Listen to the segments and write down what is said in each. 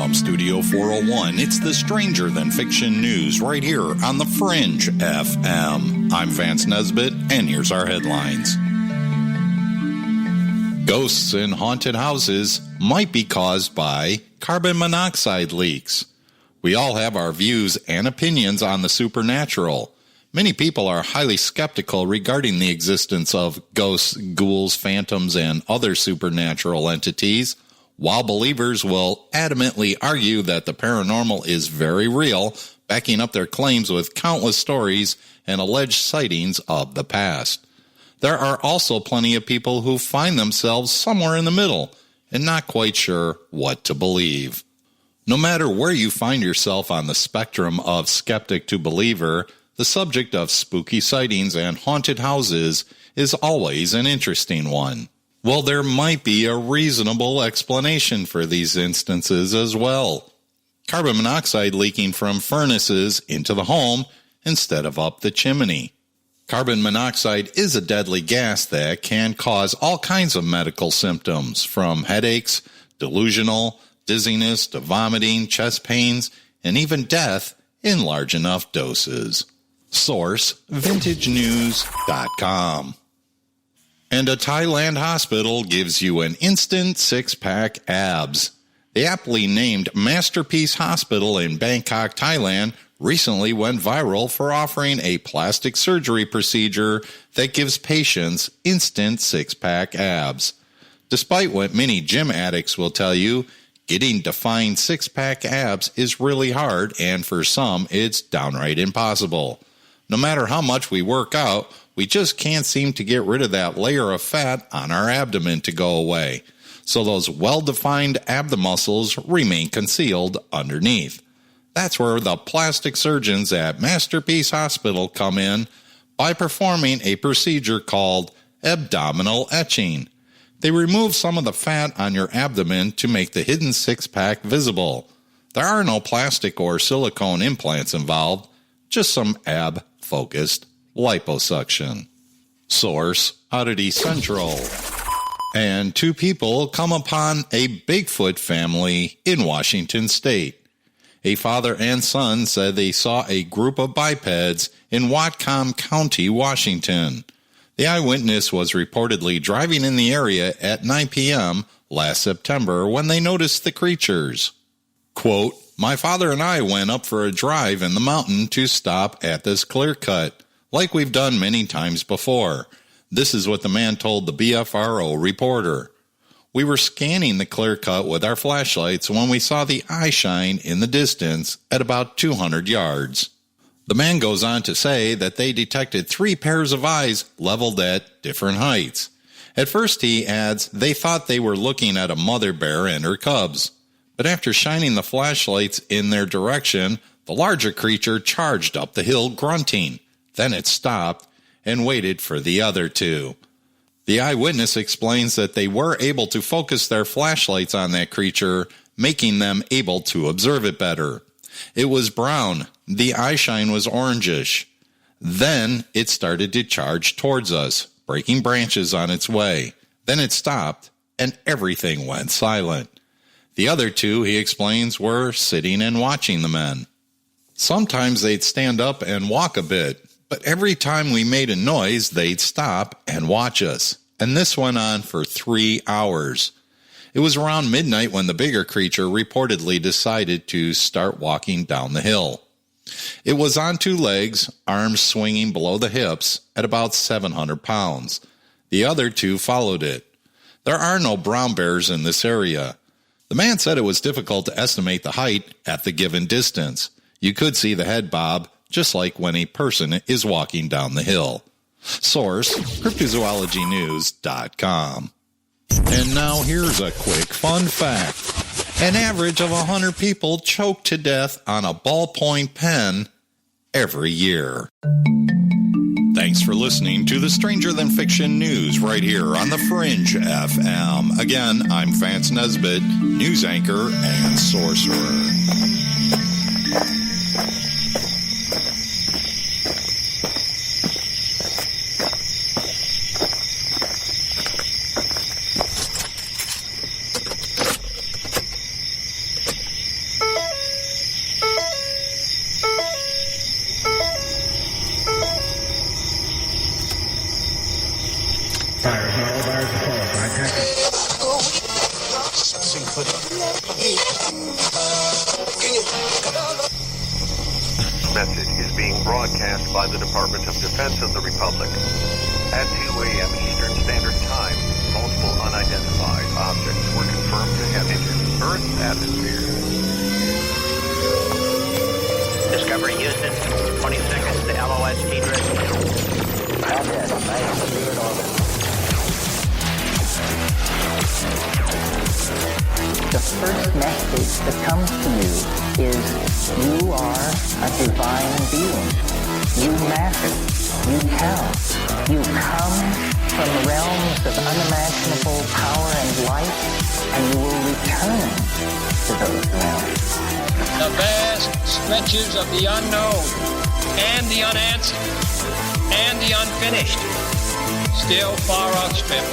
From Studio 401, it's the Stranger Than Fiction News right here on The Fringe FM. I'm Vance Nesbitt, and here's our headlines. Ghosts in haunted houses might be caused by carbon monoxide leaks. We all have our views and opinions on the supernatural. Many people are highly skeptical regarding the existence of ghosts, ghouls, phantoms, and other supernatural entities, while believers will adamantly argue that the paranormal is very real, backing up their claims with countless stories and alleged sightings of the past. There are also plenty of people who find themselves somewhere in the middle and not quite sure what to believe. No matter where you find yourself on the spectrum of skeptic to believer, the subject of spooky sightings and haunted houses is always an interesting one. Well, there might be a reasonable explanation for these instances as well. Carbon monoxide leaking from furnaces into the home instead of up the chimney. Carbon monoxide is a deadly gas that can cause all kinds of medical symptoms, from headaches, delusional, dizziness to vomiting, chest pains, and even death in large enough doses. Source, VintageNews.com. And a Thailand hospital gives you an instant six-pack abs. The aptly named Masterpiece Hospital in Bangkok, Thailand, recently went viral for offering a plastic surgery procedure that gives patients instant six-pack abs. Despite what many gym addicts will tell you, getting defined six-pack abs is really hard, and for some, it's downright impossible. No matter how much we work out, we just can't seem to get rid of that layer of fat on our abdomen to go away. So those well-defined abdomen muscles remain concealed underneath. That's where the plastic surgeons at Masterpiece Hospital come in by performing a procedure called abdominal etching. They remove some of the fat on your abdomen to make the hidden six-pack visible. There are no plastic or silicone implants involved, just some ab-focused liposuction. Source, Oddity Central. And two people come upon a Bigfoot family in Washington State. A father and son said they saw a group of bipeds in Whatcom County, Washington. The eyewitness was reportedly driving in the area at 9 p.m. last September when they noticed the creatures. Quote, "My father and I went up for a drive in the mountain to stop at this clear cut, like we've done many times before." This is what the man told the BFRO reporter. "We were scanning the clear cut with our flashlights when we saw the eye shine in the distance at about 200 yards. The man goes on to say that they detected 3 pairs of eyes leveled at different heights. At first, he adds, they thought they were looking at a mother bear and her cubs. But after shining the flashlights in their direction, the larger creature charged up the hill grunting. Then it stopped and waited for the other two." The eyewitness explains that they were able to focus their flashlights on that creature, making them able to observe it better. It was brown. The eye shine was orangish. Then it started to charge towards us, breaking branches on its way. Then it stopped, and everything went silent. The other two, he explains, were sitting and watching the men. Sometimes they'd stand up and walk a bit, but every time we made a noise, they'd stop and watch us. And this went on for 3 hours. It was around midnight when the bigger creature reportedly decided to start walking down the hill. It was on 2 legs, arms swinging below the hips at about 700 pounds. The other 2 followed it. There are no brown bears in this area. The man said it was difficult to estimate the height at the given distance. You could see the head bob, just like when a person is walking down the hill. Source, cryptozoologynews.com. And now here's a quick fun fact. An average of 100 people choke to death on a ballpoint pen every year. Thanks for listening to the Stranger Than Fiction News right here on the Fringe FM. Again, I'm Vance Nesbitt, news anchor and sorcerer. Message is being broadcast by the Department of Defense of the Republic. At 2 a.m. Eastern Standard Time, multiple unidentified objects were confirmed to have entered Earth's atmosphere. Discovery Houston, 20 seconds to LOS T-drift. Roger, nice to be in orbit. The first message that comes to me is you are a divine being. You matter. You count. You come from realms of unimaginable power and light, and you will return to those realms. The vast stretches of the unknown and the unanswered and the unfinished still far outstrip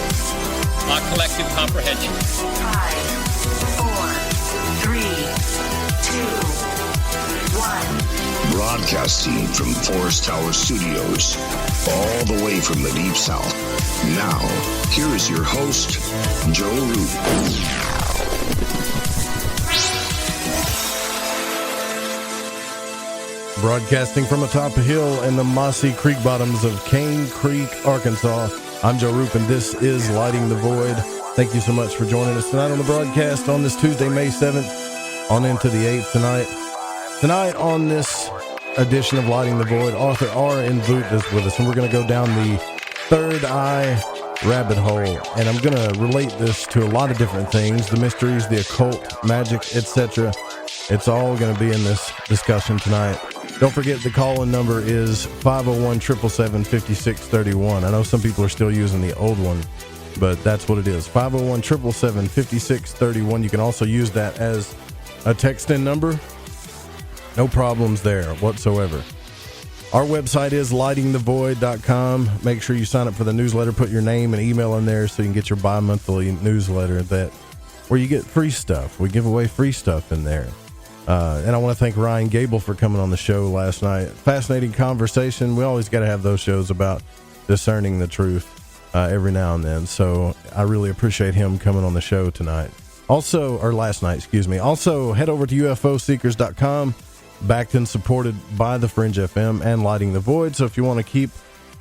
our collective comprehension. 5, 4, 3, 2, 1. Broadcasting from Forest Tower Studios, all the way from the Deep South. Now, here is your host, Joe Root. Broadcasting from atop a hill in the mossy creek bottoms of Cane Creek, Arkansas. I'm Joe Roop, and this is Lighting the Void. Thank you so much for joining us tonight on the broadcast on this Tuesday, May 7th, on into the 8th tonight. Tonight on this edition of Lighting the Void, author RN Vot is with us, and we're going to go down the third-eye rabbit hole, and I'm going to relate this to a lot of different things, the mysteries, the occult, magic, etc. It's all going to be in this discussion tonight. Don't forget the call-in number is 501-777-5631. I know some people are still using the old one, but that's what it is. 501-777-5631. You can also use that as a text-in number. No problems there whatsoever. Our website is lightingthevoid.com. Make sure you sign up for the newsletter. Put your name and email in there so you can get your bi-monthly newsletter where you get free stuff. We give away free stuff in there. And I want to thank Ryan Gable for coming on the show last night. Fascinating conversation. We always got to have those shows about discerning the truth every now and then. So I really appreciate him coming on the show tonight. Last night, excuse me. Also, head over to ufoseekers.com, backed and supported by the Fringe FM and Lighting the Void. So if you want to keep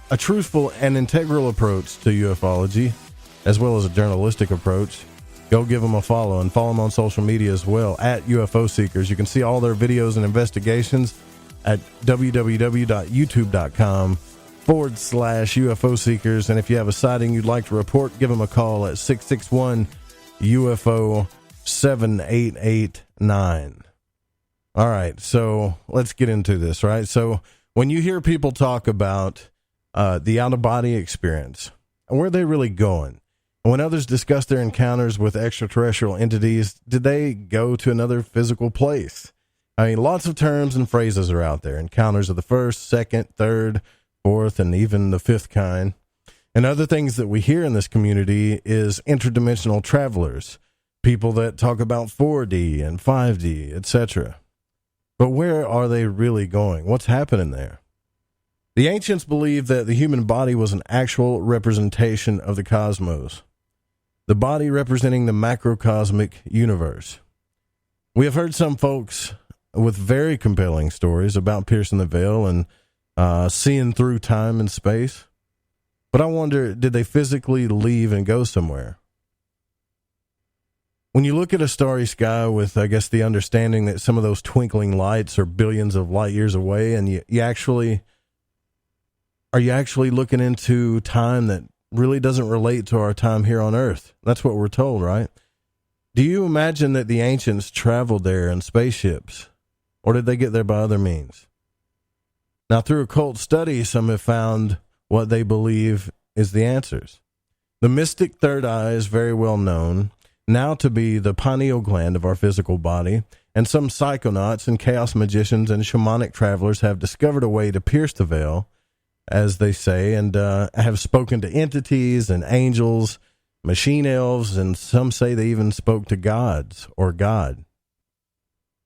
a truthful and integral approach to ufology, as well as a journalistic approach, go give them a follow and follow them on social media as well at UFO Seekers. You can see all their videos and investigations at www.youtube.com/UFO Seekers. And if you have a sighting you'd like to report, give them a call at 661-UFO-7889. All right, so let's get into this, right? So when you hear people talk about the out-of-body experience, where are they really going? When others discuss their encounters with extraterrestrial entities, did they go to another physical place? I mean, lots of terms and phrases are out there. Encounters of the first, second, third, fourth, and even the fifth kind. And other things that we hear in this community is interdimensional travelers, people that talk about 4D and 5D, etc. But where are they really going? What's happening there? The ancients believed that the human body was an actual representation of the cosmos, the body representing the macrocosmic universe. We have heard some folks with very compelling stories about piercing the veil and seeing through time and space. But I wonder, did they physically leave and go somewhere? When you look at a starry sky with, I guess, the understanding that some of those twinkling lights are billions of light years away, and are you actually looking into time that really doesn't relate to our time here on Earth? That's what we're told, right? Do you imagine that the ancients traveled there in spaceships, or did they get there by other means? Now, through occult study, some have found what they believe is the answers. The mystic third eye is very well known now to be the pineal gland of our physical body, and some psychonauts and chaos magicians and shamanic travelers have discovered a way to pierce the veil, as they say, and have spoken to entities and angels, machine elves, and some say they even spoke to gods or God.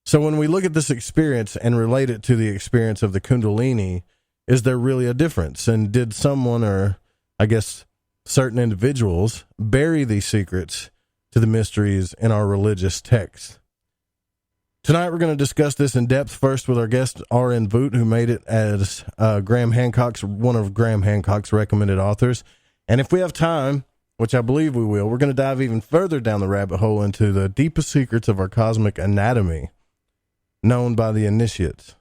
So when we look at this experience and relate it to the experience of the Kundalini, is there really a difference? And did someone, or I guess certain individuals, bury these secrets to the mysteries in our religious texts? Tonight we're going to discuss this in depth, first with our guest, RN Vot, who made it as one of Graham Hancock's recommended authors. And if we have time, which I believe we will, we're going to dive even further down the rabbit hole into the deepest secrets of our cosmic anatomy, known by the initiates.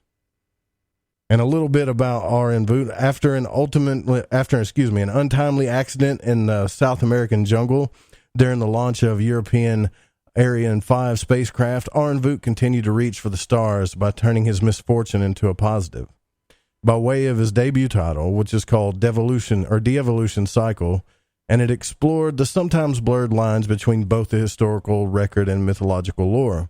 And a little bit about RN Vot. After an untimely accident in the South American jungle during the launch of European Ariane 5 spacecraft, RN Vot continued to reach for the stars by turning his misfortune into a positive. By way of his debut title, which is called Devolution Cycle, and it explored the sometimes blurred lines between both the historical record and mythological lore,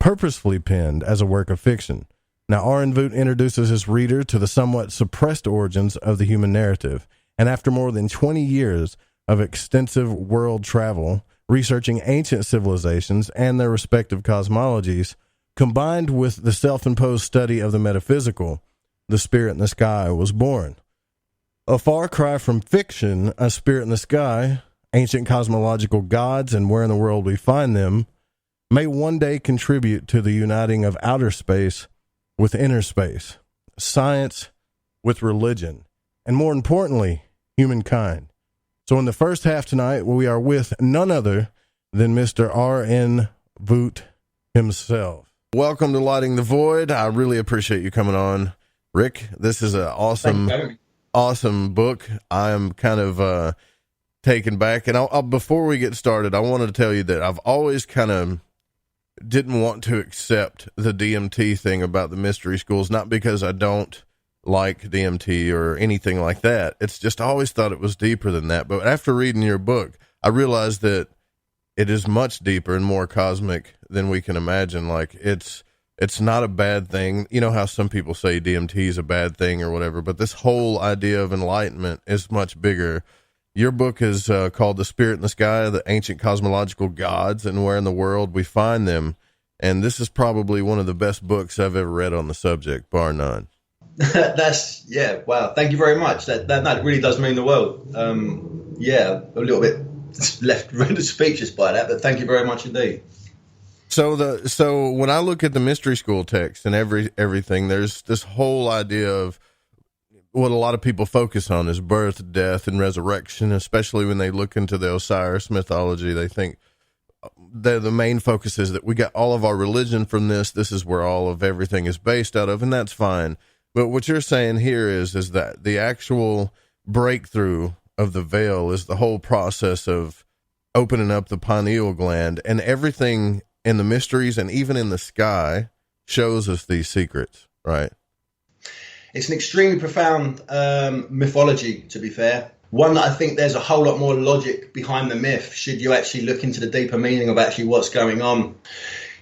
purposefully penned as a work of fiction. Now, RN Vot introduces his reader to the somewhat suppressed origins of the human narrative, and after more than 20 years of extensive world travel, researching ancient civilizations and their respective cosmologies, combined with the self-imposed study of the metaphysical, the Spirit in the Sky was born. A far cry from fiction, A Spirit in the Sky, ancient cosmological gods and where in the world we find them, may one day contribute to the uniting of outer space with inner space, science with religion, and more importantly, humankind. So in the first half tonight, we are with none other than Mr. RN Vot himself. Welcome to Lighting the Void. I really appreciate you coming on, Rick. This is an awesome book. I am kind of taken back. And before we get started, I wanted to tell you that I've always kind of didn't want to accept the DMT thing about the mystery schools, not because I don't like DMT or anything like that. It's just I always thought it was deeper than that. But after reading your book, I realized that it is much deeper and more cosmic than we can imagine. Like it's not a bad thing. You know how some people say DMT is a bad thing or whatever, but this whole idea of enlightenment is much bigger. Your book is called The Spirit in the Sky, the Ancient Cosmological Gods and Where in the World We Find Them. And this is probably one of the best books I've ever read on the subject, bar none. Wow. Thank you very much. That really does mean the world. A little bit left rather speechless by that, but thank you very much indeed. So when I look at the mystery school text and everything, there's this whole idea of what a lot of people focus on is birth, death, and resurrection, especially when they look into the Osiris mythology. They think the main focus is that we got all of our religion from this. This is where all of everything is based out of, and that's fine. But what you're saying here is that the actual breakthrough of the veil is the whole process of opening up the pineal gland, and everything in the mysteries and even in the sky shows us these secrets, right? It's an extremely profound mythology, to be fair. One that I think there's a whole lot more logic behind the myth, should you actually look into the deeper meaning of actually what's going on.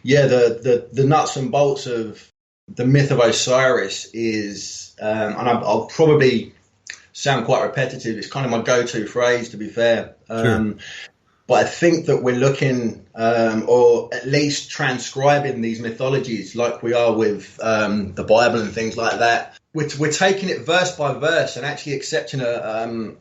Yeah, the nuts and bolts of the myth of Osiris is, and I'll probably sound quite repetitive, it's kind of my go-to phrase, to be fair. Sure. But I think that we're looking, or at least transcribing these mythologies like we are with the Bible and things like that. We're taking it verse by verse and actually accepting a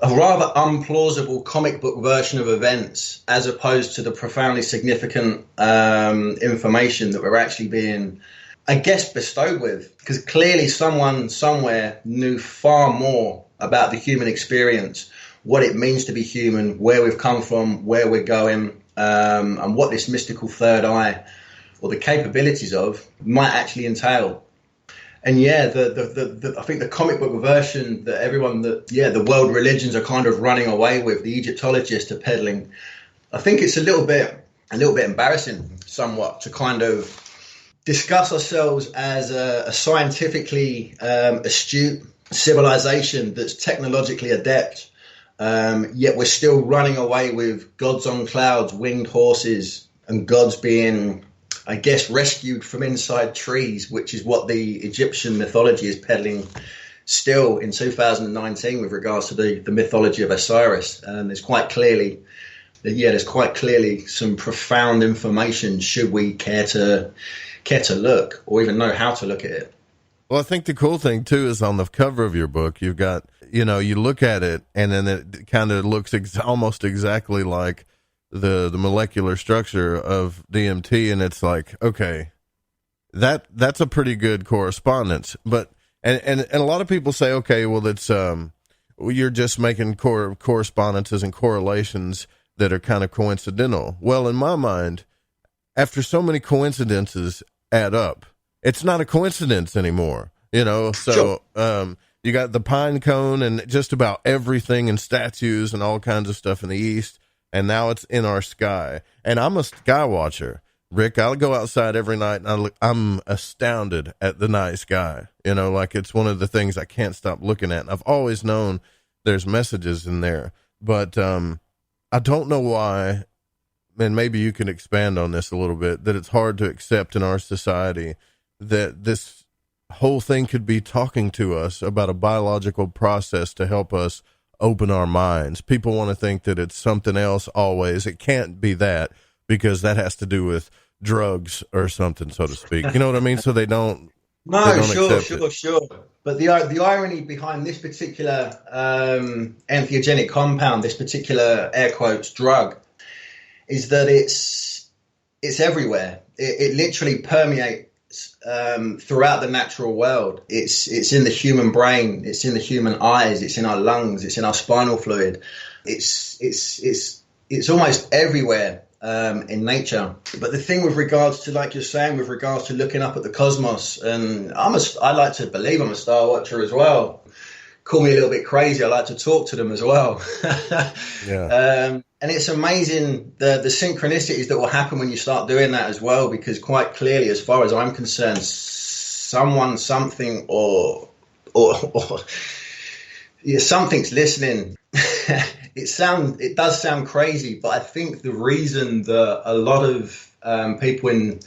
rather unplausible comic book version of events, as opposed to the profoundly significant information that we're actually being, I guess, bestowed with. Because clearly someone somewhere knew far more about the human experience, what it means to be human, where we've come from, where we're going, and what this mystical third eye, or the capabilities of, might actually entail. And yeah, I think the comic book version that the world religions are kind of running away with, the Egyptologists are peddling, I think it's a little bit embarrassing somewhat to kind of discuss ourselves as a scientifically astute civilization that's technologically adept, yet we're still running away with gods on clouds, winged horses, and gods being, I guess, rescued from inside trees, which is what the Egyptian mythology is peddling still in 2019 with regards to the mythology of Osiris. And there's quite clearly some profound information, should we care to look, or even know how to look at it. Well, I think the cool thing too is on the cover of your book, you've got, you look at it and then it kind of looks almost exactly like the molecular structure of DMT, and it's like, okay, that's a pretty good correspondence. But and a lot of people say, okay, well, it's you're just making correspondences and correlations that are kind of coincidental. Well, in my mind, after so many coincidences add up, it's not a coincidence anymore, you know? So, Sure. You got the pine cone and just about everything and statues and all kinds of stuff in the East. And now it's in our sky. And I'm a sky watcher, Rick. I'll go outside every night and I'm astounded at the night sky. You know, like it's one of the things I can't stop looking at. And I've always known there's messages in there, but, I don't know why, and maybe you can expand on this a little bit, that it's hard to accept in our society that this whole thing could be talking to us about a biological process to help us open our minds. People want to think that it's something else always. It can't be that, because that has to do with drugs or something, so to speak. You know what I mean? So they don't. No, they don't sure. But the irony behind this particular entheogenic compound, this particular air quotes drug, is that it's everywhere. It literally permeates throughout the natural world. It's in the human brain. It's in the human eyes. It's in our lungs. It's in our spinal fluid. It's almost everywhere. In nature. But the thing with regards to, like you're saying, with regards to looking up at the cosmos, and I like to believe I'm a star watcher as well. Call me a little bit crazy. I like to talk to them as well. Yeah. And it's amazing the synchronicities that will happen when you start doing that as well, because quite clearly, as far as I'm concerned, someone, something, or yeah, something's listening. It does sound crazy, but I think the reason that a lot of people in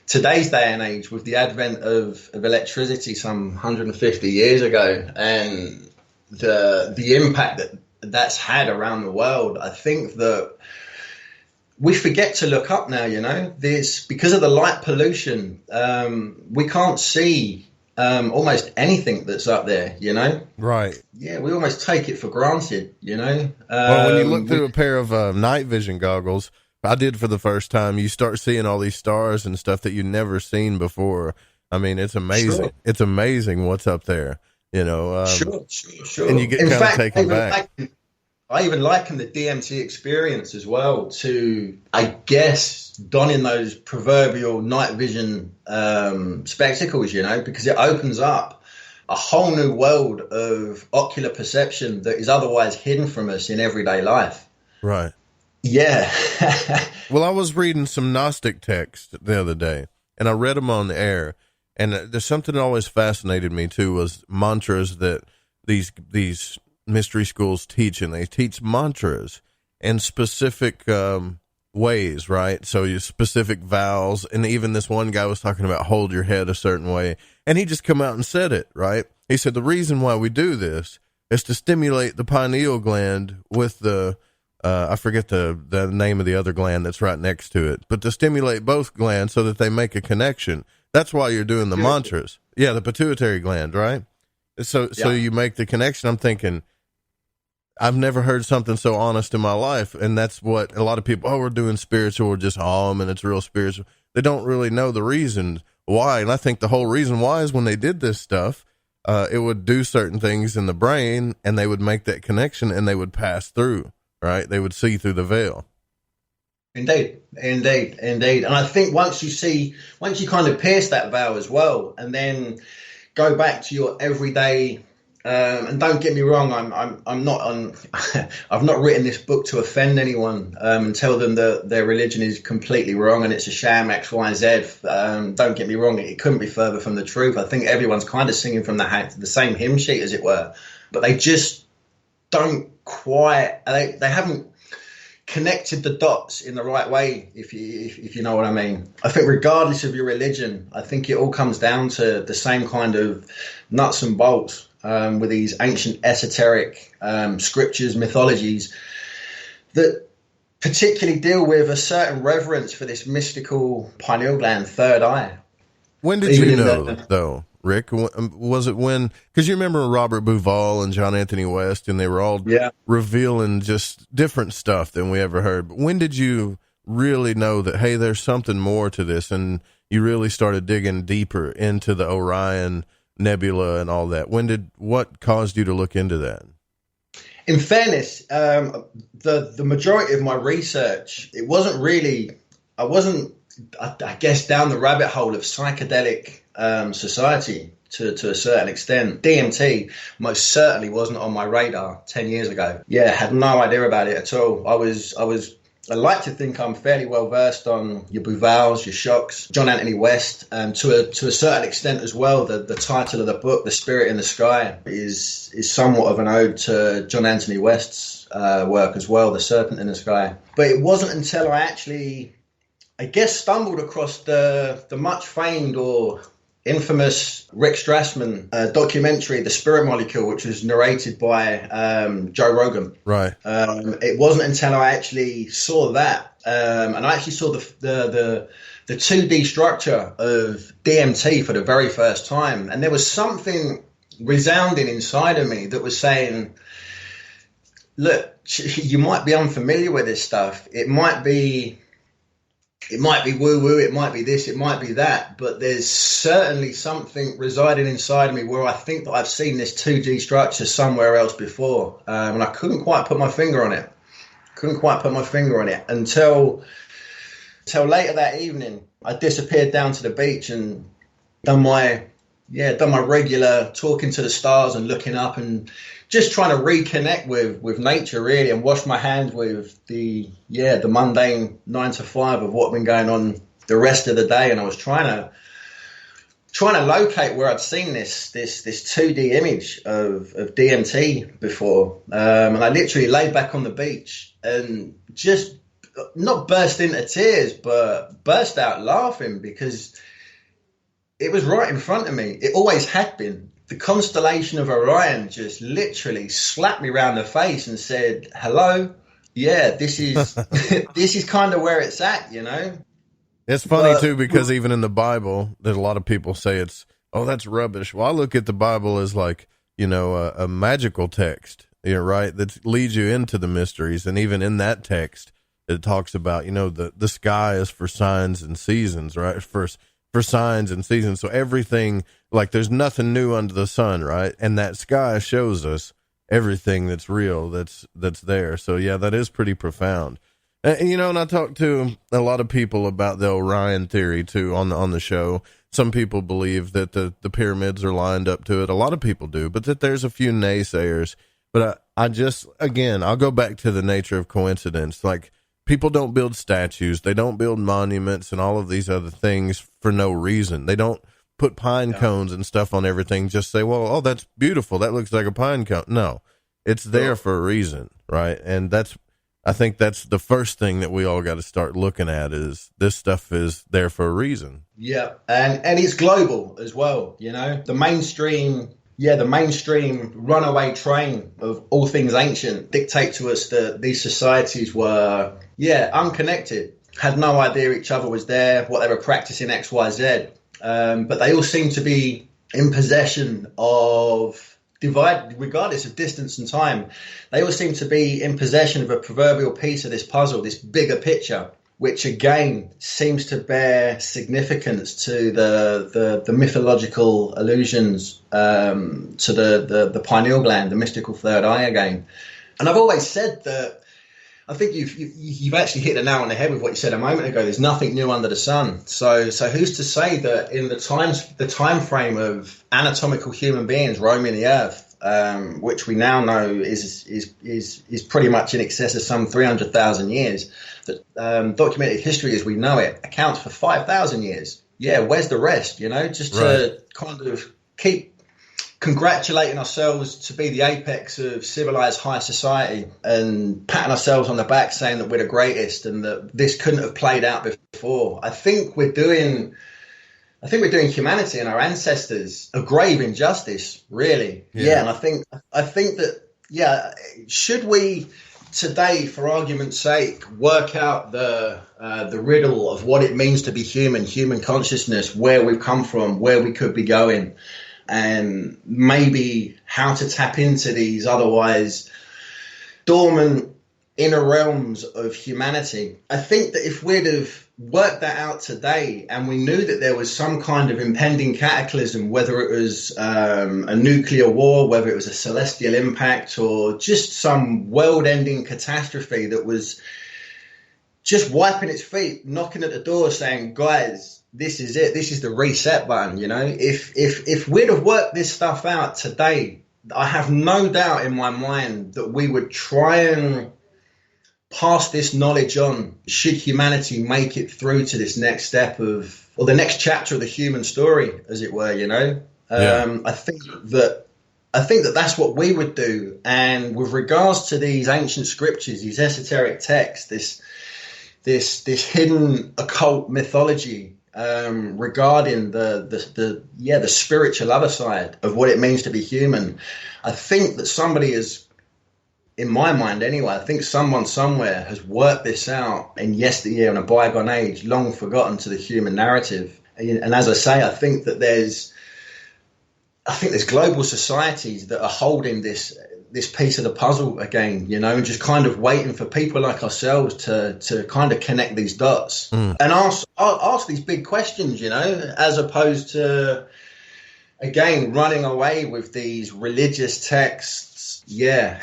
today's day and age, with the advent of electricity some 150 years ago, and the impact that's had around the world, I think that we forget to look up now. You know, because of the light pollution, we can't see almost anything that's up there, you know? Right. Yeah, we almost take it for granted, you know? Well, when you look through a pair of night vision goggles, I did for the first time, you start seeing all these stars and stuff that you've never seen before. I mean, it's amazing. Sure. It's amazing what's up there, you know? Sure. And you get kind of taken back. I even liken the DMT experience as well to, I guess, donning those proverbial night vision spectacles, you know, because it opens up a whole new world of ocular perception that is otherwise hidden from us in everyday life. Right. Yeah. Well, I was reading some Gnostic text the other day, and I read them on the air, and there's something that always fascinated me too, was mantras that these mystery schools teach, and they teach mantras in specific ways, right? So you specific vowels, and even this one guy was talking about hold your head a certain way, and he just come out and said it, right? He said the reason why we do this is to stimulate the pineal gland with the I forget the name of the other gland that's right next to it, but to stimulate both glands so that they make a connection. That's why you're doing the mantras. Yeah, the pituitary gland, right? So you make the connection. I'm thinking, I've never heard something so honest in my life. And that's what a lot of people, we're doing spiritual, we're just and it's real spiritual. They don't really know the reason why. And I think the whole reason why is when they did this stuff, it would do certain things in the brain, and they would make that connection, and they would pass through, right? They would see through the veil. Indeed. And I think once you kind of pierce that veil as well, and then go back to your everyday, and don't get me wrong, I'm not on. I've not written this book to offend anyone and tell them that their religion is completely wrong and it's a sham X, Y, Z. Don't get me wrong; it couldn't be further from the truth. I think everyone's kind of singing from the same hymn sheet, as it were, but they just don't quite. They haven't connected the dots in the right way, if you know what I mean. I think regardless of your religion, I think it all comes down to the same kind of nuts and bolts. With these ancient esoteric scriptures, mythologies that particularly deal with a certain reverence for this mystical pineal gland, third eye. When did you know, though? Rick? Was it when, because you remember Robert Bauval and John Anthony West, and they were all revealing just different stuff than we ever heard. But when did you really know that, hey, there's something more to this, and you really started digging deeper into the Orion Nebula and all that? What caused you to look into that? In fairness, the majority of my research, it wasn't really, I guess, down the rabbit hole of psychedelic society to a certain extent. DMT most certainly wasn't on my radar 10 years ago. Yeah, had no idea about it at all. I like to think I'm fairly well versed on your Buvals, your Shocks, John Anthony West, to a certain extent as well. The title of the book, The Spirit in the Sky, is somewhat of an ode to John Anthony West's work as well, The Serpent in the Sky. But it wasn't until I actually, I guess, stumbled across the much famed or infamous Rick Strassman documentary, The Spirit Molecule, which was narrated by Joe Rogan. Right. It wasn't until I actually saw that, and I actually saw the 2D structure of DMT for the very first time, and there was something resounding inside of me that was saying, look, you might be unfamiliar with this stuff. It might be woo-woo, it might be this, it might be that, but there's certainly something residing inside of me where I think that I've seen this 2D structure somewhere else before, and I couldn't quite put my finger on it. Until later that evening. I disappeared down to the beach and done my regular talking to the stars and looking up and just trying to reconnect with nature, really, and wash my hands with the mundane 9 to 5 of what had been going on the rest of the day. And I was trying to locate where I'd seen this 2D image of DMT before. And I literally laid back on the beach and just not burst into tears, but burst out laughing because it was right in front of me. It always had been. The constellation of Orion just literally slapped me round the face and said, hello. Yeah, this is this is kind of where it's at, you know. It's funny too, because even in the Bible, there's a lot of people say that's rubbish. Well, I look at the Bible as like, a magical text, right? That leads you into the mysteries. And even in that text, it talks about, the sky is for signs and seasons, right? For signs and seasons. So everything, like there's nothing new under the sun, right? And that sky shows us everything that's real, that's there. So yeah, that is pretty profound. And I talked to a lot of people about the Orion theory too on the show. Some people believe that the pyramids are lined up to it. A lot of people do, but that there's a few naysayers. But I'll go back to the nature of coincidence. Like, people don't build statues. They don't build monuments and all of these other things for no reason. They don't put pine cones and stuff on everything. Just say, well, oh, that's beautiful. That looks like a pine cone. No, it's there for a reason, right? And I think that's the first thing that we all got to start looking at is this stuff is there for a reason. Yeah. And it's global as well. The mainstream runaway train of all things ancient dictate to us that these societies were, unconnected, had no idea each other was there, what they were practicing X, Y, Z. But they all seem to be in possession of, regardless of distance and time, they all seem to be in possession of a proverbial piece of this puzzle, this bigger picture, which again seems to bear significance to the mythological allusions to the pineal gland, the mystical third eye again. And I've always said that I think you've actually hit the nail on the head with what you said a moment ago. There's nothing new under the sun. So who's to say that in the time frame of anatomical human beings roaming the earth, which we now know is pretty much in excess of some 300,000 years, that documented history as we know it accounts for 5,000 years. Yeah, where's the rest? Just to kind of keep congratulating ourselves to be the apex of civilized high society and patting ourselves on the back saying that we're the greatest and that this couldn't have played out before. I think we're doing humanity and our ancestors a grave injustice, really. Yeah. And I think that, should we today, for argument's sake, work out the riddle of what it means to be human consciousness, where we've come from, where we could be going, and maybe how to tap into these otherwise dormant inner realms of humanity. I think that if we'd have worked that out today and we knew that there was some kind of impending cataclysm, whether it was a nuclear war, whether it was a celestial impact, or just some world-ending catastrophe that was just wiping its feet, knocking at the door saying, guys, this is it, this is the reset button, you know? If we'd have worked this stuff out today, I have no doubt in my mind that we would try and pass this knowledge on, should humanity make it through to this next step of, or the next chapter of the human story, as it were, you know? I think that that's what we would do. And with regards to these ancient scriptures, these esoteric texts, this hidden occult mythology, regarding the spiritual other side of what it means to be human, I think that somebody is, in my mind anyway, I think someone somewhere has worked this out in yesteryear, in a bygone age, long forgotten to the human narrative. And as I say, I think there's global societies that are holding this piece of the puzzle again, you know, and just kind of waiting for people like ourselves to kind of connect these dots and ask these big questions, you know, as opposed to, again, running away with these religious texts. Yeah.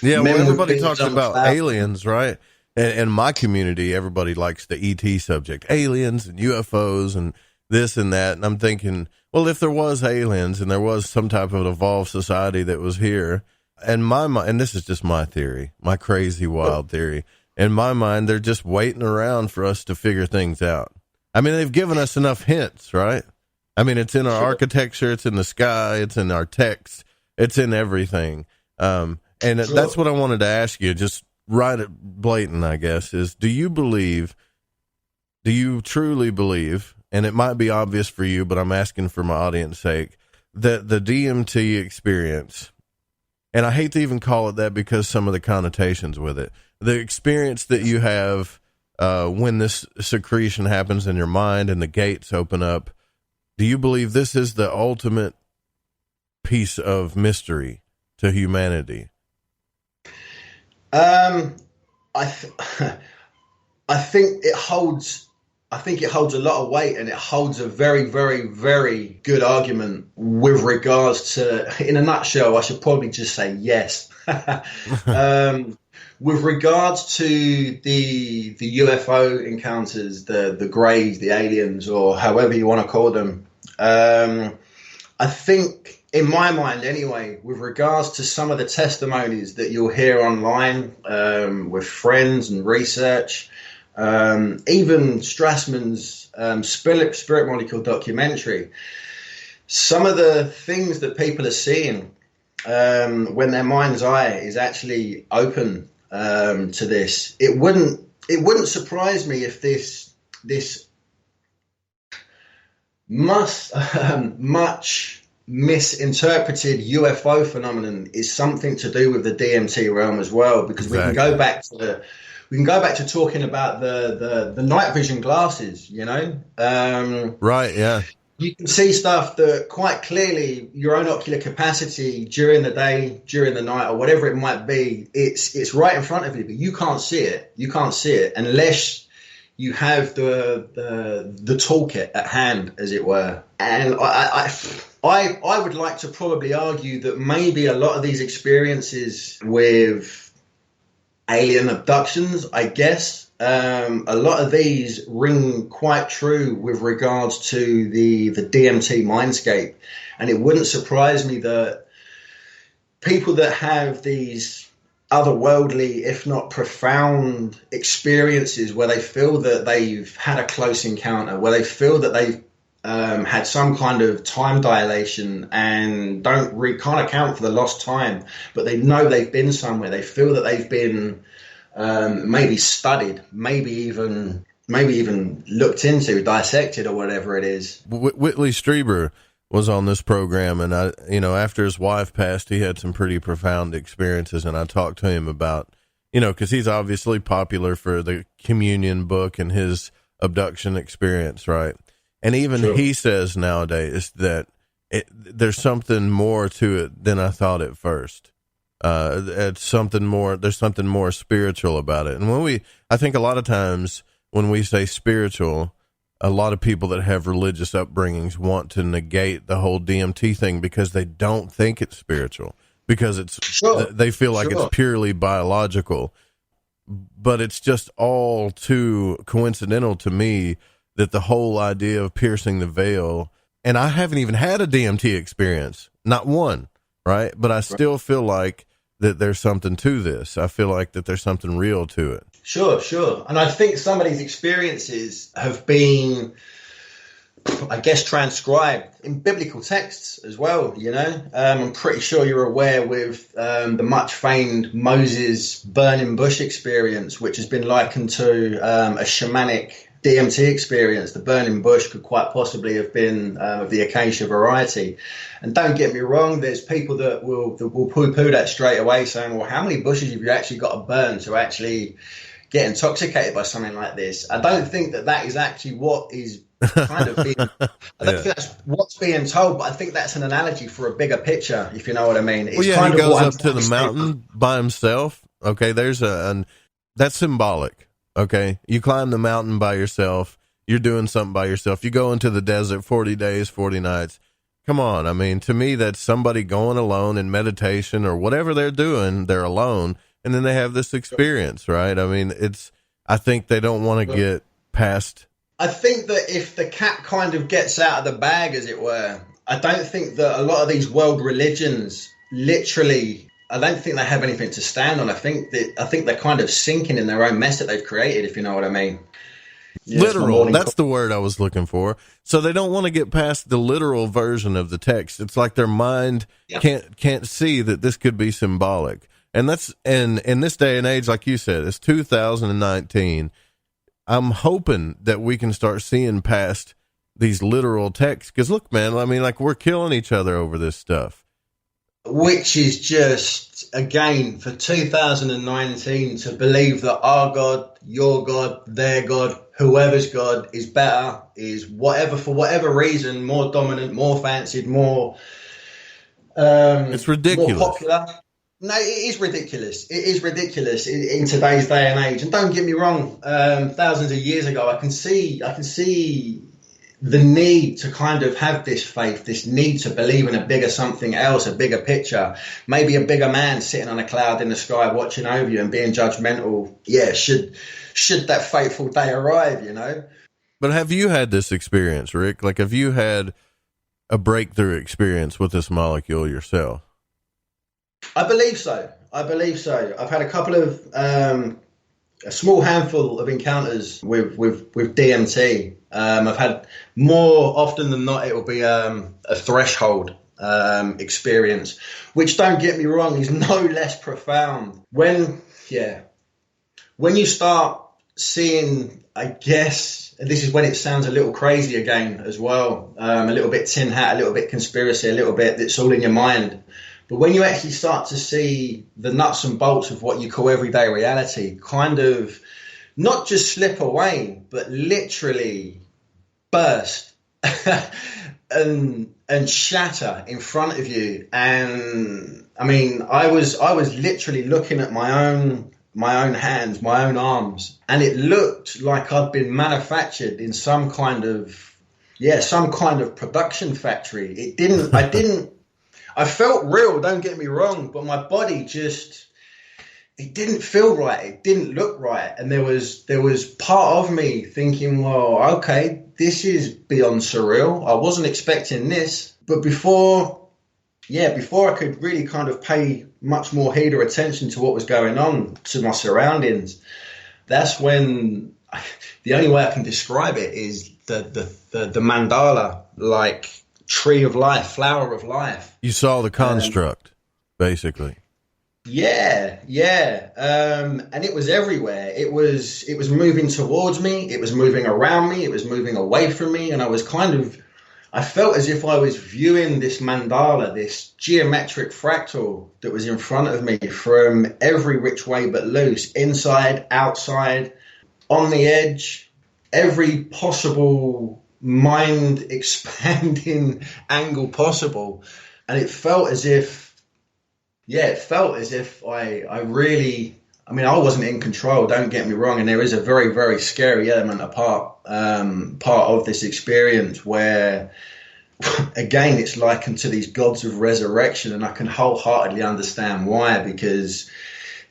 Well, everybody talks about aliens, right? And in my community, everybody likes the ET subject, aliens and UFOs and this and that. And I'm thinking, well, if there was aliens and there was some type of evolved society that was here, and my mind, and this is just my theory, my crazy wild theory, in my mind, they're just waiting around for us to figure things out. I mean, they've given us enough hints, right? I mean, it's in our architecture, it's in the sky, it's in our text, it's in everything. That's what I wanted to ask you, just right at blatant, I guess, is do you truly believe, and it might be obvious for you, but I'm asking for my audience's sake, that the DMT experience, and I hate to even call it that because some of the connotations with it, the experience that you have when this secretion happens in your mind and the gates open up, do you believe this is the ultimate piece of mystery to humanity? I think it holds a lot of weight, and it holds a very, very, very good argument with regards to, in a nutshell, I should probably just say yes. With regards to the UFO encounters, the greys, the aliens, or however you want to call them, I think, in my mind anyway, with regards to some of the testimonies that you'll hear online with friends and research, even Strassman's Spirit Molecule documentary, some of the things that people are seeing when their mind's eye is actually open to this, it wouldn't surprise me if this much misinterpreted UFO phenomenon is something to do with the DMT realm as well, because we can go back to talking about the night vision glasses, you know. Right, yeah. You can see stuff that quite clearly your own ocular capacity during the day, during the night, or whatever it might be, it's right in front of you, but you can't see it. You can't see it unless you have the toolkit at hand, as it were. And I would like to probably argue that maybe a lot of these experiences with alien abductions, I guess, a lot of these ring quite true with regards to the DMT mindscape. And it wouldn't surprise me that people that have these otherworldly, if not profound experiences where they feel that they've had a close encounter, where they feel that they've had some kind of time dilation and don't can't account for the lost time, but they know they've been somewhere. They feel that they've been maybe studied, maybe even looked into, dissected, or whatever it is. Whitley Strieber was on this program, and after his wife passed, he had some pretty profound experiences, and I talked to him about because he's obviously popular for the communion book and his abduction experience, right? And even he says nowadays that there's something more to it than I thought at first. It's something more. There's something more spiritual about it. And I think a lot of times when we say spiritual, a lot of people that have religious upbringings want to negate the whole DMT thing because they don't think it's spiritual, because they feel like it's purely biological. But it's just all too coincidental to me that the whole idea of piercing the veil, and I haven't even had a DMT experience, not one, right? But I still feel like that there's something to this. I feel like that there's something real to it. Sure. And I think some of these experiences have been, I guess, transcribed in biblical texts as well, I'm pretty sure you're aware with the much famed Moses burning bush experience, which has been likened to a shamanic DMT experience. The burning bush could quite possibly have been of the acacia variety. And don't get me wrong, there's people that will poo-poo that straight away, saying, well, how many bushes have you actually got to burn to actually get intoxicated by something like this? I don't think that is actually what is kind of being, I don't think that's what's being told, but I think that's an analogy for a bigger picture, if you know what I mean. It's he goes up to the mountain by himself. Okay, there's that's symbolic. Okay, you climb the mountain by yourself. You're doing something by yourself. You go into the desert 40 days, 40 nights. Come on. I mean, to me, that's somebody going alone in meditation or whatever they're doing. They're alone. And then they have this experience, right? I mean, I think they don't want to get past. I think that if the cat kind of gets out of the bag, as it were, I don't think that a lot of these world religions literally, I don't think they have anything to stand on. I think they're kind of sinking in their own mess that they've created, if you know what I mean. Yeah, literal. That's the word I was looking for. So they don't want to get past the literal version of the text. It's like their mind can't see that this could be symbolic. And that's, and in this day and age, like you said, it's 2019. I'm hoping that we can start seeing past these literal texts. Because look, man, I mean, like, we're killing each other over this stuff. Which is just, again, for 2019 to believe that our God, your God, their God, whoever's God is better, is whatever, for whatever reason, more dominant, more fancied, more it's ridiculous. More popular. No, it is ridiculous. It is ridiculous in today's day and age. And don't get me wrong, thousands of years ago, I can see the need to kind of have this faith, this need to believe in a bigger something else, a bigger picture, maybe a bigger man sitting on a cloud in the sky watching over you and being judgmental. Yeah, should that fateful day arrive, But have you had this experience, Rick? Like, have you had a breakthrough experience with this molecule yourself? I believe so. I've had a couple of, a small handful of encounters with DMT. I've had more often than not, it will be a threshold experience, which, don't get me wrong, is no less profound. When you start seeing, I guess, this is when it sounds a little crazy again as well, a little bit tin hat, a little bit conspiracy, a little bit it's all in your mind. But when you actually start to see the nuts and bolts of what you call everyday reality kind of not just slip away, but literally burst and shatter in front of you. And I mean, I was literally looking at my own hands, my own arms, and it looked like I'd been manufactured in some kind of production factory. I felt real, don't get me wrong, but my body it didn't feel right. It didn't look right. And there was part of me thinking, well, okay, this is beyond surreal. I wasn't expecting this. But before I could really kind of pay much more heed or attention to what was going on, to my surroundings, that's when the only way I can describe it is the mandala, like, tree of life, flower of life. You saw the construct, basically. Yeah. And it was everywhere. It was moving towards me. It was moving around me. It was moving away from me. And I was kind of I felt as if I was viewing this mandala, this geometric fractal that was in front of me from every which way but loose, inside, outside, on the edge, every possible mind expanding angle possible. And it felt as if, I really, I mean, I wasn't in control, don't get me wrong. And there is a very, very scary element, part of this experience where, again, it's likened to these gods of resurrection. And I can wholeheartedly understand why, because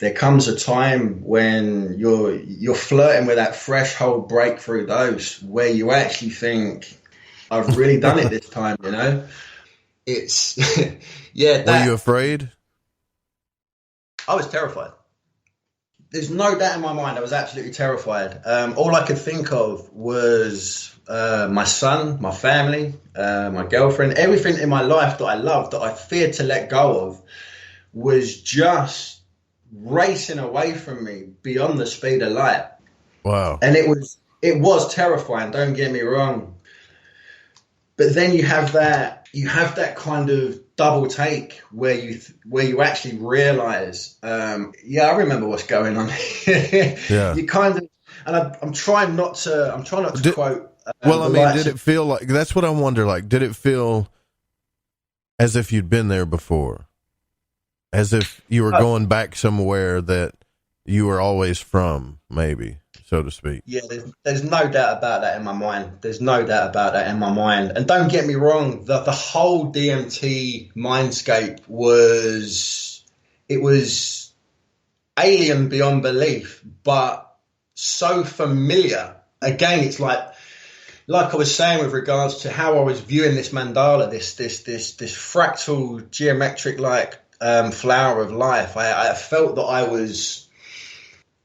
there comes a time when you're flirting with that threshold breakthrough dose where you actually think, I've really done it this time, you know? It's, yeah. Were you afraid? I was terrified. There's no doubt in my mind I was absolutely terrified. All I could think of was my son, my family, my girlfriend, everything in my life that I loved, that I feared to let go of, was just racing away from me beyond the speed of light. Wow. And it was terrifying, don't get me wrong. But then you have that kind of double take where you actually realize, I remember what's going on. Yeah. You kind of, and I'm trying not to quote. Well, I mean, did it feel like, that's what I wonder, like, did it feel as if you'd been there before? As if you were going back somewhere that you were always from, maybe, so to speak. Yeah, there's no doubt about that in my mind. There's no doubt about that in my mind. And don't get me wrong, the whole DMT mindscape was alien beyond belief, but so familiar. Again, it's like I was saying with regards to how I was viewing this mandala, this fractal geometric flower of life. I felt that I was.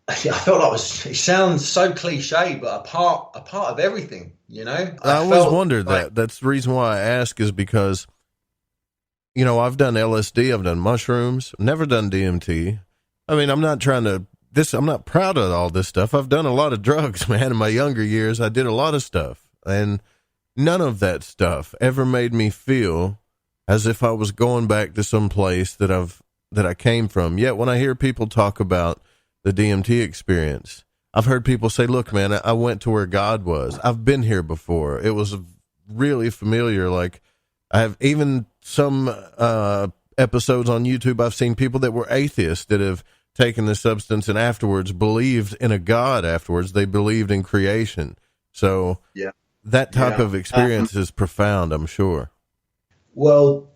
It sounds so cliche, but a part of everything, you know? I always wondered that. That's the reason why I ask, is because, you know, I've done LSD, I've done mushrooms, never done DMT. I mean, I'm not proud of all this stuff. I've done a lot of drugs, man. In my younger years, I did a lot of stuff, and none of that stuff ever made me feel as if I was going back to some place that I came from. Yet when I hear people talk about the DMT experience, I've heard people say, look, man, I went to where God was. I've been here before. It was really familiar. Like, I have even some episodes on YouTube, I've seen people that were atheists that have taken the substance and afterwards believed in a God afterwards. They believed in creation. So that type of experience is profound, I'm sure. Well,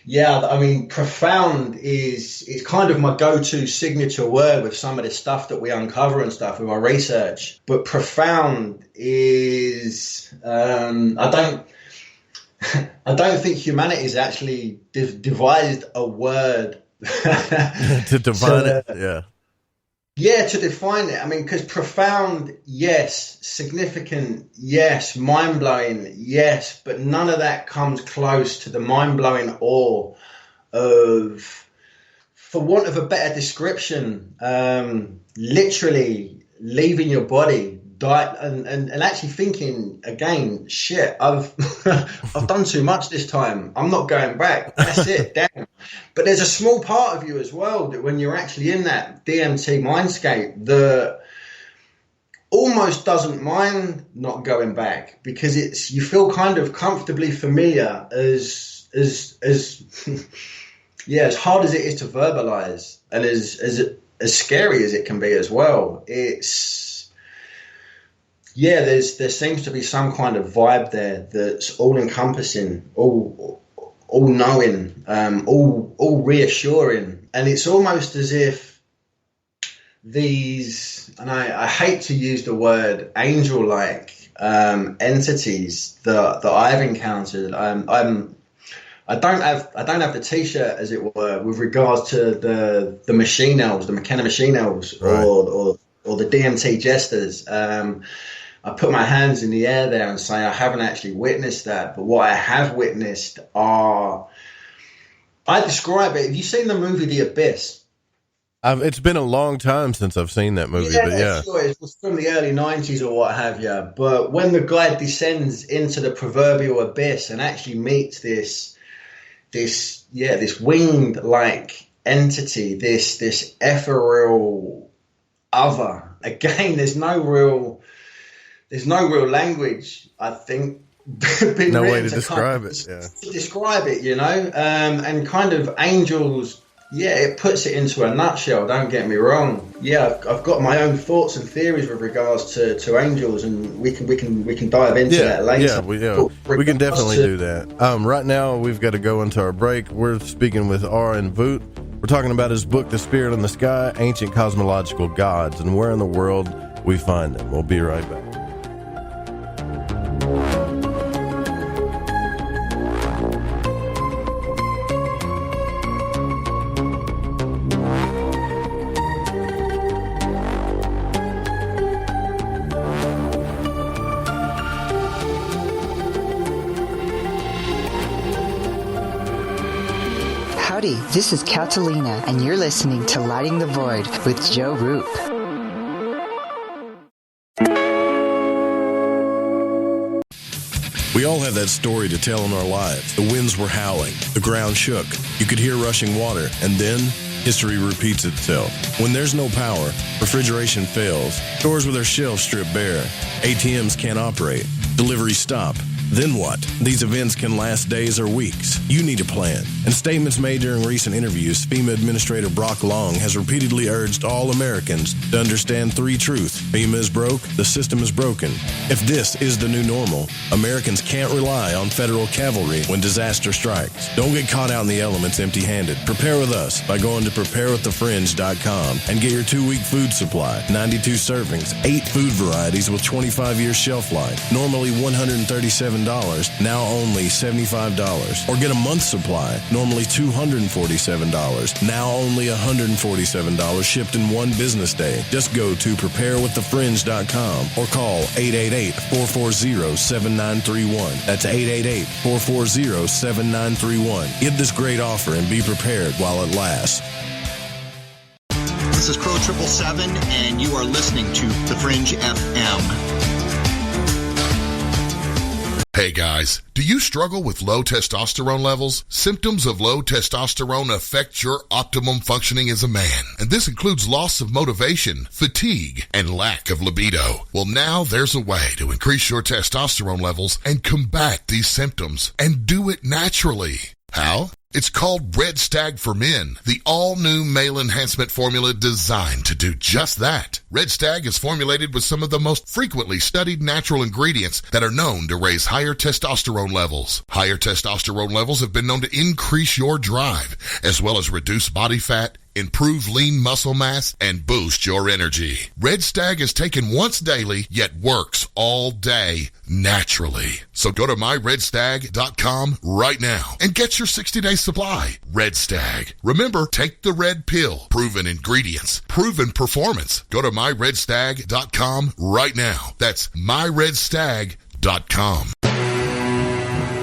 yeah, I mean, profound is kind of my go-to signature word with some of the stuff that we uncover and stuff with our research. But profound is, I don't think humanity's actually devised a word to define it. Yeah. Yeah, to define it. I mean, because profound, yes. Significant, yes. Mind-blowing, yes. But none of that comes close to the mind-blowing awe of, for want of a better description, literally leaving your body, and actually thinking, again, shit, I've done too much this time. I'm not going back. That's it, damn. But there's a small part of you as well that when you're actually in that DMT mindscape that almost doesn't mind not going back, because you feel kind of comfortably familiar as hard as it is to verbalize, and as scary as it can be as well. There seems to be some kind of vibe there that's all encompassing, all knowing, all reassuring. And it's almost as if these, and I hate to use the word angel-like entities that I've encountered. I don't have the t-shirt, as it were, with regards to the machine elves, the McKenna machine elves, right, or the DMT jesters. I put my hands in the air there and say I haven't actually witnessed that, but what I have witnessed I describe it. Have you seen the movie The Abyss? It's been a long time since I've seen that movie, but yeah. Sure. It was from the early 90s or what have you. But when the guy descends into the proverbial abyss and actually meets this winged-like entity, this ethereal other. Again, there's no real language, I think. No way to describe it. To describe it, and kind of angels. Yeah, it puts it into a nutshell. Don't get me wrong. Yeah, I've got my own thoughts and theories with regards to angels, and we can dive into that later. We can definitely do that. Right now, we've got to go into our break. We're speaking with RN Vot. We're talking about his book, The Spirit in the Sky: Ancient Cosmological Gods, and where in the world we find them. We'll be right back. Howdy, this is Catalina, and you're listening to Lighting the Void with Joe Roop. We all have that story to tell in our lives. The winds were howling, the ground shook, you could hear rushing water, and then history repeats itself. When there's no power, refrigeration fails, stores with their shelves stripped bare, ATMs can't operate, deliveries stop. Then what? These events can last days or weeks. You need a plan. In statements made during recent interviews, FEMA Administrator Brock Long has repeatedly urged all Americans to understand three truths. FEMA is broke, the system is broken. If this is the new normal, Americans can't rely on federal cavalry when disaster strikes. Don't get caught out in the elements empty-handed. Prepare with us by going to preparewiththefringe.com and get your 2-week food supply. 92 servings, 8 food varieties with 25-year shelf life. Normally $137, now only $75. Or get a month's supply, normally $247, now only $147, shipped in one business day. Just go to preparewiththefringe.com or call 888-440-7931. That's 888-440-7931. Get this great offer and be prepared while it lasts. This is Crow 777, and you are listening to The Fringe FM. Hey guys, do you struggle with low testosterone levels? Symptoms of low testosterone affect your optimum functioning as a man, and this includes loss of motivation, fatigue, and lack of libido. Well, now there's a way to increase your testosterone levels and combat these symptoms, and do it naturally. How? It's called Red Stag for Men, the all-new male enhancement formula designed to do just that. Red Stag is formulated with some of the most frequently studied natural ingredients that are known to raise higher testosterone levels. Higher testosterone levels have been known to increase your drive, as well as reduce body fat, improve lean muscle mass, and boost your energy. Red Stag is taken once daily, yet works all day naturally. So go to myredstag.com right now and get your 60-day supply. Red Stag. Remember, take the red pill. Proven ingredients, proven performance. Go to myredstag.com right now. That's myredstag.com.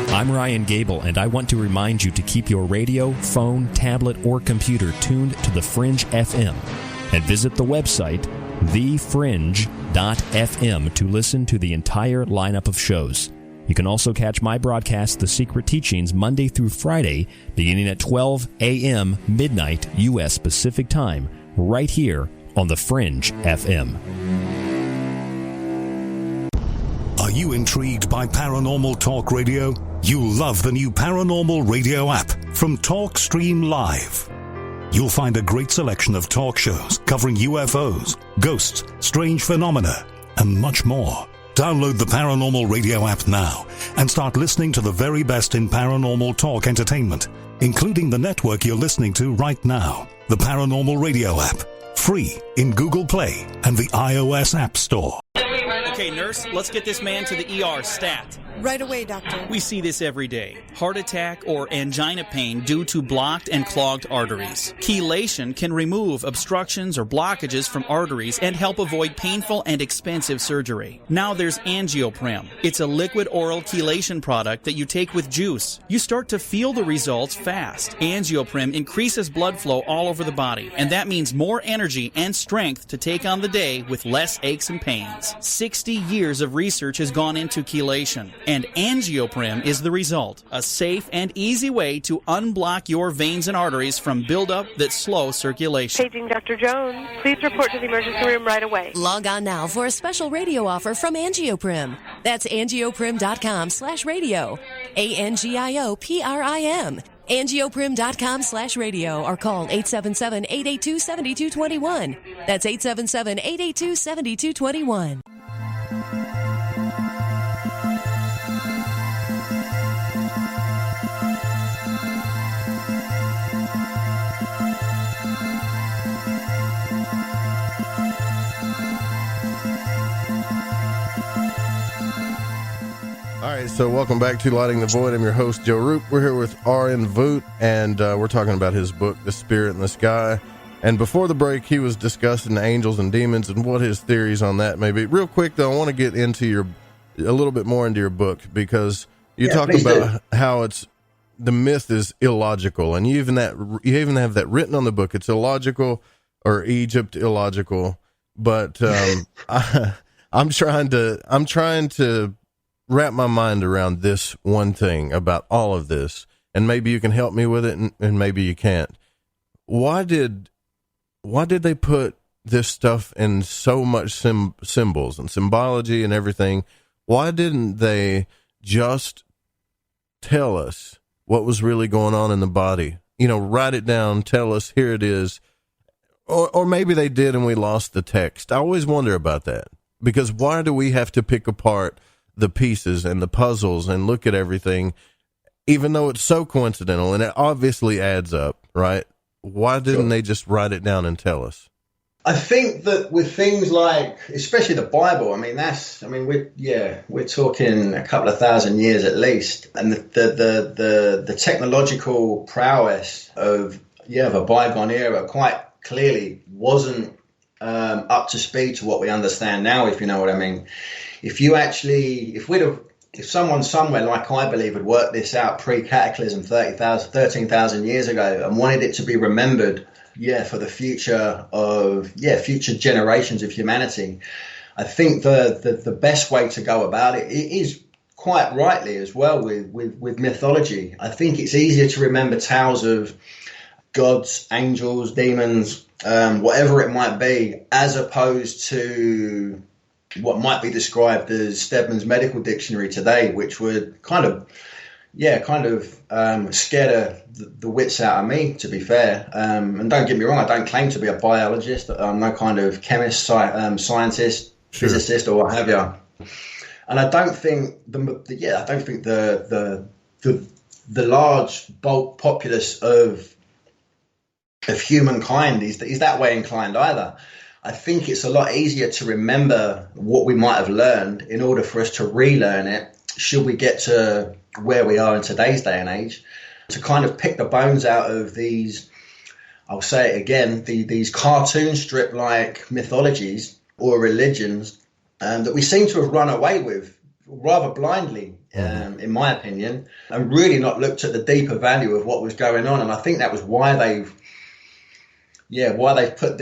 I'm Ryan Gable, and I want to remind you to keep your radio, phone, tablet, or computer tuned to The Fringe FM, and visit the website thefringe.fm to listen to the entire lineup of shows. You can also catch my broadcast, The Secret Teachings, Monday through Friday, beginning at 12 a.m. midnight U.S. Pacific Time, right here on The Fringe FM. Are you intrigued by Paranormal Talk Radio? You'll love the new Paranormal Radio app from TalkStream Live. You'll find a great selection of talk shows covering UFOs, ghosts, strange phenomena, and much more. Download the Paranormal Radio app now and start listening to the very best in paranormal talk entertainment, including the network you're listening to right now. The Paranormal Radio app, free in Google Play and the iOS App Store. Okay, nurse, let's get this man to the ER stat. Right away, doctor. We see this every day. Heart attack or angina pain due to blocked and clogged arteries. Chelation can remove obstructions or blockages from arteries and help avoid painful and expensive surgery. Now there's Angioprim. It's a liquid oral chelation product that you take with juice. You start to feel the results fast. Angioprim increases blood flow all over the body, and that means more energy and strength to take on the day with less aches and pains. 60 years of research has gone into chelation, and Angioprim is the result. A safe and easy way to unblock your veins and arteries from buildup that slow circulation. Paging Dr. Jones. Please report to the emergency room right away. Log on now for a special radio offer from Angioprim. That's angioprim.com/radio. ANGIOPRIM. Angioprim.com/radio or call 877-882-7221. That's 877-882-7221. All right, so welcome back to Lighting the Void. I'm your host, Joe Roop. We're here with RN Vot, and we're talking about his book, The Spirit in the Sky. And before the break, he was discussing angels and demons and what his theories on that may be. Real quick, though, I want to get into a little bit more into your book, because you talk about how it's the myth is illogical, and you even have that written on the book. It's illogical, or Egypt illogical. But I'm trying to wrap my mind around this one thing about all of this, and maybe you can help me with it, and maybe you can't. Why did they put this stuff in so much symbols and symbology and everything? Why didn't they just tell us what was really going on in the body? Write it down, tell us, here it is. Or maybe they did and we lost the text. I always wonder about that, because why do we have to pick apart the pieces and the puzzles and look at everything, even though it's so coincidental and it obviously adds up, right? Why didn't they just write it down and tell us? I think that with things like, especially the Bible, we're talking a couple of thousand years at least, and the technological prowess of a bygone era quite clearly wasn't up to speed to what we understand now, if you know what I mean. If someone somewhere, like I believe, had worked this out pre-cataclysm 13,000 years ago and wanted it to be remembered, for the future of, future generations of humanity, I think the best way to go about it is quite rightly as well with mythology. I think it's easier to remember tales of gods, angels, demons, whatever it might be, as opposed to what might be described as Stedman's medical dictionary today, which would kind of scare the wits out of me, to be fair. And don't get me wrong, I don't claim to be a biologist. I'm no kind of chemist, scientist, physicist, or what have you. And I don't think the large bulk populace of humankind is that way inclined either. I think it's a lot easier to remember what we might have learned in order for us to relearn it, should we get to where we are in today's day and age, to kind of pick the bones out of these, I'll say it again, these cartoon strip-like mythologies or religions that we seem to have run away with rather blindly, in my opinion, and really not looked at the deeper value of what was going on. And I think that was why they've put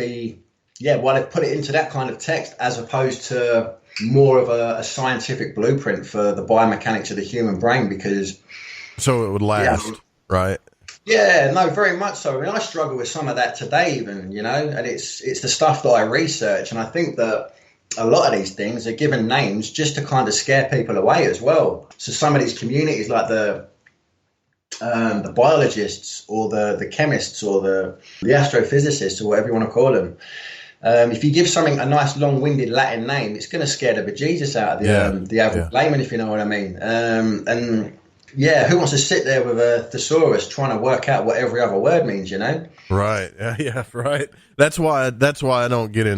it into that kind of text, as opposed to more of a scientific blueprint for the biomechanics of the human brain, because so it would last, right? Yeah, no, very much so. I mean, I struggle with some of that today even, and it's the stuff that I research, and I think that a lot of these things are given names just to kind of scare people away as well. So some of these communities, like the biologists or the chemists or the astrophysicists or whatever you want to call them, if you give something a nice long-winded Latin name, it's going to scare the bejesus out of the average layman, if you know what I mean. And who wants to sit there with a thesaurus trying to work out what every other word means, Right. Yeah, right. That's why I don't get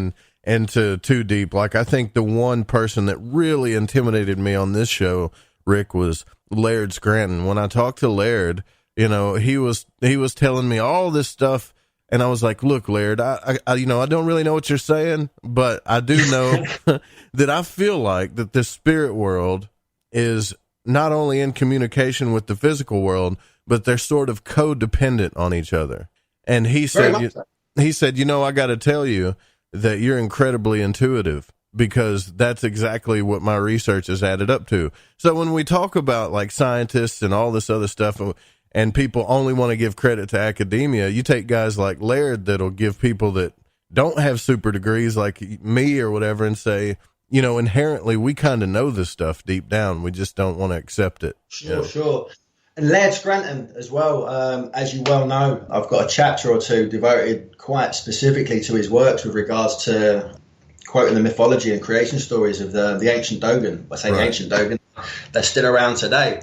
into too deep. Like, I think the one person that really intimidated me on this show Rick, was Laird Scranton. When I talked to Laird, you know, he was telling me all this stuff, and I was like, look, Laird, I you know, I don't really know what you're saying, but I do know that I feel like that the spirit world is not only in communication with the physical world, but they're sort of codependent on each other. And he said, you know, I got to tell you that you're incredibly intuitive, because that's exactly what my research has added up to. So when we talk about like scientists and all this other stuff, and people only want to give credit to academia, you take guys like Laird that'll give people that don't have super degrees like me or whatever and say, you know, inherently we kind of know this stuff deep down. We just don't want to accept it. Sure. And Laird Scranton as well, as you well know, I've got a chapter or two devoted quite specifically to his works with regards to quoting the mythology and creation stories of the ancient Dogon. I say the ancient Dogon, they're still around today.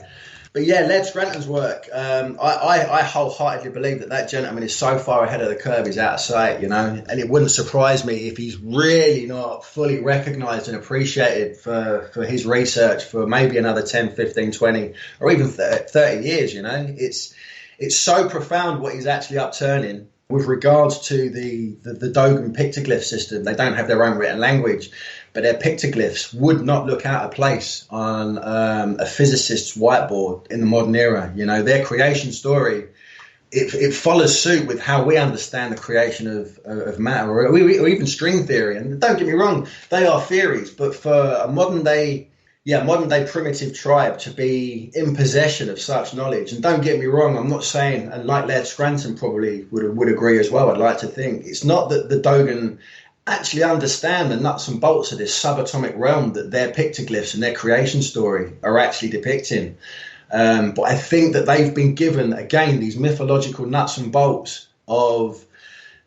But yeah, Laird Scranton's work, I wholeheartedly believe that gentleman is so far ahead of the curve, he's out of sight, you know, and it wouldn't surprise me if he's really not fully recognised and appreciated for his research for maybe another 10, 15, 20, or even 30 years, you know. It's so profound what he's actually upturning with regards to the Dogon pictoglyph system. They don't have their own written language, but their pictoglyphs would not look out of place on a physicist's whiteboard in the modern era. You know, their creation story, it follows suit with how we understand the creation of matter, or even string theory. And don't get me wrong, they are theories, but for a modern day primitive tribe to be in possession of such knowledge, and don't get me wrong, I'm not saying, and like Laird Scranton probably would agree as well, I'd like to think, it's not that the Dogon actually understand the nuts and bolts of this subatomic realm that their pictoglyphs and their creation story are actually depicting. But I think that they've been given, again, these mythological nuts and bolts of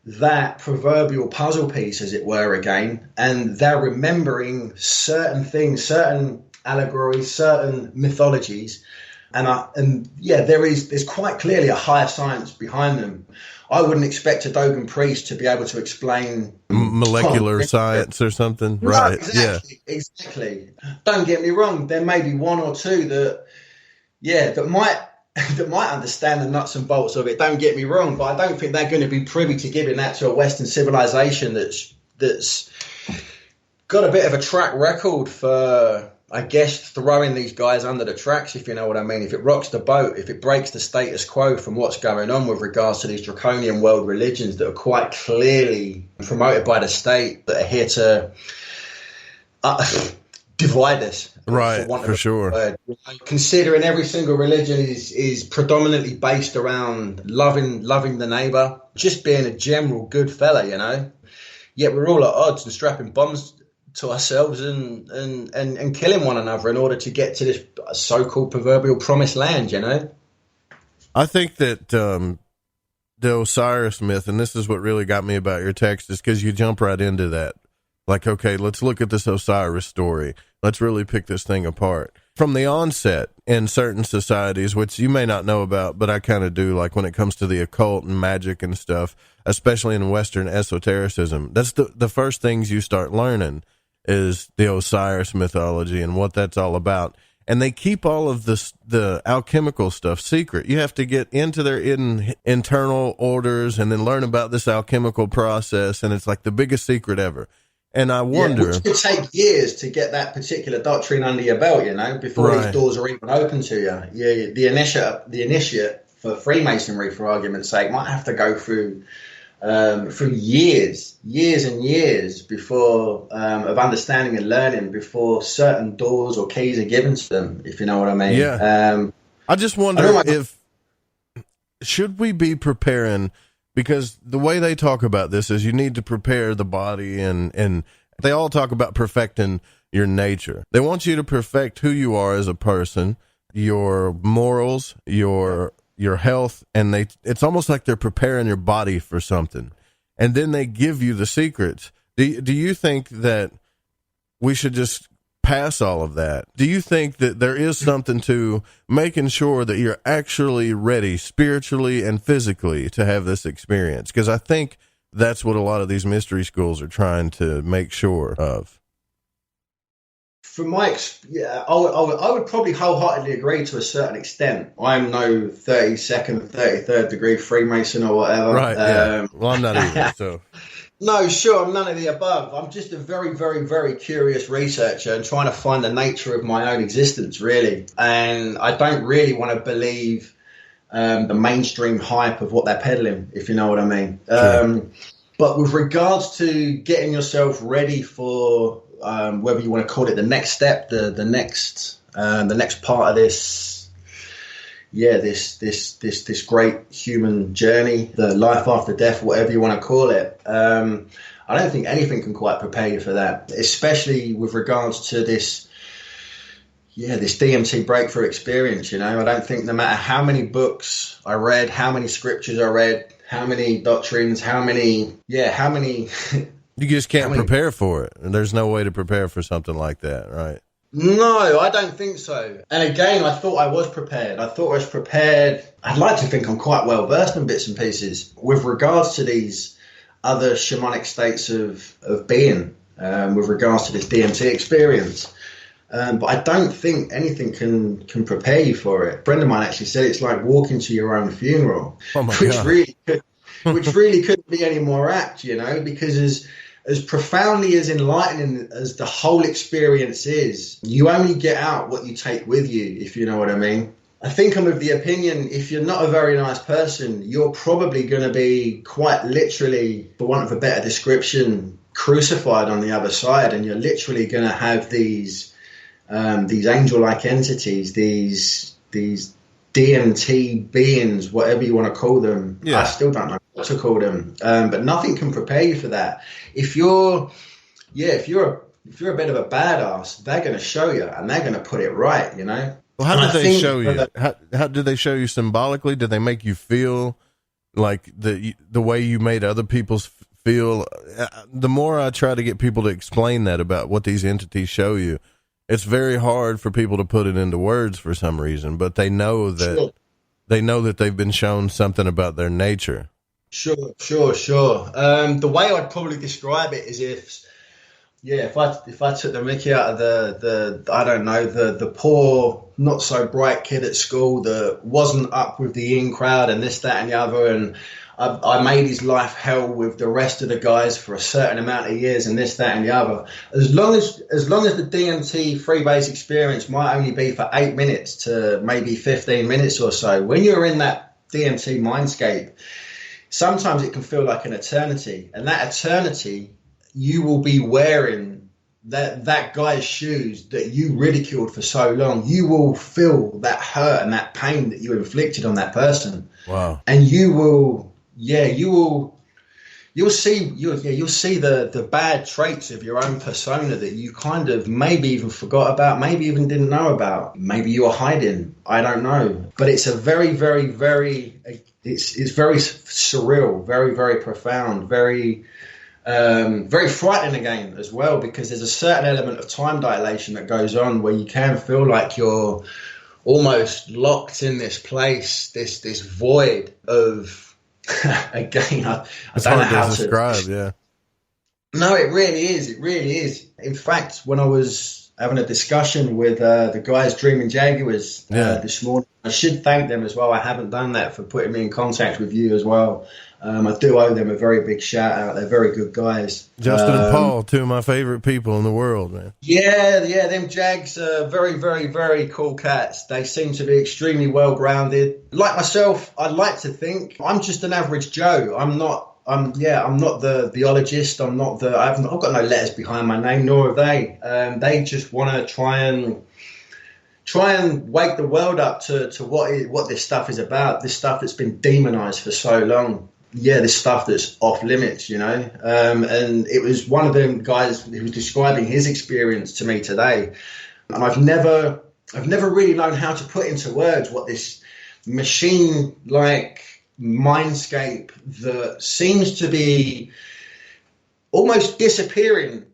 that proverbial puzzle piece, as it were, again, and they're remembering certain things, certain allegories, certain mythologies, there's quite clearly a higher science behind them. I wouldn't expect a Dogon priest to be able to explain molecular science or something, no, right? Exactly. Don't get me wrong, there may be one or two that might understand the nuts and bolts of it, don't get me wrong, but I don't think they're going to be privy to giving that to a Western civilization that's got a bit of a track record for, I guess, throwing these guys under the tracks, if you know what I mean. If it rocks the boat, if it breaks the status quo from what's going on with regards to these draconian world religions that are quite clearly promoted by the state, that are here to divide us. Right, for sure. Considering every single religion is predominantly based around loving the neighbor, just being a general good fella, you know. Yet we're all at odds and strapping bombs to ourselves and killing one another in order to get to this so-called proverbial promised land, you know. I think that the Osiris myth, and this is what really got me about your text, is because you jump right into that. Like, okay, let's look at this Osiris story. Let's really pick this thing apart. From the onset in certain societies, which you may not know about, but I kind of do, like when it comes to the occult and magic and stuff, especially in Western esotericism, that's the first things you start learning is the Osiris mythology and what that's all about. And they keep all of the alchemical stuff secret. You have to get into their internal orders and then learn about this alchemical process, and it's like the biggest secret ever. And I wonder, which could take years to get that particular doctrine under your belt, you know, before these doors are even open to you. Yeah, the initiate for Freemasonry, for argument's sake, might have to go through years and years before of understanding and learning before certain doors or keys are given to them, if you know what I mean. Yeah. I just wonder should we be preparing, because the way they talk about this is you need to prepare the body, and they all talk about perfecting your nature. They want you to perfect who you are as a person, your morals, your health, and it's almost like they're preparing your body for something. And then they give you the secrets. Do you think that we should just pass all of that? Do you think that there is something to making sure that you're actually ready spiritually and physically to have this experience? Because I think that's what a lot of these mystery schools are trying to make sure of. From my I would probably wholeheartedly agree to a certain extent. I'm no 32nd, 33rd degree Freemason or whatever. Right. Yeah. Well, I'm not either. So. No, sure, I'm none of the above. I'm just a very, very, very curious researcher and trying to find the nature of my own existence, really. And I don't really want to believe the mainstream hype of what they're peddling, if you know what I mean. Sure. But with regards to getting yourself ready for whether you want to call it the next step, the next part of this, this great human journey, the life after death, whatever you want to call it. I don't think anything can quite prepare you for that, especially with regards to this DMT breakthrough experience. You know, I don't think no matter how many books I read, how many scriptures I read, how many doctrines, how many. You just can't prepare for it. And there's no way to prepare for something like that, right? No, I don't think so. And again, I thought I was prepared. I'd like to think I'm quite well versed in bits and pieces with regards to these other shamanic states of being, with regards to this DMT experience. But I don't think anything can prepare you for it. A friend of mine actually said it's like walking to your own funeral, which really couldn't be any more apt, you know, because as profoundly as enlightening as the whole experience is, you only get out what you take with you, if you know what I mean. I think I'm of the opinion, if you're not a very nice person, you're probably going to be quite literally, for want of a better description, crucified on the other side, and you're literally going to have these angel-like entities, these DMT beings, whatever you want to call them. Yeah. I still don't know what to call them, but nothing can prepare you for that. If you're a bit of a badass, they're going to show you, and they're going to put it right, you know. Well, how did they show you? How did they show you symbolically? Did they make you feel like the way you made other people feel? The more I try to get people to explain that about what these entities show you, it's very hard for people to put it into words for some reason, but they know that they've been shown something about their nature. Sure. The way I'd probably describe it is if I took the mickey out of the poor, not so bright kid at school that wasn't up with the in crowd and this, that, and the other, and I made his life hell with the rest of the guys for a certain amount of years and this, that, and the other. As long as the DMT freebase experience might only be for 8 minutes to maybe 15 minutes or so, when you're in that DMT mindscape, sometimes it can feel like an eternity. And that eternity, you will be wearing that guy's shoes that you ridiculed for so long. You will feel that hurt and that pain that you inflicted on that person. Wow. And you'll see the bad traits of your own persona that you kind of maybe even forgot about, maybe even didn't know about. Maybe you were hiding. I don't know. But it's a very, very, very, it's very surreal, very, very profound, very frightening again as well, because there's a certain element of time dilation that goes on where you can feel like you're almost locked in this place, this void of, again, I don't know how to describe. Yeah. No, it really is. In fact, when I was having a discussion with the guys Dreaming Jaguars this morning, I should thank them as well. I haven't done that, for putting me in contact with you as well. I do owe them a very big shout out. They're very good guys. Justin and Paul, two of my favorite people in the world, man. Yeah, them Jags are very, very, very cool cats. They seem to be extremely well grounded. Like myself, I'd like to think I'm just an average Joe. I'm not the theologist. I've got no letters behind my name, nor have they. They just want to try and wake the world up to what this stuff is about. This stuff that's been demonized for so long. Yeah, this stuff that's off limits, you know. And it was one of them guys who was describing his experience to me today. And I've never really known how to put into words what this machine-like mindscape that seems to be almost disappearing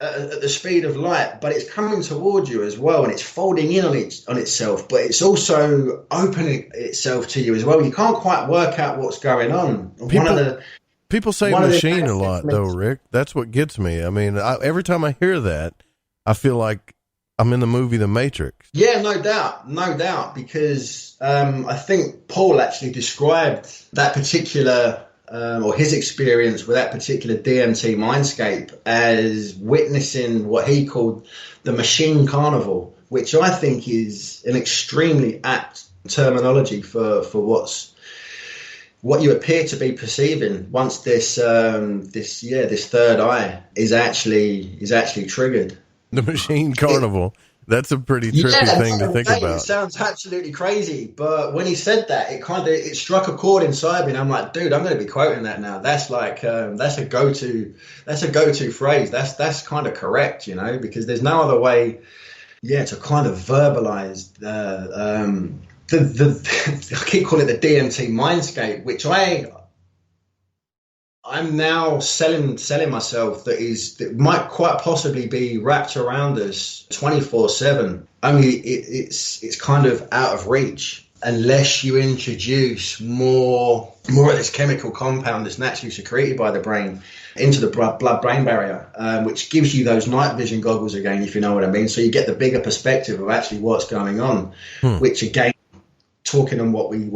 at the speed of light, but it's coming towards you as well, and it's folding in on itself, but it's also opening itself to you as well. You can't quite work out what's going on. People say machine a lot, though, Rick. That's what gets me. I mean, every time I hear that, I feel like I'm in the movie The Matrix. Yeah, no doubt, because I think Paul actually described that particular, or his experience with that particular DMT mindscape as witnessing what he called the machine carnival, which I think is an extremely apt terminology for what you appear to be perceiving once this third eye is actually triggered. The machine carnival. That's a pretty trippy thing to think about. It sounds absolutely crazy, but when he said that, it struck a chord inside me, and I'm like, dude, I'm going to be quoting that now. That's like that's a go-to phrase. That's kind of correct, because there's no other way, to kind of verbalize I keep calling it the DMT mindscape, which I'm now selling myself that might quite possibly be wrapped around us 24/7. Only it's kind of out of reach unless you introduce more of this chemical compound that's naturally secreted by the brain into the blood-brain barrier, which gives you those night vision goggles again, if you know what I mean. So you get the bigger perspective of actually what's going on, which again, talking on what we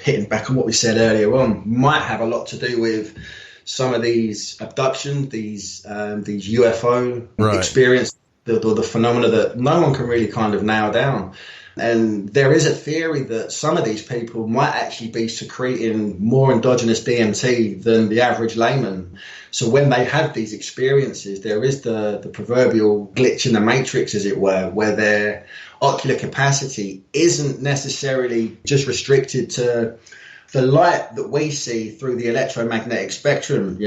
hitting back on what we said earlier on, might have a lot to do with some of these abductions, these UFO experience, the phenomena that no one can really kind of nail down. And there is a theory that some of these people might actually be secreting more endogenous DMT than the average layman. So when they have these experiences, there is the proverbial glitch in the matrix, as it were, where their ocular capacity isn't necessarily just restricted to the light that we see through the electromagnetic spectrum,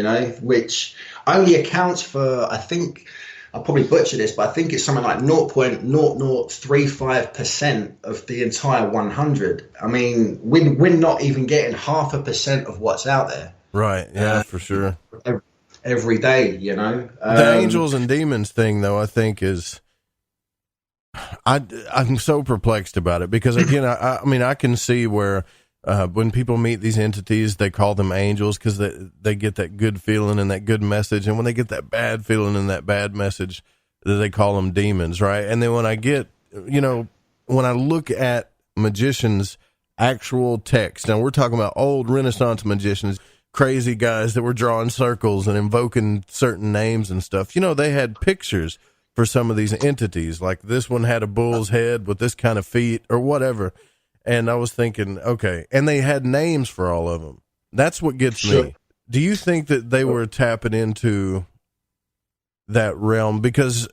which only accounts for, I think, I'll probably butcher this, but I think it's something like 0.0035% of the entire 100. I mean, we're not even getting 0.5% of what's out there. Right, yeah, for sure. Every day, The angels and demons thing, though, I think is... I'm so perplexed about it because, again, I mean, I can see where... when people meet these entities, they call them angels because they get that good feeling and that good message. And when they get that bad feeling and that bad message, they call them demons, right? And then when I get, when I look at magicians' actual text, now we're talking about old Renaissance magicians, crazy guys that were drawing circles and invoking certain names and stuff. They had pictures for some of these entities, like this one had a bull's head with this kind of feet or whatever. And I was thinking, okay, and they had names for all of them. That's what gets me. Do you think that they were tapping into that realm? Because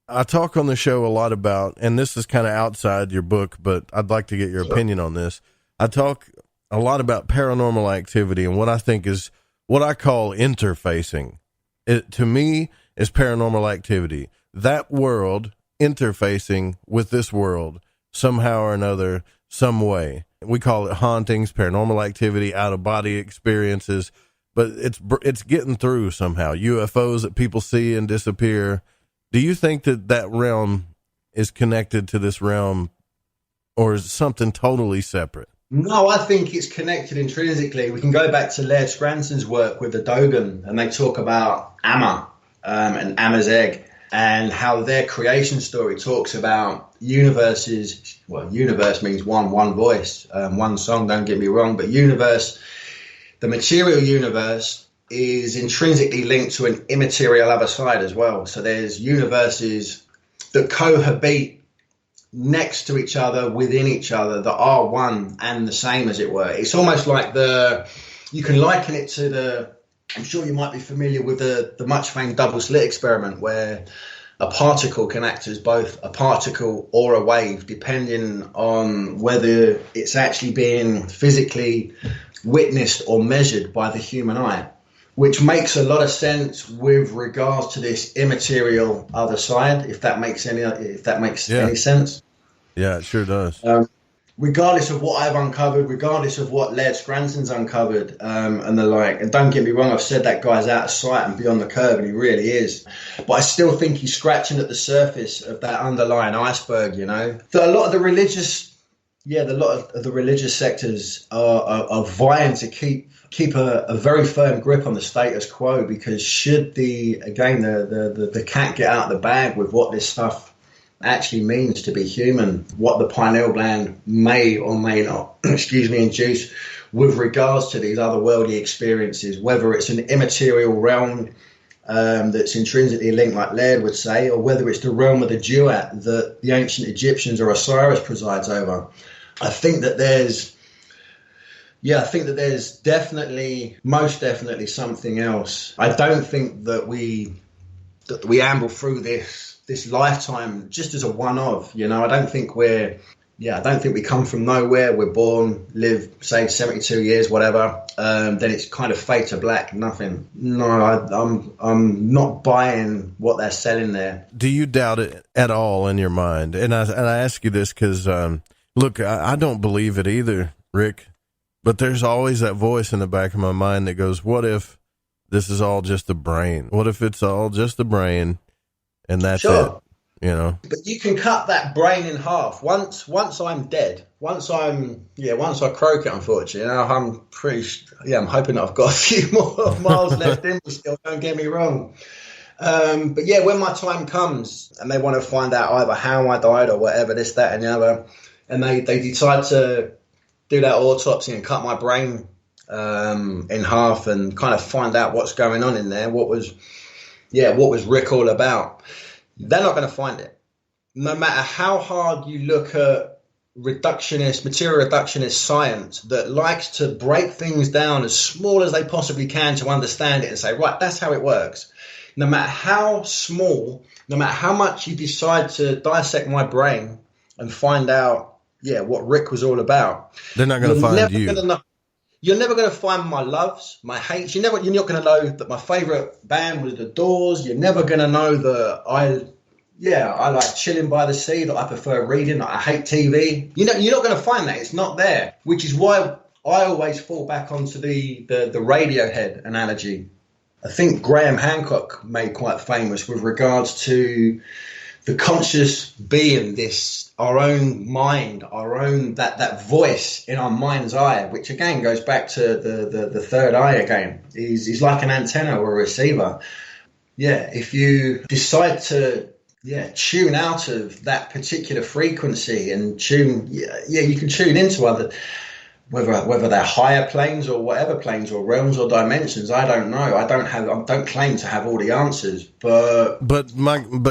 I talk on the show a lot about, and this is kind of outside your book, but I'd like to get your opinion on this. I talk a lot about paranormal activity and what I think is what I call interfacing. It, to me, is paranormal activity. That world interfacing with this world somehow or another, some way. We call it hauntings, paranormal activity, out-of-body experiences, but it's getting through somehow. UFOs that people see and disappear. Do you think that realm is connected to this realm, or is it something totally separate? No, I think it's connected intrinsically. We can go back to Laird Scranston's work with the Dogon, and they talk about Amma and Amma's egg, and how their creation story talks about universes. Well, universe means one voice, one song, don't get me wrong, but universe, the material universe is intrinsically linked to an immaterial other side as well. So there's universes that cohabit next to each other, within each other, that are one and the same, as it were. It's almost like you can liken it to I'm sure you might be familiar with the much famed double slit experiment, where a particle can act as both a particle or a wave, depending on whether it's actually being physically witnessed or measured by the human eye, which makes a lot of sense with regards to this immaterial other side, if that makes any sense. Yeah, it sure does. Regardless of what I've uncovered, regardless of what Laird Scranston's uncovered, and the like, and don't get me wrong, I've said that guy's out of sight and beyond the curve, and he really is. But I still think he's scratching at the surface of that underlying iceberg, That a lot of the religious Yeah, a lot of the religious sectors are vying to keep a very firm grip on the status quo, because should the cat get out of the bag with what this stuff actually means to be human, what the pineal gland may or may not induce with regards to these otherworldly experiences, whether it's an immaterial realm that's intrinsically linked, like Laird would say, or whether it's the realm of the duat that the ancient Egyptians or Osiris presides over. I think that there's most definitely something else. I don't think that we amble through this lifetime just as a one-off. I don't think we come from nowhere. We're born, live, say, 72 years, whatever. Then it's kind of fade to black, nothing. No, I'm not buying what they're selling there. Do you doubt it at all in your mind? And I ask you this because, look, I don't believe it either, Rick. But there's always that voice in the back of my mind that goes, what if this is all just a brain? What if it's all just a brain and that's sure. it? But you can cut that brain in half. Once I'm dead, once I croak it, unfortunately, I'm I'm hoping that I've got a few more miles left in me still, don't get me wrong. But yeah, when my time comes and they want to find out either how I died or whatever, this, that, and the other, and they decide to do that autopsy and cut my brain in half and kind of find out what's going on in there, what was Rick all about, they're not going to find it. No matter how hard you look at material reductionist science that likes to break things down as small as they possibly can to understand it and say, right, that's how it works. No matter how small, no matter how much you decide to dissect my brain and find out, what Rick was all about, they're not going to find you. You're never going to find my loves, my hates. You're not going to know that my favorite band was The Doors. You're never going to know that I like chilling by the sea, that I prefer reading, that I hate TV. You're not going to find that. It's not there, which is why I always fall back onto the Radiohead analogy. I think Graham Hancock made quite famous with regards to the conscious being, our own mind, our own that voice in our mind's eye, which again goes back to the third eye again. He's like an antenna or a receiver. Yeah, if you decide to tune out of that particular frequency and you can tune into other, whether they're higher planes or whatever planes or realms or dimensions. I don't know. I don't claim to have all the answers, but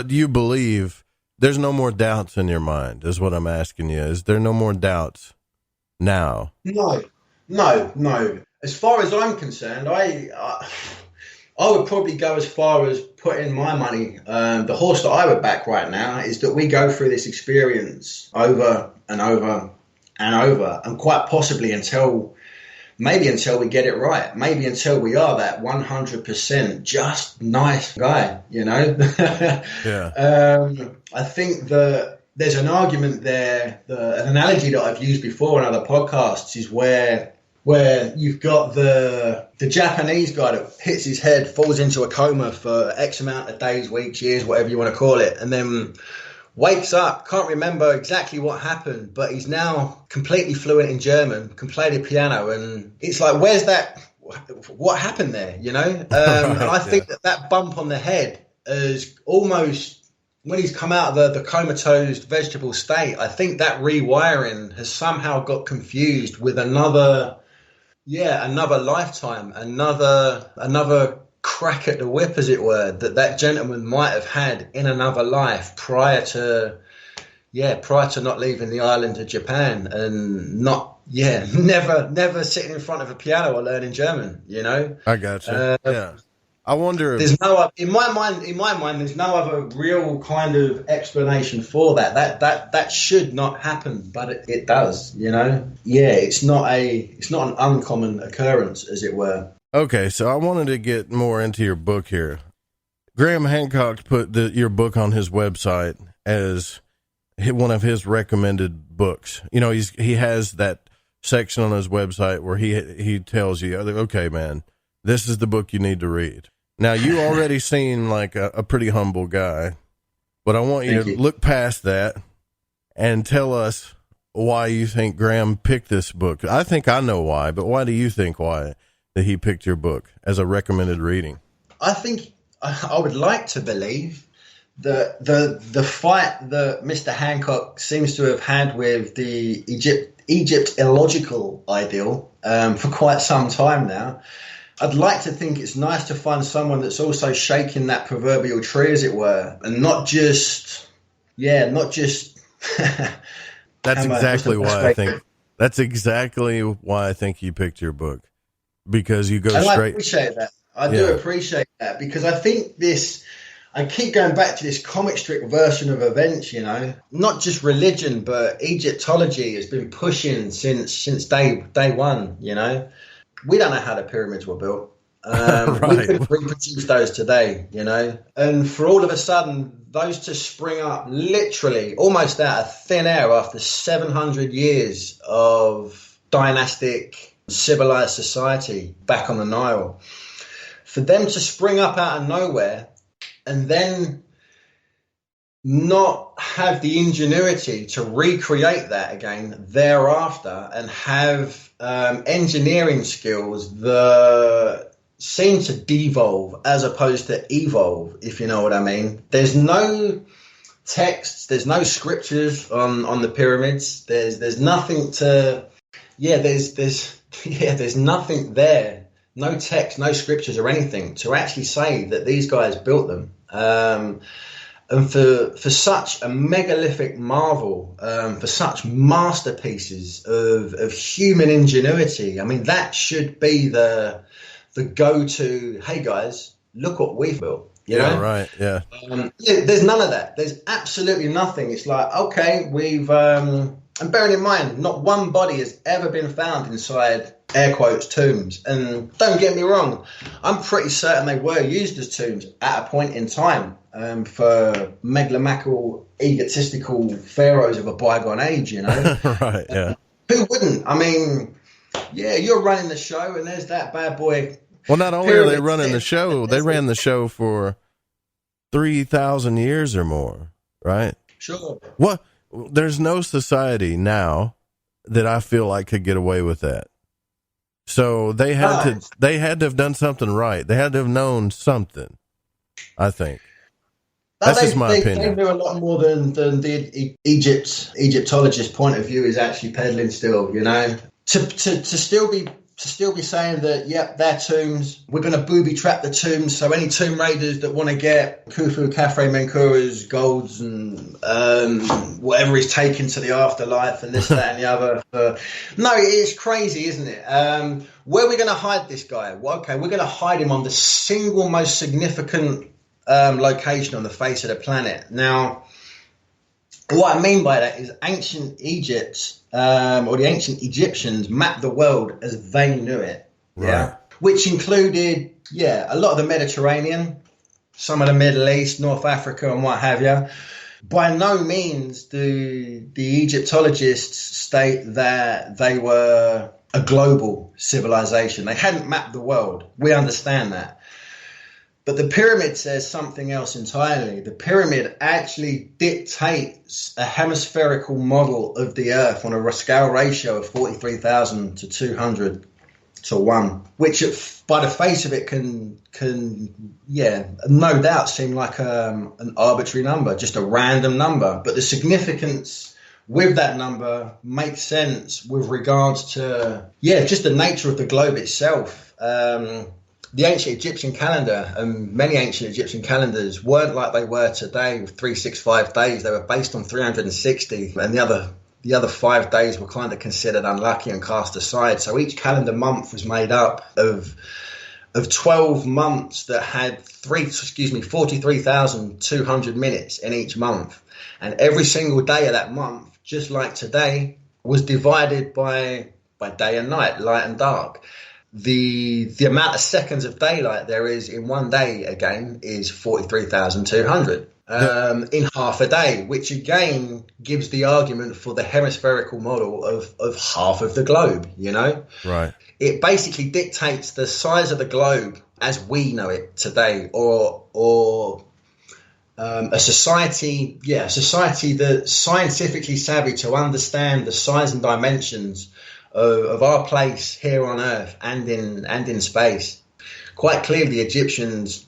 you believe there's no more doubts in your mind, is what I'm asking you. Is there no more doubts now? No. As far as I'm concerned, I would probably go as far as putting my money. The horse that I would back right now is that we go through this experience over and over and over, and quite possibly until we get it right. Maybe until we are that 100% just nice guy, Yeah. I think that there's an argument there, an analogy that I've used before in other podcasts is where you've got the Japanese guy that hits his head, falls into a coma for X amount of days, weeks, years, whatever you want to call it, and then wakes up, can't remember exactly what happened, but he's now completely fluent in German, can play the piano, and it's like, what happened there, Right, and I think that bump on the head is almost, when he's come out of the comatose vegetable state, I think that rewiring has somehow got confused with another lifetime, another crack at the whip, as it were, that gentleman might have had in another life prior to not leaving the island of Japan and never sitting in front of a piano or learning German, I gotcha. I wonder if in my mind there's no other real kind of explanation for that. That should not happen, but it does, it's not an uncommon occurrence, as it were. Okay, so I wanted to get more into your book here. Graham Hancock put your book on his website as one of his recommended books. He has that section on his website where he tells you, okay, man, this is the book you need to read. Now, you already seem like a pretty humble guy, but I want you to look past that and tell us why you think Graham picked this book. I think I know why, but why do you think why that he picked your book as a recommended reading? I think I would like to believe that the fight that Mr. Hancock seems to have had with the Egypt illogical ideal for quite some time now. I'd like to think it's nice to find someone that's also shaking that proverbial tree, as it were, and not just. That's exactly why I think. That's exactly why I think you picked your book, because you go straight. I appreciate that. I do appreciate that, because I think this. I keep going back to this comic strip version of events, you know, not just religion, but Egyptology has been pushing since day one, you know. We don't know how the pyramids were built. Right. We could reproduce those today, you know. And for all of a sudden, those to spring up literally almost out of thin air after 700 years of dynastic civilized society back on the Nile. For them to spring up out of nowhere and then not have the ingenuity to recreate that again thereafter, and have engineering skills that seem to devolve as opposed to evolve, if you know what I mean. There's no texts, there's no scriptures on the pyramids. There's nothing to there's nothing there. No text, no scriptures or anything to actually say that these guys built them. And for such a megalithic marvel, for such masterpieces of human ingenuity, I mean, that should be the go-to, hey guys, look what we've built. You know? Right, yeah. There's none of that. There's absolutely nothing. It's like, okay, we've... and bearing in mind, not one body has ever been found inside, air quotes, tombs. And don't get me wrong, I'm pretty certain they were used as tombs at a point in time for megalomaniacal, egotistical pharaohs of a bygone age, you know? Right, yeah. Who wouldn't? I mean, yeah, you're running the show and there's that bad boy. Well, not only are they running the show, they ran the show for 3,000 years or more, right? Sure. What? There's no society now that I feel like could get away with that. So they had to have done something right. They had to have known something, I think. That's just my opinion. They knew a lot more than the Egyptologist point of view is actually peddling still, you know. To still be saying that, yep, they're tombs. We're going to booby trap the tombs. So any tomb raiders that want to get Khufu, Khafre, Menkaura's golds and whatever is taken to the afterlife and this, that, and the other. No, it's crazy, isn't it? Where are we going to hide this guy? Well, okay, we're going to hide him on the single most significant location on the face of the planet. Now, what I mean by that is ancient Egypt, or the ancient Egyptians mapped the world as they knew it. Right. Yeah. Which included, a lot of the Mediterranean, some of the Middle East, North Africa and what have you. By no means do the Egyptologists state that they were a global civilization. They hadn't mapped the world. We understand that. But the pyramid says something else entirely. The pyramid actually dictates a hemispherical model of the Earth on a scale ratio of 43,000 to 200 to 1, which by the face of it can no doubt seem like an arbitrary number, just a random number. But the significance with that number makes sense with regards to, just the nature of the globe itself. The ancient Egyptian calendar and many ancient Egyptian calendars weren't like they were today with 365 days. They were based on 360, and the other 5 days were kind of considered unlucky and cast aside. So each calendar month was made up of 12 months that had 43,200 minutes in each month. And every single day of that month, just like today, was divided by day and night, light and dark. The amount of seconds of daylight there is in one day, again, is 43,200 in half a day, which again gives the argument for the hemispherical model of half of the globe, you know? Right. It basically dictates the size of the globe as we know it today, or a society that's scientifically savvy to understand the size and dimensions of our place here on Earth and in space. Quite clearly, the Egyptians,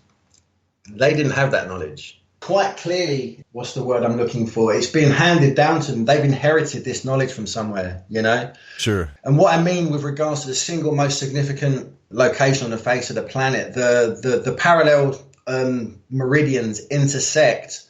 they didn't have that knowledge. Quite clearly, what's the word I'm looking for? It's been handed down to them. They've inherited this knowledge from somewhere, you know? Sure. And what I mean with regards to the single most significant location on the face of the planet, the parallel meridians intersect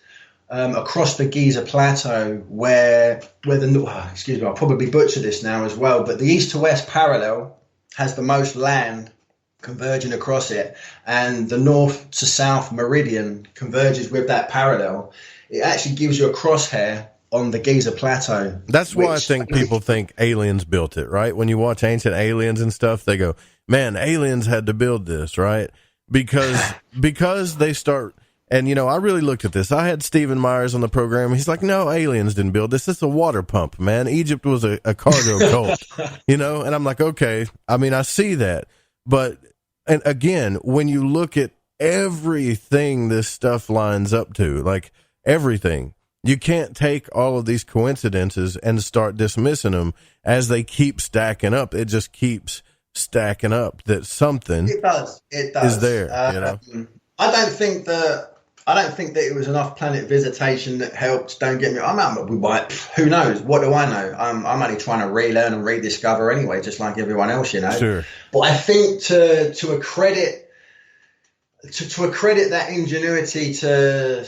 across the Giza plateau, where excuse me, I'll probably butcher this now as well, but the east to west parallel has the most land converging across it, and the north to south meridian converges with that parallel. It actually gives you a crosshair on the Giza plateau. That's why I think people think aliens built it, right? When you watch Ancient Aliens and stuff, they go, man, aliens had to build this, right? Because they start, and, you know, I really looked at this. I had Stephen Myers on the program. He's like, no, aliens didn't build this. It's a water pump, man. Egypt was a cargo cult, you know? And I'm like, okay, I mean, I see that. But, and again, when you look at everything this stuff lines up to, like everything, you can't take all of these coincidences and start dismissing them as they keep stacking up. It just keeps stacking up that something is there, you know? I don't think that it was enough planet visitation that helped. Don't get me. Who knows? What do I know? I'm only trying to relearn and rediscover anyway, just like everyone else, you know. Sure. But I think to accredit that ingenuity to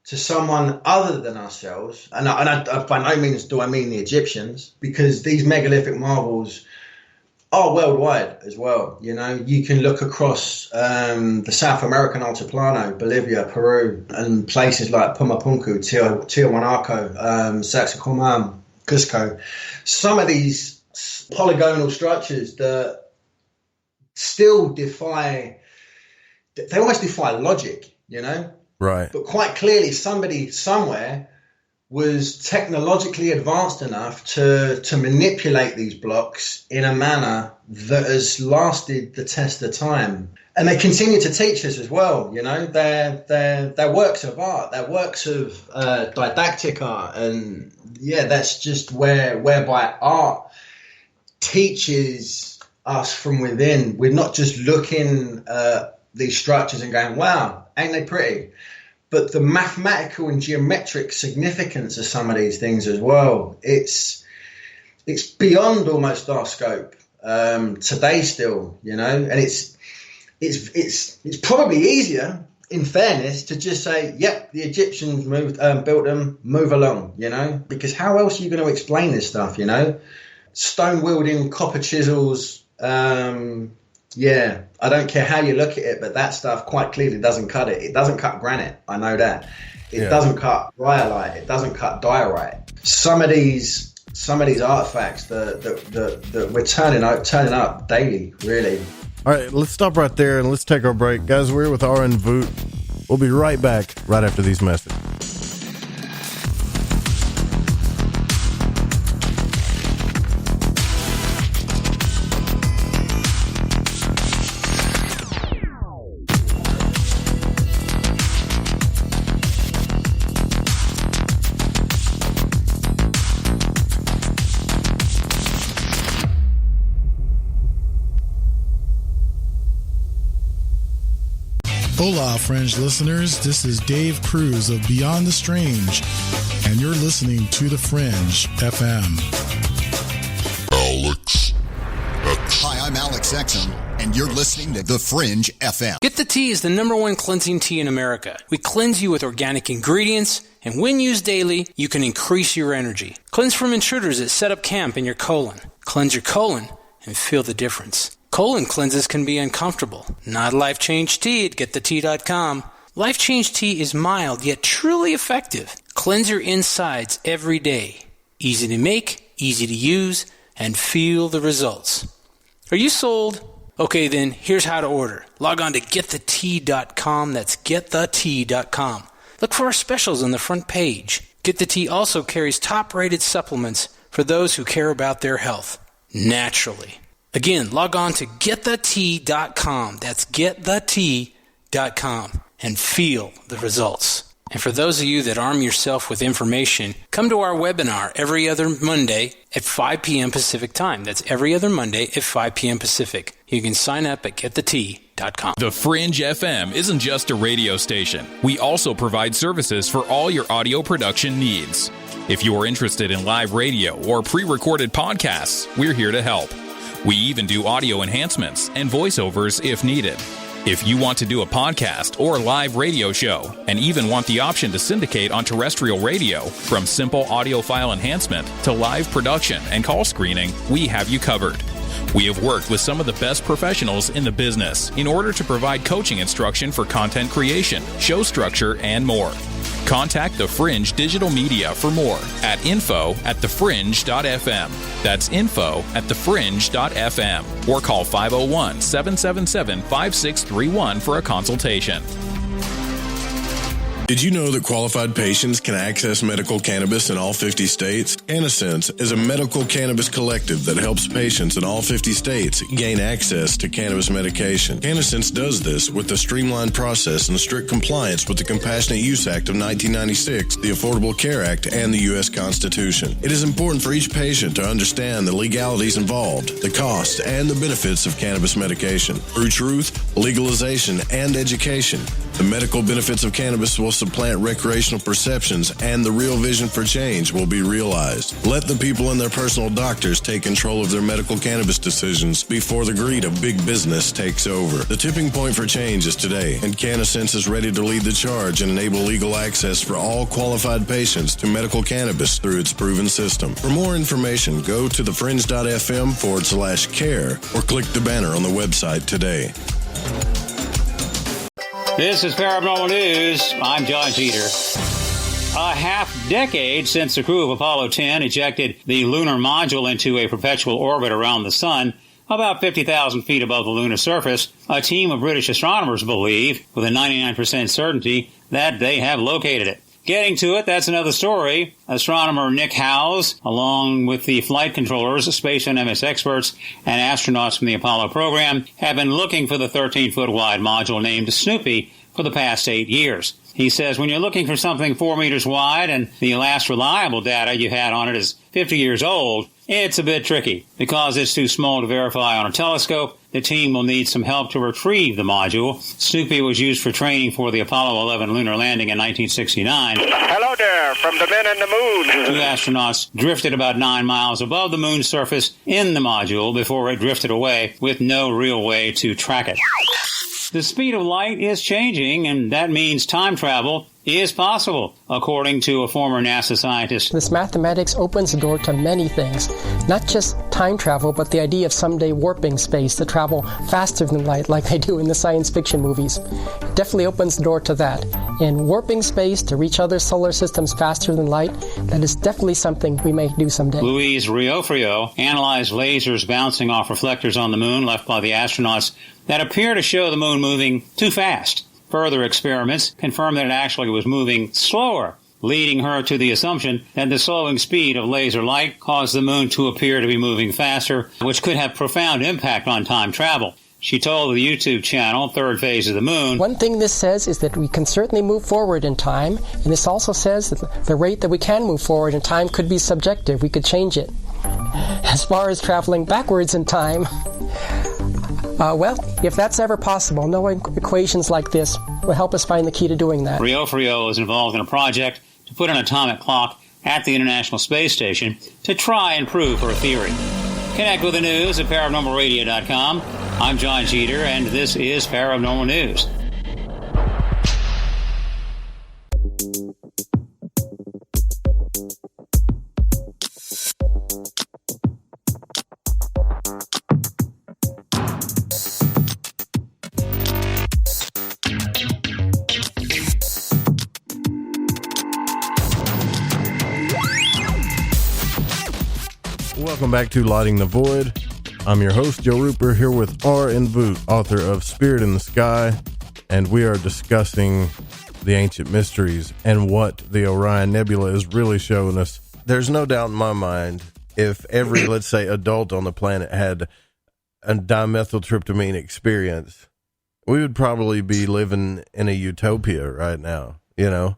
someone other than ourselves, and I by no means do I mean the Egyptians, because these megalithic marvels are worldwide as well. You know, you can look across the South American Altiplano, Bolivia, Peru, and places like Pumapunku, Tiahuanaco, Sacsayhuaman, Cusco. Some of these polygonal structures that still they almost defy logic, you know? Right. But quite clearly, somebody somewhere was technologically advanced enough to manipulate these blocks in a manner that has lasted the test of time. And they continue to teach us as well, you know, they're works of art, they're works of didactic art. And yeah, that's just whereby art teaches us from within. We're not just looking at these structures and going, wow, ain't they pretty? But the mathematical and geometric significance of some of these things as well, it's beyond almost our scope today still, you know. And it's probably easier, in fairness, to just say, yep, the Egyptians built them, move along, you know. Because how else are you going to explain this stuff, you know? Stone wielding, copper chisels, yeah, I don't care how you look at it, but that stuff quite clearly doesn't cut it. It doesn't cut granite. I know that. It doesn't cut rhyolite. It doesn't cut diorite. Some of these artifacts that we're turning up daily, really. All right, let's stop right there and let's take our break. Guys, we're with RN Vot. We'll be right back right after these messages. Hola, Fringe listeners. This is Dave Cruz of Beyond the Strange, and you're listening to The Fringe FM. Alex X. Hi, I'm Alex Exum, and you're listening to The Fringe FM. Get the Tea is the #1 cleansing tea in America. We cleanse you with organic ingredients, and when used daily, you can increase your energy. Cleanse from intruders that set up camp in your colon. Cleanse your colon and feel the difference. Colon cleanses can be uncomfortable. Not Life Change Tea at GetTheTea.com. Life Change Tea is mild yet truly effective. Cleanse your insides every day. Easy to make, easy to use, and feel the results. Are you sold? Okay, then here's how to order. Log on to GetTheTea.com. That's GetTheTea.com. Look for our specials on the front page. Get the Tea also carries top-rated supplements for those who care about their health. Naturally. Again, log on to GetTheTea.com. That's GetTheTea.com and feel the results. And for those of you that arm yourself with information, come to our webinar every other Monday at 5 p.m. Pacific time. That's every other Monday at 5 p.m. Pacific. You can sign up at getthetea.com. The Fringe FM isn't just a radio station. We also provide services for all your audio production needs. If you are interested in live radio or pre-recorded podcasts, we're here to help. We even do audio enhancements and voiceovers if needed. If you want to do a podcast or live radio show and even want the option to syndicate on terrestrial radio, from simple audio file enhancement to live production and call screening, we have you covered. We have worked with some of the best professionals in the business in order to provide coaching instruction for content creation, show structure, and more. Contact The Fringe Digital Media for more at info@thefringe.fm. That's info@thefringe.fm. Or call 501-777-5631 for a consultation. Did you know that qualified patients can access medical cannabis in all 50 states? CannaSense is a medical cannabis collective that helps patients in all 50 states gain access to cannabis medication. CannaSense does this with a streamlined process and strict compliance with the Compassionate Use Act of 1996, the Affordable Care Act, and the U.S. Constitution. It is important for each patient to understand the legalities involved, the costs, and the benefits of cannabis medication. Through truth, legalization, and education, the medical benefits of cannabis will supplant recreational perceptions, and the real vision for change will be realized. Let the people and their personal doctors take control of their medical cannabis decisions before the greed of big business takes over. The tipping point for change is today, and CannaSense is ready to lead the charge and enable legal access for all qualified patients to medical cannabis through its proven system. For more information, go to thefringe.fm/care or click the banner on the website today. This is Paranormal News. I'm John Jeter. A half-decade since the crew of Apollo 10 ejected the lunar module into a perpetual orbit around the sun, about 50,000 feet above the lunar surface, a team of British astronomers believe, with a 99% certainty, that they have located it. Getting to it, that's another story. Astronomer Nick Howes, along with the flight controllers, space and MS experts, and astronauts from the Apollo program, have been looking for the 13-foot wide module named Snoopy for the past 8 years. He says when you're looking for something 4 meters wide and the last reliable data you had on it is 50 years old, it's a bit tricky. Because it's too small to verify on a telescope, the team will need some help to retrieve the module. Snoopy was used for training for the Apollo 11 lunar landing in 1969. Hello there, from the men and the moon. Two astronauts drifted about 9 miles above the moon's surface in the module before it drifted away with no real way to track it. The speed of light is changing, and that means time travel is possible, according to a former NASA scientist. This mathematics opens the door to many things, not just time travel, but the idea of someday warping space to travel faster than light like they do in the science fiction movies. It definitely opens the door to that. And warping space to reach other solar systems faster than light, that is definitely something we may do someday. Luis Riofrio analyzed lasers bouncing off reflectors on the moon left by the astronauts that appear to show the moon moving too fast. Further experiments confirmed that it actually was moving slower, leading her to the assumption that the slowing speed of laser light caused the moon to appear to be moving faster, which could have profound impact on time travel. She told the YouTube channel, Third Phase of the Moon. One thing this says is that we can certainly move forward in time, and this also says that the rate that we can move forward in time could be subjective. We could change it. As far as traveling backwards in time, well, if that's ever possible, knowing equations like this will help us find the key to doing that. Riofrio is involved in a project to put an atomic clock at the International Space Station to try and prove her theory. Connect with the news at ParanormalRadio.com. I'm John Jeter, and this is Paranormal News. Welcome back to Lighting the Void. I'm your host, Joe Rupert, here with RN Vot, author of Spirit in the Sky, and we are discussing the ancient mysteries and what the Orion Nebula is really showing us. There's no doubt in my mind, if every, let's say, adult on the planet had a dimethyltryptamine experience, we would probably be living in a utopia right now, you know?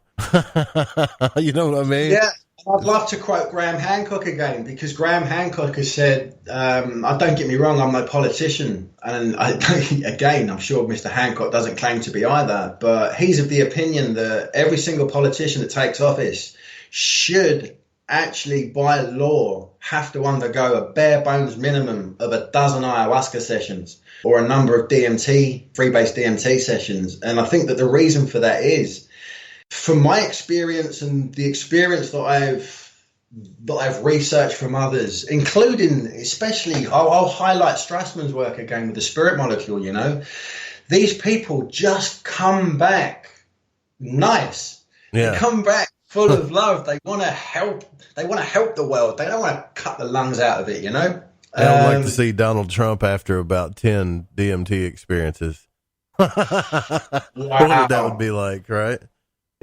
You know what I mean? Yeah. I'd love to quote Graham Hancock again, because Graham Hancock has said, don't get me wrong, I'm no politician. And again, I'm sure Mr. Hancock doesn't claim to be either, but he's of the opinion that every single politician that takes office should actually, by law, have to undergo a bare bones minimum of 12 ayahuasca sessions or a number of DMT, free-based DMT sessions. And I think that the reason for that is, from my experience and the experience that I've researched from others, including especially, I'll highlight Strassman's work again with the spirit molecule, you know, these people just come back nice. Yeah. They come back full of love. They want to help. They want to help the world. They don't want to cut the lungs out of it, you know? I don't like to see Donald Trump after about 10 DMT experiences. Wow. What that would be like, right?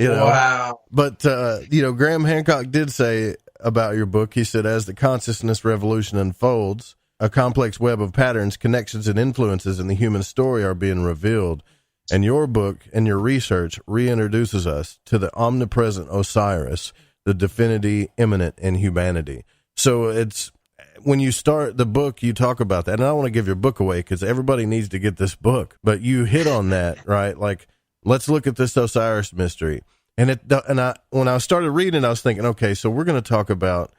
You know, wow. But, Graham Hancock did say about your book, he said, as the consciousness revolution unfolds, a complex web of patterns, connections, and influences in the human story are being revealed. And your book and your research reintroduces us to the omnipresent Osiris, the divinity immanent in humanity. So it's, when you start the book, you talk about that. And I don't want to give your book away because everybody needs to get this book, but you hit on that, right? Like, let's look at this Osiris mystery. And when I started reading, I was thinking, okay, so we're going to talk about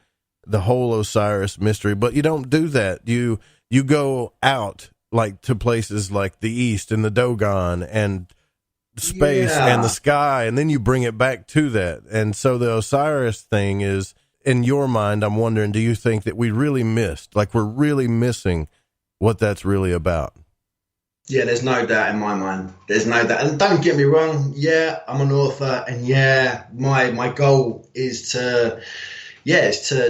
the whole Osiris mystery, but you don't do that. You go out like to places like the East and the Dogon and space and the sky, and then you bring it back to that. And so the Osiris thing is, in your mind, I'm wondering, do you think that we really missed, like we're really missing what that's really about? Yeah, there's no doubt in my mind. There's no doubt. And don't get me wrong, yeah, I'm an author, and yeah, my goal is to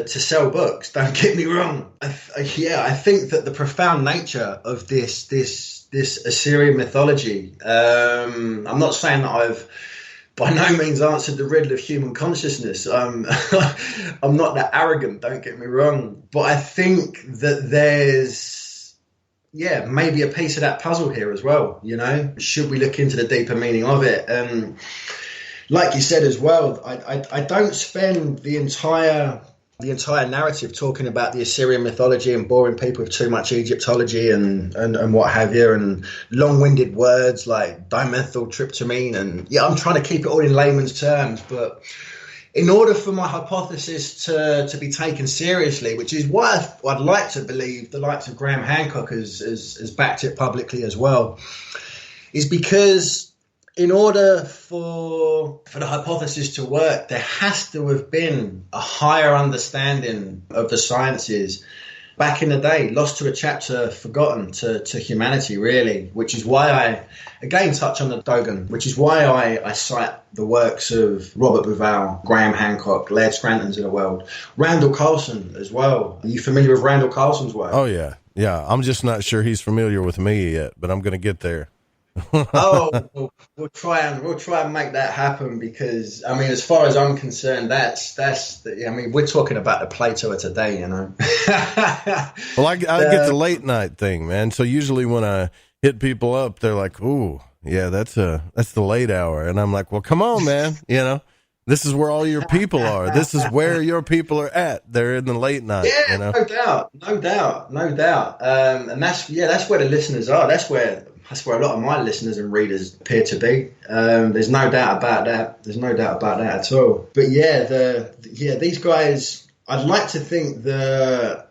sell books. Don't get me wrong. I think that the profound nature of this Assyrian mythology, I'm not saying that I've by no means answered the riddle of human consciousness. I'm not that arrogant, don't get me wrong. But I think that there's, maybe a piece of that puzzle here as well, you know? Should we look into the deeper meaning of it? Like you said as well, I don't spend the entire narrative talking about the Assyrian mythology and boring people with too much Egyptology and what have you, and long-winded words like dimethyltryptamine. And I'm trying to keep it all in layman's terms, but in order for my hypothesis to be taken seriously, which is why I'd like to believe the likes of Graham Hancock has backed it publicly as well, is because in order for the hypothesis to work, there has to have been a higher understanding of the sciences back in the day, lost to a chapter, forgotten to humanity, really, which is why I, again, touch on the Dogon, which is why I cite the works of Robert Bauval, Graham Hancock, Laird Scranton's of the world, Randall Carlson as well. Are you familiar with Randall Carlson's work? Oh, yeah. Yeah, I'm just not sure he's familiar with me yet, but I'm going to get there. We'll try and make that happen, because I mean, as far as I'm concerned, we're talking about the Plato of today, you know. Well, I get the late night thing, man. So usually when I hit people up, they're like, "Ooh, yeah, that's the late hour," and I'm like, "Well, come on, man, you know, this is where all your people are. This is where your people are at. They're in the late night." Yeah, you know? no doubt. And that's where the listeners are. That's where a lot of my listeners and readers appear to be. There's no doubt about that. There's no doubt about that at all. But these guys, I'd like to think their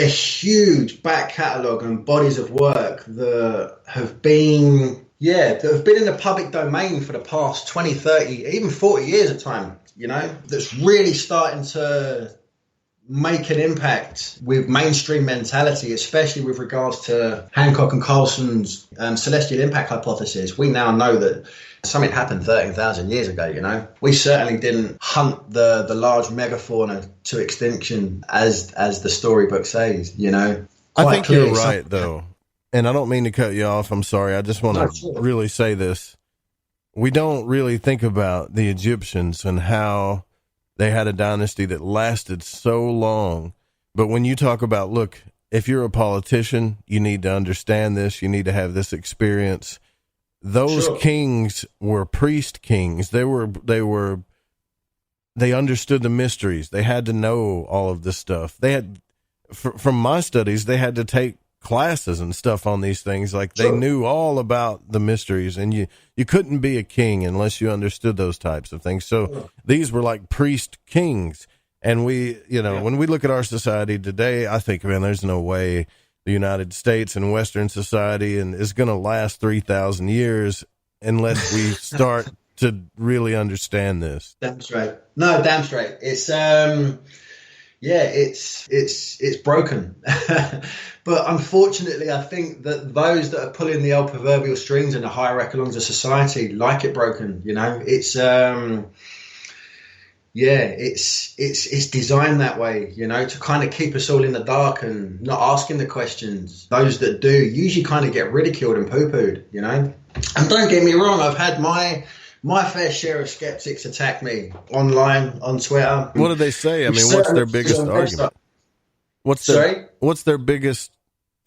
huge back catalogue and bodies of work that have been in the public domain for the past 20, 30, even 40 years at time, you know, that's really starting to make an impact with mainstream mentality, especially with regards to Hancock and Carlson's celestial impact hypothesis. We now know that something happened 13,000 years ago, you know. We certainly didn't hunt the large megafauna to extinction as the storybook says, you know. I think you're right, though. And I don't mean to cut you off. I'm sorry. I just want to really say this. We don't really think about the Egyptians and how they had a dynasty that lasted so long. But when you talk about, look, if you're a politician, you need to understand this. You need to have this experience. those Sure. kings were priest kings. They understood the mysteries. They had to know all of this stuff. They had, from my studies, they had to take classes and stuff on these things. Like they knew all about the mysteries, and you couldn't be a king unless you understood those types of things. So these were like priest kings. And we, when we look at our society today, I think, man, there's no way the United States and Western society is going to last 3,000 years unless we start to really understand this. Damn straight. No, damn straight. It's it's broken. But unfortunately, I think that those that are pulling the old proverbial strings in the higher echelons of society like it broken. It's it's designed that way, to kind of keep us all in the dark and not asking the questions. Those that do usually kind of get ridiculed and poo-pooed, And don't get me wrong, I've had my fair share of skeptics attack me online, on Twitter. What do they say? I mean, what's their biggest argument? What's their biggest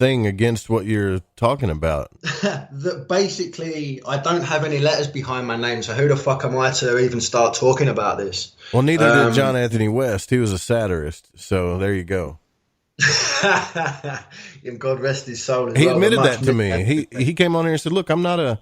thing against what you're talking about? That basically I don't have any letters behind my name, so who the fuck am I to even start talking about this? Well, neither did John Anthony West. He was a satirist, so there you go. And God rest his soul. He admitted that to me. He came on here and said, "Look, I'm not a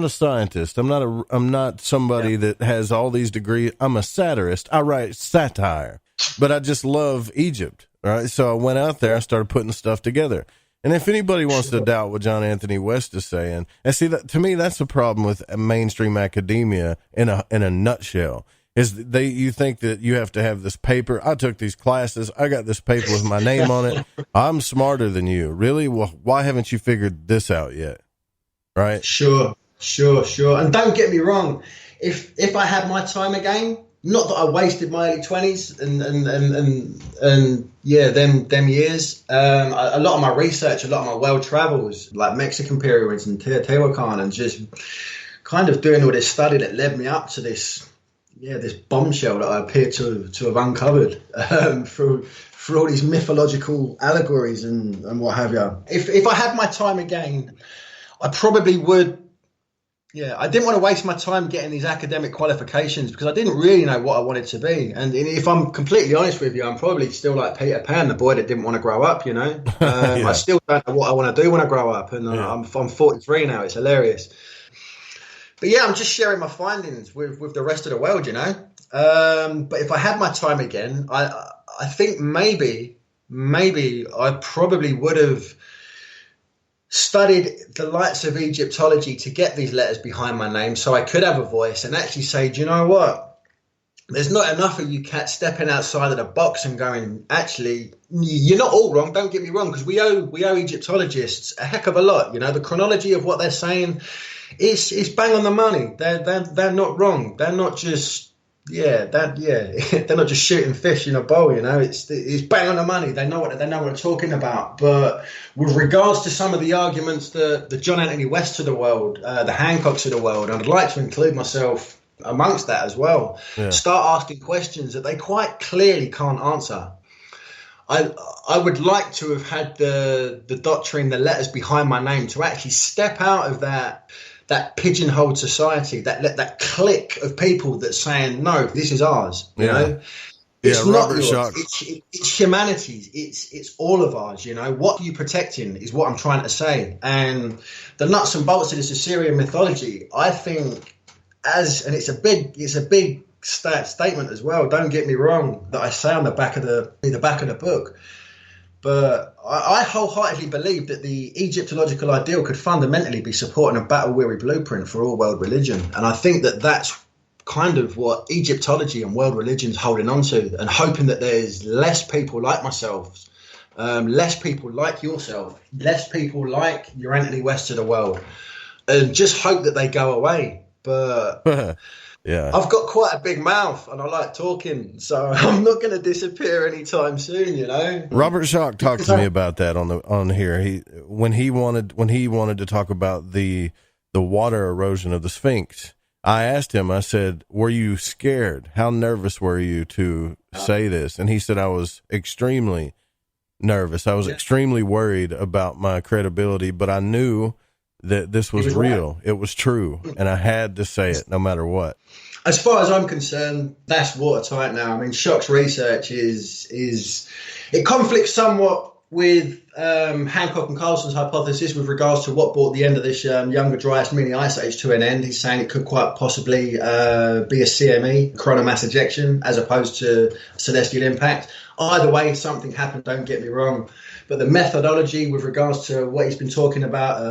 scientist. I'm not somebody that has all these degrees. I'm a satirist. I write satire, but I just love Egypt." Right. So I went out there, I started putting stuff together. And if anybody wants to doubt what John Anthony West is saying, and see that to me, that's the problem with mainstream academia in a nutshell, is you think that you have to have this paper. I took these classes. I got this paper with my name on it. I'm smarter than you. Really? Well, why haven't you figured this out yet? Right. Sure. And don't get me wrong. If I had my time again, not that I wasted my early 20s and them years. A lot of my research, a lot of my world travels, like Mexican pyramids and Teotihuacan, and just kind of doing all this study that led me up to this bombshell that I appear to have uncovered through all these mythological allegories and what have you. If I had my time again, I probably would. Yeah, I didn't want to waste my time getting these academic qualifications because I didn't really know what I wanted to be. And if I'm completely honest with you, I'm probably still like Peter Pan, the boy that didn't want to grow up, I still don't know what I want to do when I grow up. And I'm 43 now. It's hilarious. But yeah, I'm just sharing my findings with the rest of the world, But if I had my time again, I think maybe I probably would have studied the lights of Egyptology to get these letters behind my name so I could have a voice and actually say, do you know what? There's not enough of you cats stepping outside of the box and going, actually, you're not all wrong, don't get me wrong, because we owe Egyptologists a heck of a lot. The chronology of what they're saying is bang on the money. They're not wrong. They're not just they're not just shooting fish in a bowl, it's bang on the money. They know what they're talking about. But with regards to some of the arguments, the John Anthony Wests of the world, the Hancocks of the world, and I'd like to include myself amongst that as well, start asking questions that they quite clearly can't answer. I would like to have had the doctrine, the letters behind my name, to actually step out of that pigeonholed society, that clique of people that's saying, no, this is ours. It's not yours. It's humanity's. It's all of ours. What you're protecting is what I'm trying to say. And the nuts and bolts of this Assyrian mythology, I think, and it's a big statement as well. Don't get me wrong, that I say on the back of the book. But I wholeheartedly believe that the Egyptological ideal could fundamentally be supporting a battle-weary blueprint for all world religion. And I think that that's kind of what Egyptology and world religion's holding on to, and hoping that there's less people like myself, less people like yourself, less people like your Anthony West of the world, and just hope that they go away. But yeah, I've got quite a big mouth and I like talking, so I'm not going to disappear anytime soon. Robert Schoch talked to me about that on here. When he wanted to talk about the water erosion of the Sphinx, I asked him, I said, were you scared? How nervous were you to say this? And he said, I was extremely nervous. I was extremely worried about my credibility, but I knew that this was real. Right. It was true. And I had to say it no matter what. As far as I'm concerned, that's watertight now. I mean, Schoch's research is it conflicts somewhat with Hancock and Carlson's hypothesis with regards to what brought the end of this Younger Dryas mini ice age to an end. He's saying it could quite possibly be a CME, coronal mass ejection, as opposed to celestial impact. Either way, something happened, don't get me wrong. But the methodology with regards to what he's been talking about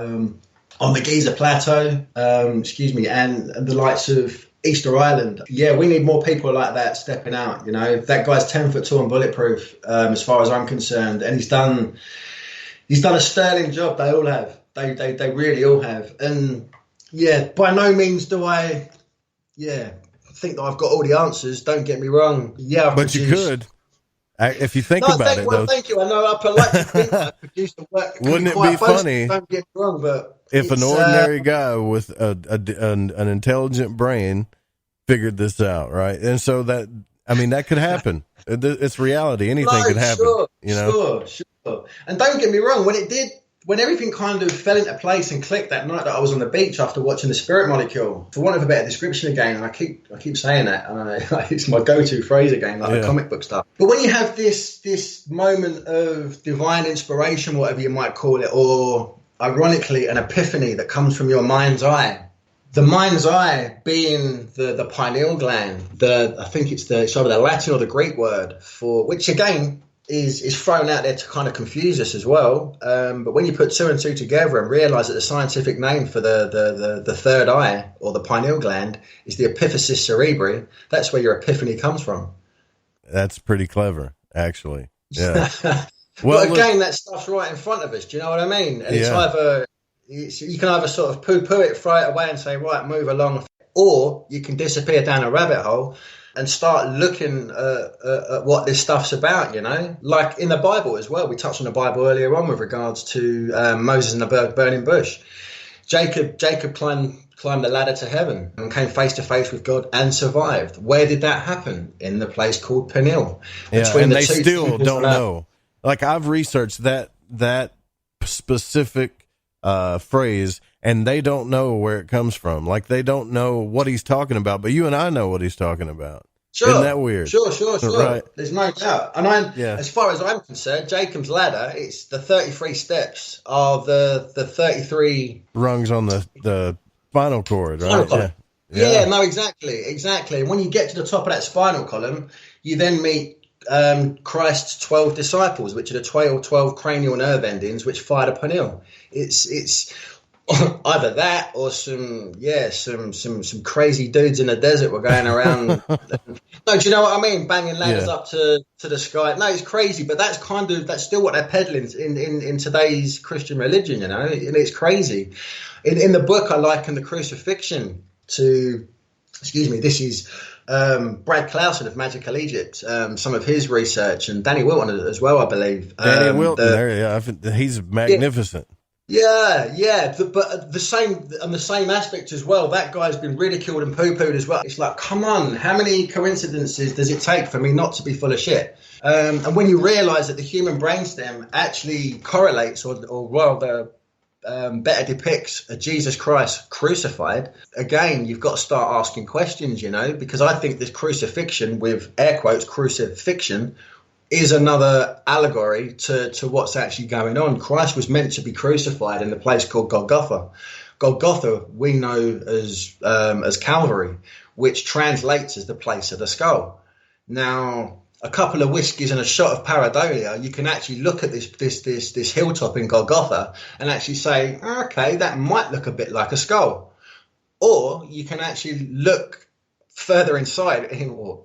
on the Giza plateau, and the likes of Easter Island. Yeah, we need more people like that stepping out. You know, that guy's 10 foot tall and bulletproof, as far as I'm concerned, and he's done a sterling job. They all have. They really all have. And yeah, by no means do I think that I've got all the answers. Don't get me wrong. Yeah, but you could. If you think about it, though. Thank you. I know I like to think that I produced the work. Wouldn't it be funny? Don't get me wrong, but if an ordinary guy with an intelligent brain figured this out, right? And so that could happen. It's reality. Anything could happen. Sure. And don't get me wrong, when everything kind of fell into place and clicked that night that I was on the beach after watching The Spirit Molecule, for want of a better description again, and I keep saying that, it's my go-to phrase again, like the comic book stuff. But when you have this moment of divine inspiration, whatever you might call it, or ironically an epiphany that comes from your mind's eye, the mind's eye being the pineal gland, I think it's either the Latin or the Greek word for, which again is thrown out there to kind of confuse us as well. But when you put two and two together and realize that the scientific name for the third eye or the pineal gland is the epiphysis cerebri, that's where your epiphany comes from. That's pretty clever, actually. Yeah. Well, but again, that stuff's right in front of us. Do you know what I mean? And you can either sort of poo-poo it, throw it away and say, right, move along, or you can disappear down a rabbit hole and start looking at what this stuff's about, you know? Like in the Bible as well. We touched on the Bible earlier on with regards to Moses and the burning bush. Jacob climbed the ladder to heaven and came face to face with God and survived. Where did that happen? In the place called Peniel. Yeah, and they still don't know. Like I've researched that specific phrase, and they don't know where it comes from. Like they don't know what he's talking about, but you and I know what he's talking about. Sure. Isn't that weird? Sure. Right. There's no doubt. And as far as I'm concerned, Jacob's ladder, it's the 33 steps of the 33 rungs on the spinal cord, right? Yeah, no, exactly. When you get to the top of that spinal column, you then meet Christ's 12 disciples, which are the 12 cranial nerve endings which fire the pineal. It's either that or some crazy dudes in the desert were going around. No, do you know what I mean? Banging ladders up to the sky. No, it's crazy, but that's still what they're peddling in today's Christian religion, you know, and it's crazy. In the book, I liken the crucifixion to, this is Brad Clausen of Magical Egypt, some of his research, and Danny Wilton as well, I believe. Danny Wilton, he's magnificent. But the same aspect as well. That guy's been ridiculed and poo-pooed as well. It's like, come on, how many coincidences does it take for me not to be full of shit? And when you realise that the human brainstem actually correlates, or rather better depicts a Jesus Christ crucified, again, you've got to start asking questions, you know, because I think this crucifixion, with air quotes, crucifixion, is another allegory to what's actually going on. Christ was meant to be crucified in the place called Golgotha. Golgotha we know as Calvary, which translates as the place of the skull. Now, a couple of whiskeys and a shot of pareidolia, you can actually look at this hilltop in Golgotha and actually say, okay, that might look a bit like a skull. Or you can actually look further inside your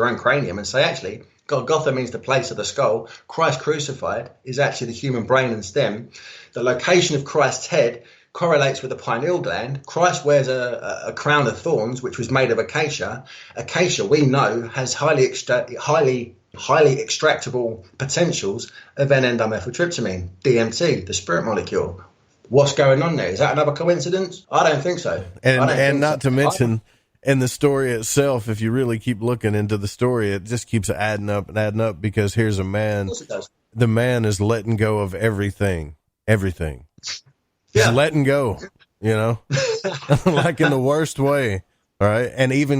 own cranium and say, actually, Golgotha means the place of the skull. Christ crucified is actually the human brain and stem. The location of Christ's head correlates with the pineal gland. Christ wears a crown of thorns, which was made of acacia. Acacia, we know, has highly extractable potentials of N,N-dimethyltryptamine, DMT, the spirit molecule. What's going on there? Is that another coincidence? I don't think so. And not to mention, in the story itself, if you really keep looking into the story, it just keeps adding up, because here's a man. The man is letting go of everything. everything. Just letting go, like in the worst way. All right. And even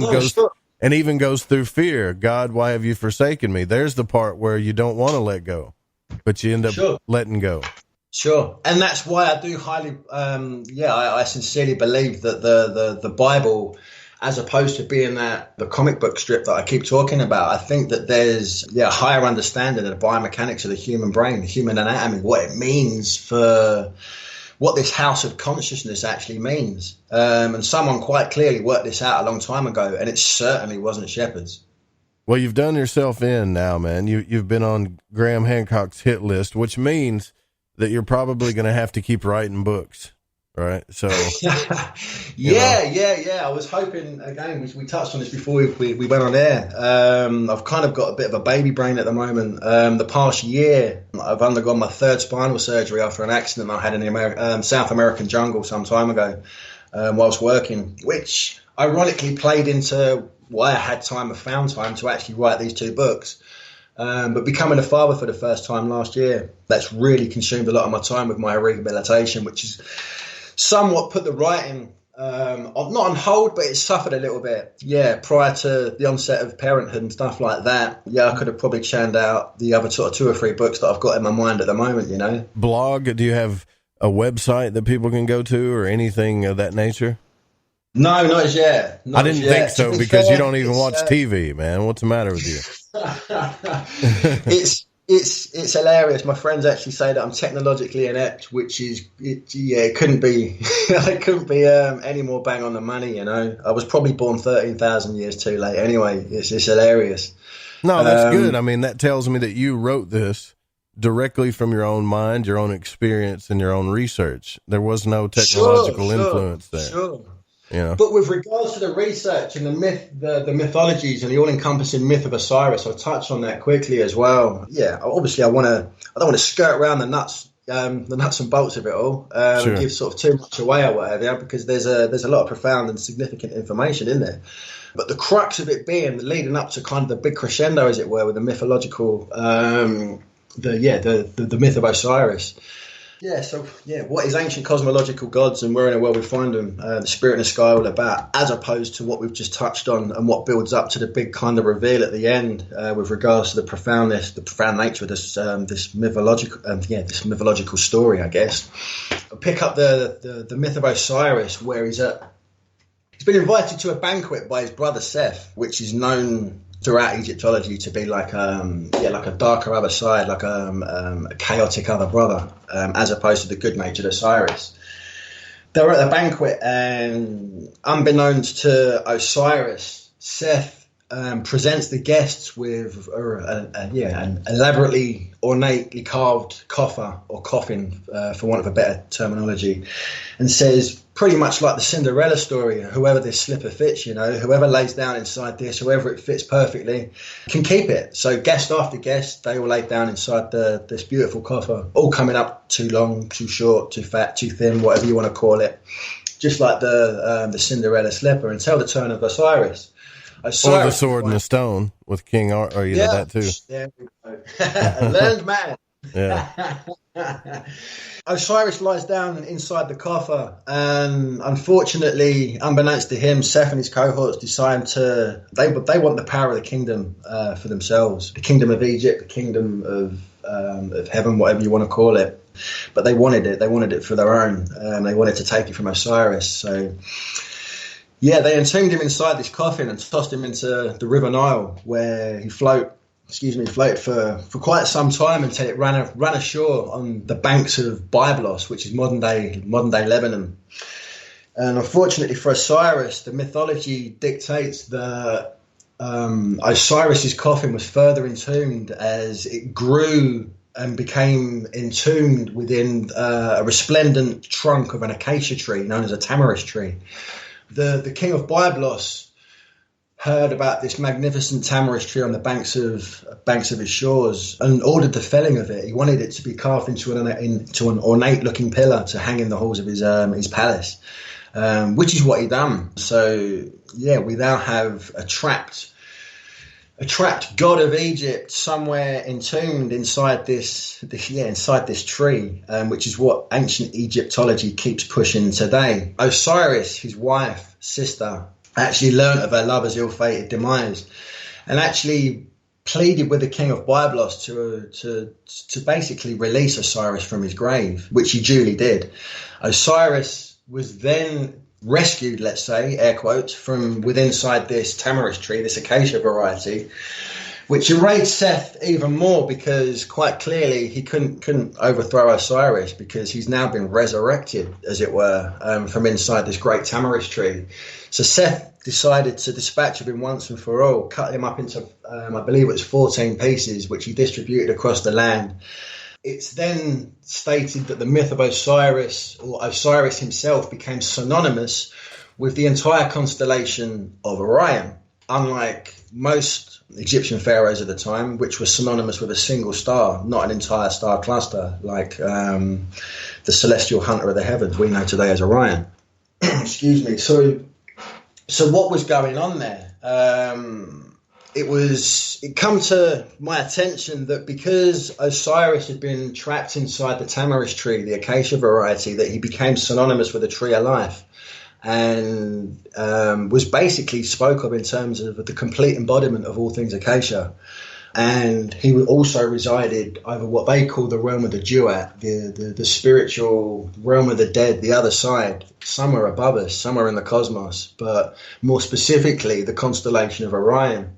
goes through fear. God, why have you forsaken me? There's the part where you don't want to let go, but you end up letting go. Sure. And that's why I do highly, I sincerely believe that the Bible, as opposed to being the comic book strip that I keep talking about, I think that there's a higher understanding of the biomechanics of the human brain, the human anatomy, what it means for what this house of consciousness actually means. And someone quite clearly worked this out a long time ago, and it certainly wasn't shepherds. Well, you've done yourself in now, man. You've been on Graham Hancock's hit list, which means that you're probably going to have to keep writing books, right? So, yeah. I was hoping, again, we touched on this before we went on air. I've kind of got a bit of a baby brain at the moment. The past year, I've undergone my third spinal surgery after an accident I had in the South American jungle some time ago whilst working, which ironically played into why I had found time to actually write these two books. But becoming a father for the first time last year, that's really consumed a lot of my time with my rehabilitation, which has somewhat put the writing not on hold, but it suffered a little bit. Yeah, prior to the onset of parenthood and stuff like that, I could have probably churned out the other sort of 2 or 3 books that I've got in my mind at the moment, Blog, do you have a website that people can go to or anything of that nature? No, not as yet. I didn't think so because you don't even watch TV, man. What's the matter with you? It's hilarious. My friends actually say that I'm technologically inept, which is it couldn't be it couldn't be any more bang on the money. I was probably born 13,000 years too late. Anyway, it's hilarious. No, that's good. I mean, that tells me that you wrote this directly from your own mind, your own experience, and your own research. There was no technological influence there. Sure. But with regards to the research and the mythologies and the all-encompassing myth of Osiris, I'll touch on that quickly as well. Yeah, obviously I don't want to skirt around the nuts and bolts of it all, and give sort of too much away or whatever, because there's a lot of profound and significant information in there. But the crux of it being leading up to kind of the big crescendo, as it were, with the mythological, the myth of Osiris. What is ancient cosmological gods and where in the world we find them, the spirit in the sky all about, as opposed to what we've just touched on and what builds up to the big kind of reveal at the end with regards to the profound nature of this mythological story, I guess. I'll pick up the myth of Osiris, where he's been invited to a banquet by his brother Seth, which is known throughout Egyptology to be like a darker other side, like a chaotic other brother, as opposed to the good-natured Osiris. They were at the banquet, and unbeknownst to Osiris, Seth presents the guests with an elaborately, ornately carved coffer or coffin, for want of a better terminology, and says, pretty much like the Cinderella story, whoever this slipper fits, whoever lays down inside this, whoever it fits perfectly, can keep it. So guest after guest, they all lay down inside this beautiful coffer, all coming up too long, too short, too fat, too thin, whatever you want to call it, just like the Cinderella slipper, until the turn of Osiris. Or the sword and the stone with King that too. There we go. A learned man. Yeah. Osiris lies down inside the coffer, and unfortunately, unbeknownst to him, Seth and his cohorts decide they want the power of the kingdom for themselves, the kingdom of Egypt, the kingdom of heaven, whatever you want to call it. But they wanted it for their own, and they wanted to take it from Osiris. So they entombed him inside this coffin and tossed him into the River Nile, where he floated for quite some time until it ran ashore on the banks of Byblos, which is modern day Lebanon. And unfortunately for Osiris, the mythology dictates that Osiris's coffin was further entombed as it grew and became entombed within a resplendent trunk of an acacia tree known as a tamarisk tree. The king of Byblos heard about this magnificent tamarisk tree on the banks of his shores and ordered the felling of it. He wanted it to be carved into an ornate-looking pillar to hang in the halls of his palace, which is what he done. So we now have a trapped trapped god of Egypt somewhere entombed inside this tree, which is what ancient Egyptology keeps pushing today. Osiris, his wife, sister, actually learnt of her lover's ill-fated demise and actually pleaded with the king of Byblos to basically release Osiris from his grave, which he duly did. Osiris was then rescued, let's say, air quotes, from within inside this tamarisk tree, this acacia variety, which enraged Seth even more because quite clearly he couldn't overthrow Osiris because he's now been resurrected, as it were, from inside this great tamarisk tree. So Seth decided to dispatch of him once and for all, cut him up into, I believe it was 14 pieces, which he distributed across the land. It's then stated that the myth of Osiris, or Osiris himself, became synonymous with the entire constellation of Orion, unlike most Egyptian pharaohs at the time, which were synonymous with a single star, not an entire star cluster, like the celestial hunter of the heavens we know today as Orion. Excuse me. So what was going on there? It come to my attention that because Osiris had been trapped inside the tamarisk tree, the acacia variety, that he became synonymous with the tree of life and was basically spoke of in terms of the complete embodiment of all things acacia. And he also resided over what they call the realm of the Duat, the spiritual realm of the dead, the other side, somewhere above us, somewhere in the cosmos, but more specifically the constellation of Orion,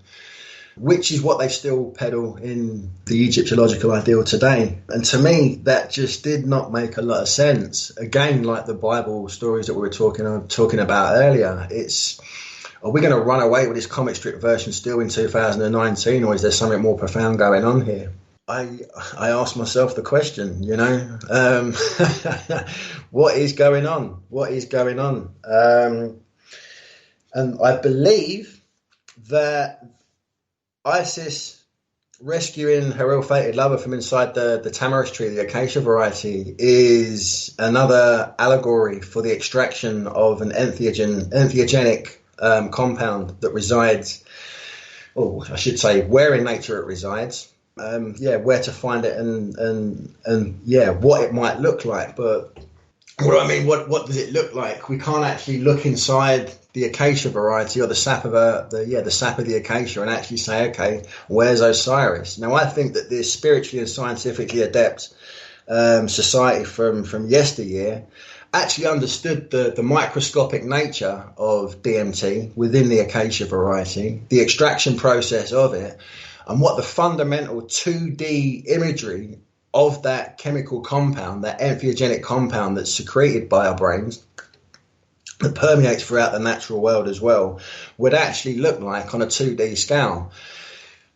which is what they still peddle in the Egyptological ideal today. And to me, that just did not make a lot of sense. Again, like the Bible stories that we were talking about earlier, are we going to run away with this comic strip version still in 2019, or is there something more profound going on here? I asked myself the question, what is going on? What is going on? And I believe that Isis rescuing her ill-fated lover from inside the tamarisk tree, the acacia variety, is another allegory for the extraction of an entheogenic compound that resides, or I should say, where in nature it resides. Where to find it and what it might look like. But what does it look like? We can't actually look inside the acacia variety or the sap of the acacia and actually say, okay, where's Osiris? Now, I think that this spiritually and scientifically adept society from yesteryear actually understood the microscopic nature of DMT within the acacia variety, the extraction process of it, and what the fundamental 2D imagery of that chemical compound, that entheogenic compound that's secreted by our brains, that permeates throughout the natural world as well, would actually look like on a 2D scale.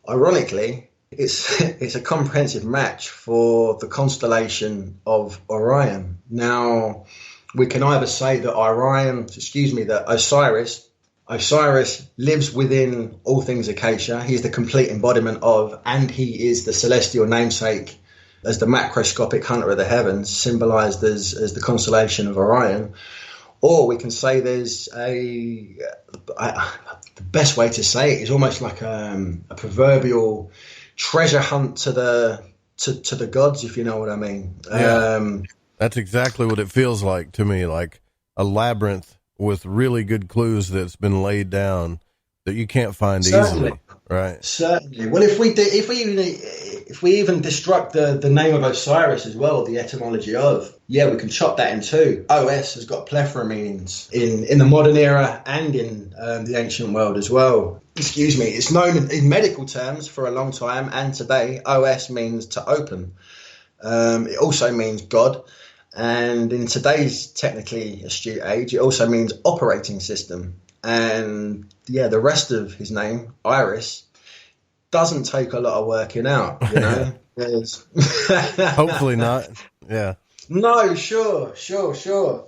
Ironically, it's a comprehensive match for the constellation of Orion. Now, we can either say that Osiris lives within all things acacia. He's the complete embodiment of, and he is the celestial namesake as the macroscopic hunter of the heavens, symbolized as the constellation of Orion. Or we can say there's the best way to say it is almost like a proverbial treasure hunt to the gods, if you know what I mean. Yeah, that's exactly what it feels like to me, like a labyrinth with really good clues that's been laid down that you can't find easily. Right. Certainly. Well, if we even destruct the name of Osiris as well, the etymology of, we can chop that in two. OS has got plethora of meanings in the modern era and in the ancient world as well. Excuse me. It's known in medical terms for a long time, and today OS means to open. It also means God. And in today's technically astute age, it also means operating system. And the rest of his name, Iris, doesn't take a lot of working out, Hopefully not. Yeah. No, sure.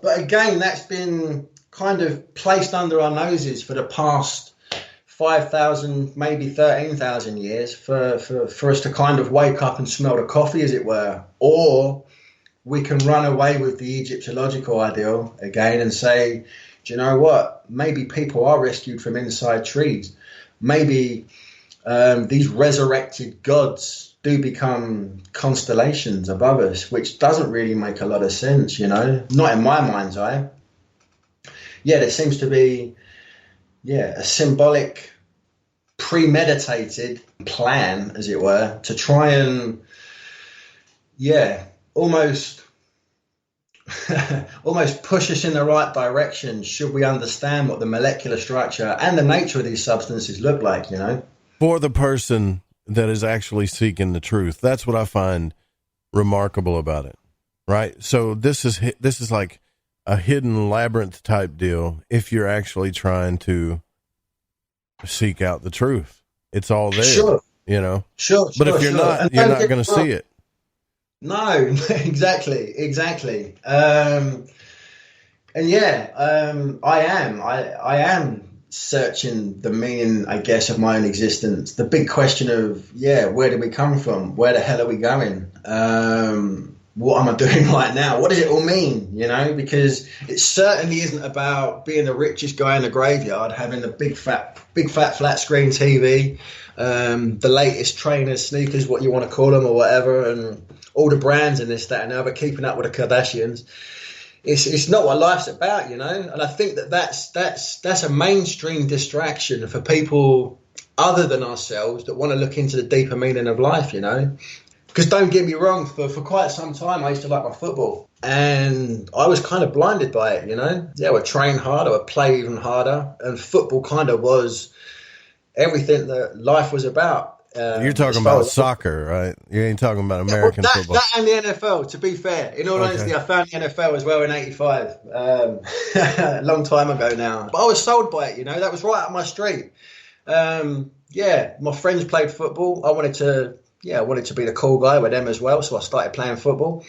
But again, that's been kind of placed under our noses for the past 5,000, maybe 13,000 years for us to kind of wake up and smell the coffee, as it were. Or we can run away with the Egyptological ideal again and say, do you know what? Maybe people are rescued from inside trees. Maybe these resurrected gods do become constellations above us, which doesn't really make a lot of sense, not in my mind's eye. Yeah, there seems to be, a symbolic, premeditated plan, as it were, to try and, almost push us in the right direction should we understand what the molecular structure and the nature of these substances look like, For the person that is actually seeking the truth, that's what I find remarkable about it, right? So this is like a hidden labyrinth type deal if you're actually trying to seek out the truth. It's all there, Sure. Sure. But if you're not going to see it. No, exactly. I am searching the meaning, I guess, of my own existence. The big question of, where do we come from? Where the hell are we going? What am I doing right now? What does it all mean? Because it certainly isn't about being the richest guy in the graveyard, having the big fat flat screen TV, the latest trainers, sneakers, what you want to call them or whatever, and all the brands and this, that, and the other, keeping up with the Kardashians. It's not what life's about, And I think that's a mainstream distraction for people other than ourselves that want to look into the deeper meaning of life, Because don't get me wrong, for quite some time I used to like my football, and I was kind of blinded by it, I would train hard, I would play even harder, and football kind of was everything that life was about. You're talking about soccer, right? You ain't talking about American football. That and the NFL, to be fair. In all honesty, I found the NFL as well in 85. A long time ago now. But I was sold by it, That was right up my street. My friends played football. I wanted to be the cool guy with them as well, so I started playing football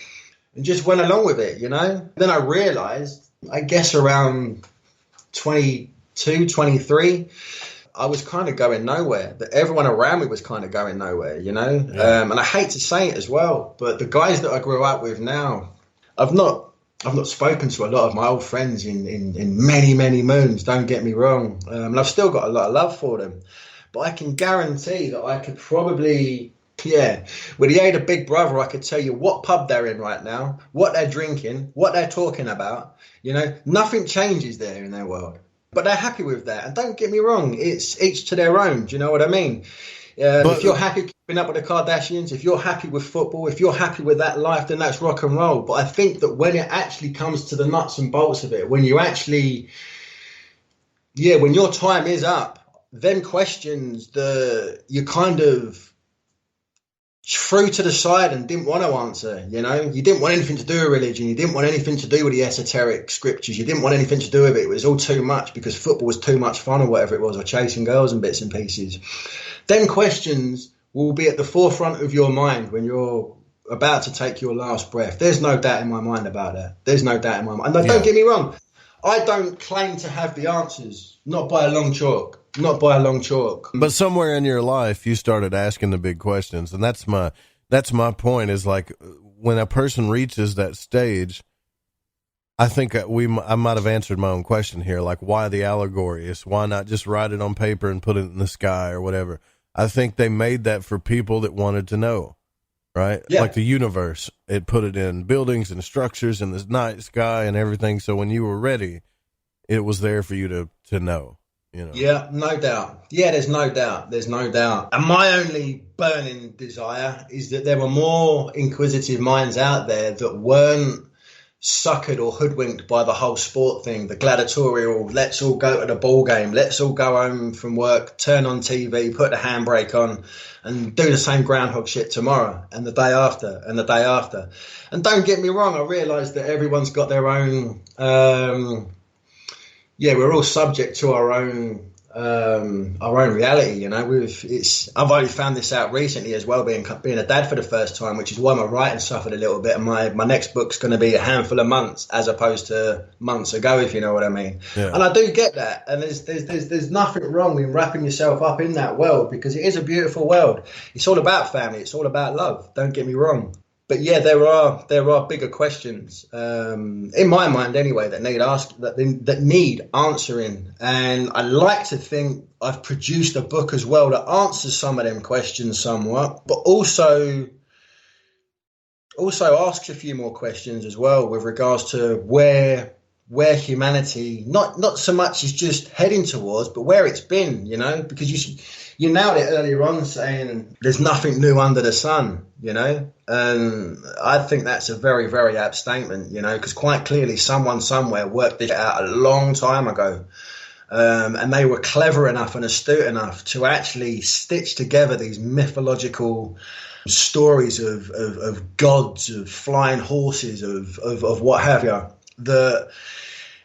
and just went along with it, Then I realised, I guess around 22, 23, I was kind of going nowhere. That everyone around me was kind of going nowhere, And I hate to say it as well, but the guys that I grew up with now, I've not spoken to a lot of my old friends in many, many moons, don't get me wrong. And I've still got a lot of love for them. But I can guarantee that I could probably, with the aid of Big Brother, I could tell you what pub they're in right now, what they're drinking, what they're talking about. Nothing changes there in their world. But they're happy with that. And don't get me wrong, it's each to their own. Do you know what I mean? If you're happy keeping up with the Kardashians, if you're happy with football, if you're happy with that life, then that's rock and roll. But I think that when it actually comes to the nuts and bolts of it, when you actually, when your time is up, then questions you kind of threw to the side and didn't want to answer, You didn't want anything to do with religion. You didn't want anything to do with the esoteric scriptures. You didn't want anything to do with it. It was all too much because football was too much fun or whatever it was, or chasing girls and bits and pieces. Then questions will be at the forefront of your mind when you're about to take your last breath. There's no doubt in my mind about that. There's no doubt in my mind. And don't get me wrong. I don't claim to have the answers, not by a long chalk. Not by a long chalk. But somewhere in your life, you started asking the big questions. And that's my point, is like when a person reaches that stage, I think I might have answered my own question here. Like, why the allegories? Why not just write it on paper and put it in the sky or whatever? I think they made that for people that wanted to know, right? Yeah. Like the universe, it put it in buildings and structures and the night sky and everything. So when you were ready, it was there for you to know. Yeah, no doubt. Yeah, there's no doubt. And my only burning desire is that there were more inquisitive minds out there that weren't suckered or hoodwinked by the whole sport thing, the gladiatorial, let's all go to the ball game, let's all go home from work, turn on TV, put the handbrake on and do the same groundhog shit tomorrow and the day after and the day after. And don't get me wrong, I realise that everyone's got their own... we're all subject to our own reality, I've only found this out recently as well, being a dad for the first time, which is why my writing suffered a little bit. And my next book's going to be a handful of months as opposed to months ago, if you know what I mean. Yeah. And I do get that. And there's nothing wrong in wrapping yourself up in that world, because it is a beautiful world. It's all about family. It's all about love. Don't get me wrong. but yeah, there are bigger questions in my mind anyway that need answering, and I like to think I've produced a book as well that answers some of them questions somewhat, but also asks a few more questions as well with regards to where humanity not so much is just heading towards, but where it's been, you know, because you nailed it earlier on saying there's nothing new under the sun, you know, and I think that's a very, very apt statement, you know, because quite clearly someone somewhere worked this out a long time ago, and they were clever enough and astute enough to actually stitch together these mythological stories of gods, of flying horses, of what have you.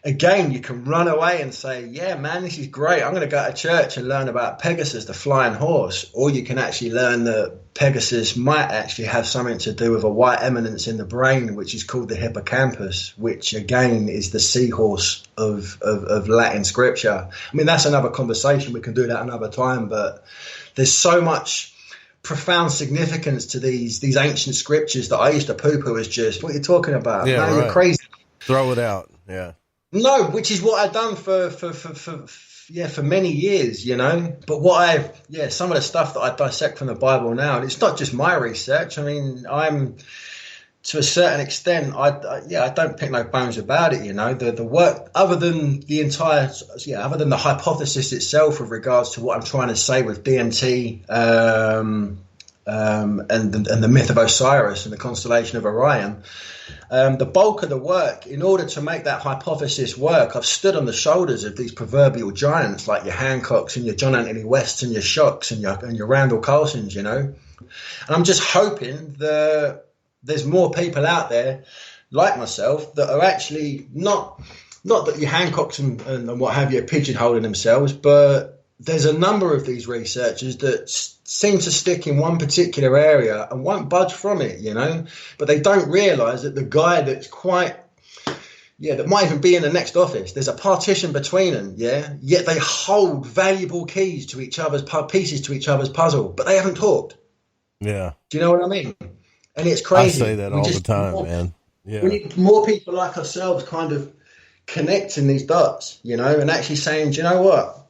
Again, you can run away and say, yeah, man, this is great. I'm going to go to church and learn about Pegasus, the flying horse. Or you can actually learn that Pegasus might actually have something to do with a white eminence in the brain, which is called the hippocampus, which, again, is the seahorse of Latin scripture. I mean, that's another conversation. We can do that another time. But there's so much profound significance to these ancient scriptures that I used to poo-poo as just, what are you talking about? Yeah, no, right. You're crazy. Throw it out. Yeah. No, which is what I've done for many years, you know. But some of the stuff that I dissect from the Bible now, and it's not just my research. I mean, I'm to a certain extent, I don't pick no bones about it, you know. The work, other than the hypothesis itself with regards to what I'm trying to say with DMT, and the myth of Osiris and the constellation of Orion. The bulk of the work, in order to make that hypothesis work, I've stood on the shoulders of these proverbial giants like your Hancocks and your John Anthony Wests and your Shocks and your Randall Carlsons, you know. And I'm just hoping that there's more people out there like myself that are actually not that your Hancocks and what have you are pigeonholing themselves, but there's a number of these researchers that seem to stick in one particular area and won't budge from it, you know, but they don't realise that the guy that's that might even be in the next office, there's a partition between them, yeah, yet they hold valuable keys to each other's pieces to each other's puzzle, but they haven't talked. Yeah. Do you know what I mean? And it's crazy. I say that all the time, man. Yeah. We need more people like ourselves kind of connecting these dots, you know, and actually saying, do you know what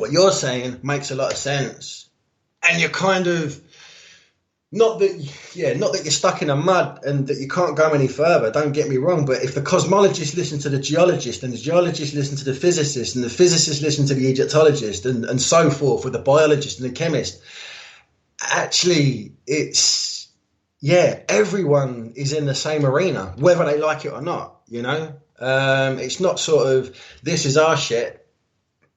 you're saying makes a lot of sense. And you're kind of not that you're stuck in the mud and that you can't go any further. Don't get me wrong, but if the cosmologists listen to the geologist and the geologist listen to the physicist and the physicist listen to the Egyptologist and so forth with the biologist and the chemist, actually everyone is in the same arena, whether they like it or not. You know, it's not sort of this is our shit.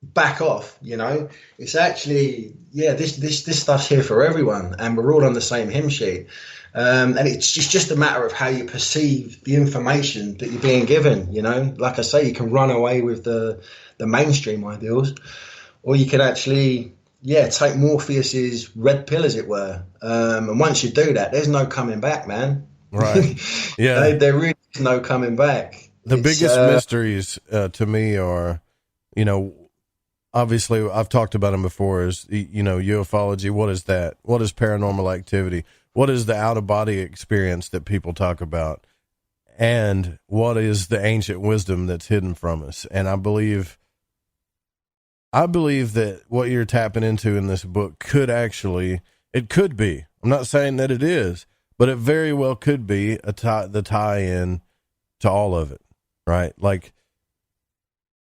Back off, you know. It's actually this stuff's here for everyone, and we're all on the same hymn sheet. And it's just a matter of how you perceive the information that you're being given. You know, like I say, you can run away with the mainstream ideals, or you can actually take Morpheus's red pill, as it were. And once you do that, there's no coming back, man. Right? Yeah, there really is no coming back. The biggest mysteries to me are, you know. Obviously, I've talked about them before, is, you know, ufology. What is that? What is paranormal activity? What is the out-of-body experience that people talk about? And what is the ancient wisdom that's hidden from us? And I believe that what you're tapping into in this book could be, I'm not saying that it is, but it very well could be the tie-in to all of it, right? Like,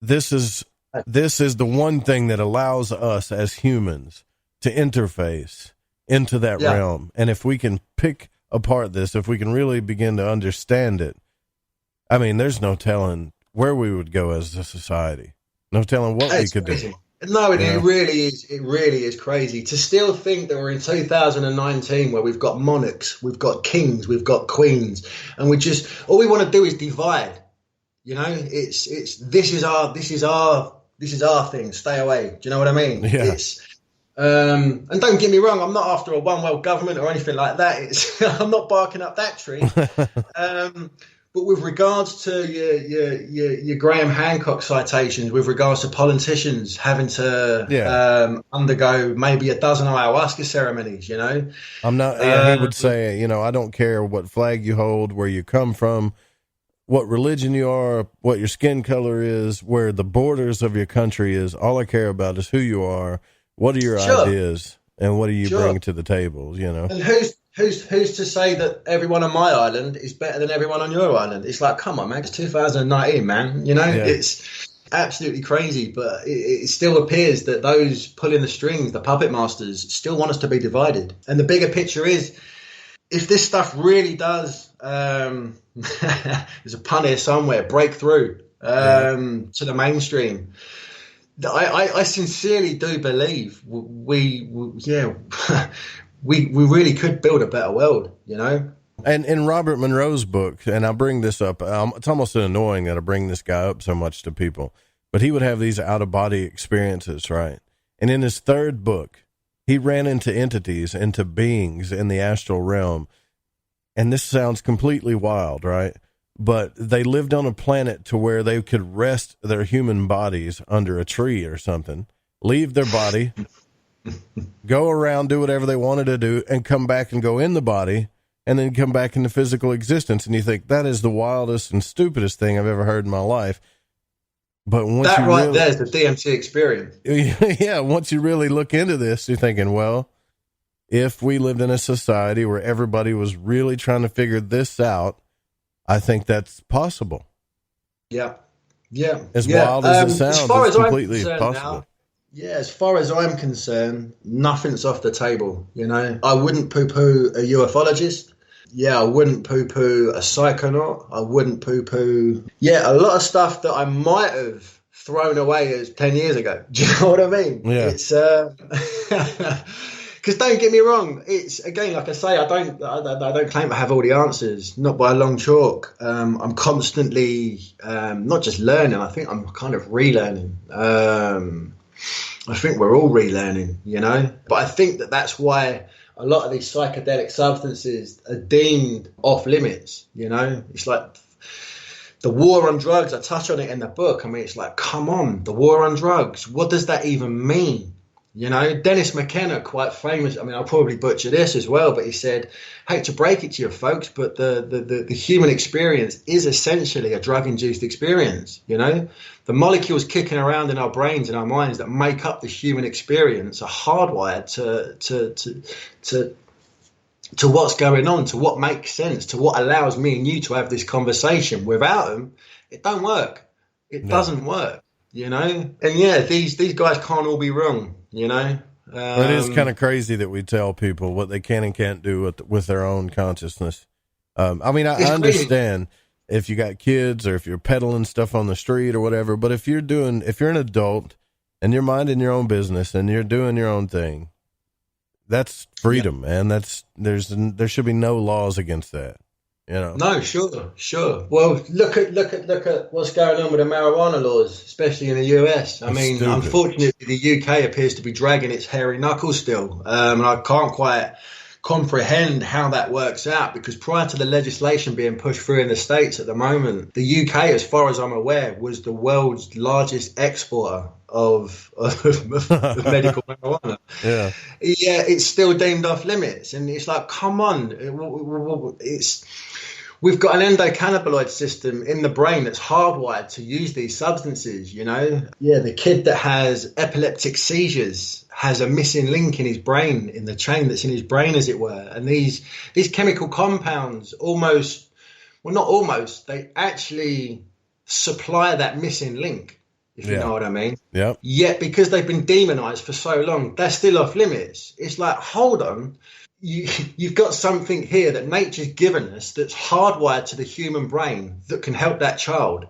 this is the one thing that allows us as humans to interface into that realm. And if we can pick apart this, if we can really begin to understand it, I mean, there's no telling where we would go as a society. No telling what we could do. No, it really is. It really is crazy to still think that we're in 2019 where we've got monarchs, we've got kings, we've got queens, and all we want to do is divide. You know, it's this is our thing. Stay away. Do you know what I mean? Yeah. And don't get me wrong, I'm not after a one world government or anything like that. I'm not barking up that tree. But with regards to your Graham Hancock citations, with regards to politicians having to undergo maybe a dozen ayahuasca ceremonies, you know, I'm not. He would say, you know, I don't care what flag you hold, where you come from, what religion you are, what your skin color is, where the borders of your country is. All I care about is who you are, what are your ideas, and what do you bring to the table, you know. And who's to say that everyone on my island is better than everyone on your island? It's like, come on, man, it's 2019, man. You know, it's absolutely crazy, but it still appears that those pulling the strings, the puppet masters, still want us to be divided. And the bigger picture is, if this stuff really does, there's a pun here somewhere, break through to the mainstream, I sincerely do believe we really could build a better world, you know? And in Robert Monroe's book, and I bring this up, it's almost annoying that I bring this guy up so much to people, but he would have these out-of-body experiences, right? And in his third book, he ran into entities, into beings in the astral realm. And this sounds completely wild, right? But they lived on a planet to where they could rest their human bodies under a tree or something, leave their body, go around, do whatever they wanted to do, and come back and go in the body, and then come back into physical existence. And you think, that is the wildest and stupidest thing I've ever heard in my life. But once that right there's the DMT experience. Yeah, once you really look into this, you're thinking, well, if we lived in a society where everybody was really trying to figure this out, I think that's possible. Yeah. As wild as it sounds, it's completely possible. Now, as far as I'm concerned, nothing's off the table, you know. I wouldn't poo-poo a ufologist. I wouldn't poo-poo a psychonaut. I wouldn't poo-poo... a lot of stuff that I might have thrown away as 10 years ago. Do you know what I mean? Yeah. It's... Because don't get me wrong, it's, again, like I say, I don't claim to have all the answers, not by a long chalk. I'm constantly not just learning, I think I'm kind of relearning. I think we're all relearning, you know. But I think that's why a lot of these psychedelic substances are deemed off limits, you know. It's like the war on drugs, I touch on it in the book. I mean, it's like, come on, the war on drugs, what does that even mean? You know, Dennis McKenna, quite famous. I mean, I'll probably butcher this as well, but he said, hate to break it to you folks, but the human experience is essentially a drug-induced experience. You know, the molecules kicking around in our brains and our minds that make up the human experience are hardwired to what's going on, to what makes sense, to what allows me and you to have this conversation. Without them, it don't work. It doesn't work. You know, and these guys can't all be wrong. You know, it is kind of crazy that we tell people what they can and can't do with their own consciousness. I mean, I understand if you got kids or if you're peddling stuff on the street or whatever, but if you're an adult and you're minding your own business and you're doing your own thing, that's freedom, man. There should be no laws against that. You know? No, sure. Well, look at what's going on with the marijuana laws, especially in the US. I mean, unfortunately, the UK appears to be dragging its hairy knuckles still, and I can't quite comprehend how that works out, because prior to the legislation being pushed through in the States at the moment, the UK, as far as I'm aware, was the world's largest exporter of medical marijuana. Yeah, it's still deemed off limits, and it's like, come on, we've got an endocannabinoid system in the brain that's hardwired to use these substances, you know? Yeah, the kid that has epileptic seizures has a missing link in his brain, in the chain that's in his brain, as it were. And these chemical compounds they actually supply that missing link, if you know what I mean. Yeah. Yet, because they've been demonized for so long, they're still off limits. It's like, hold on. You've got something here that nature's given us that's hardwired to the human brain that can help that child,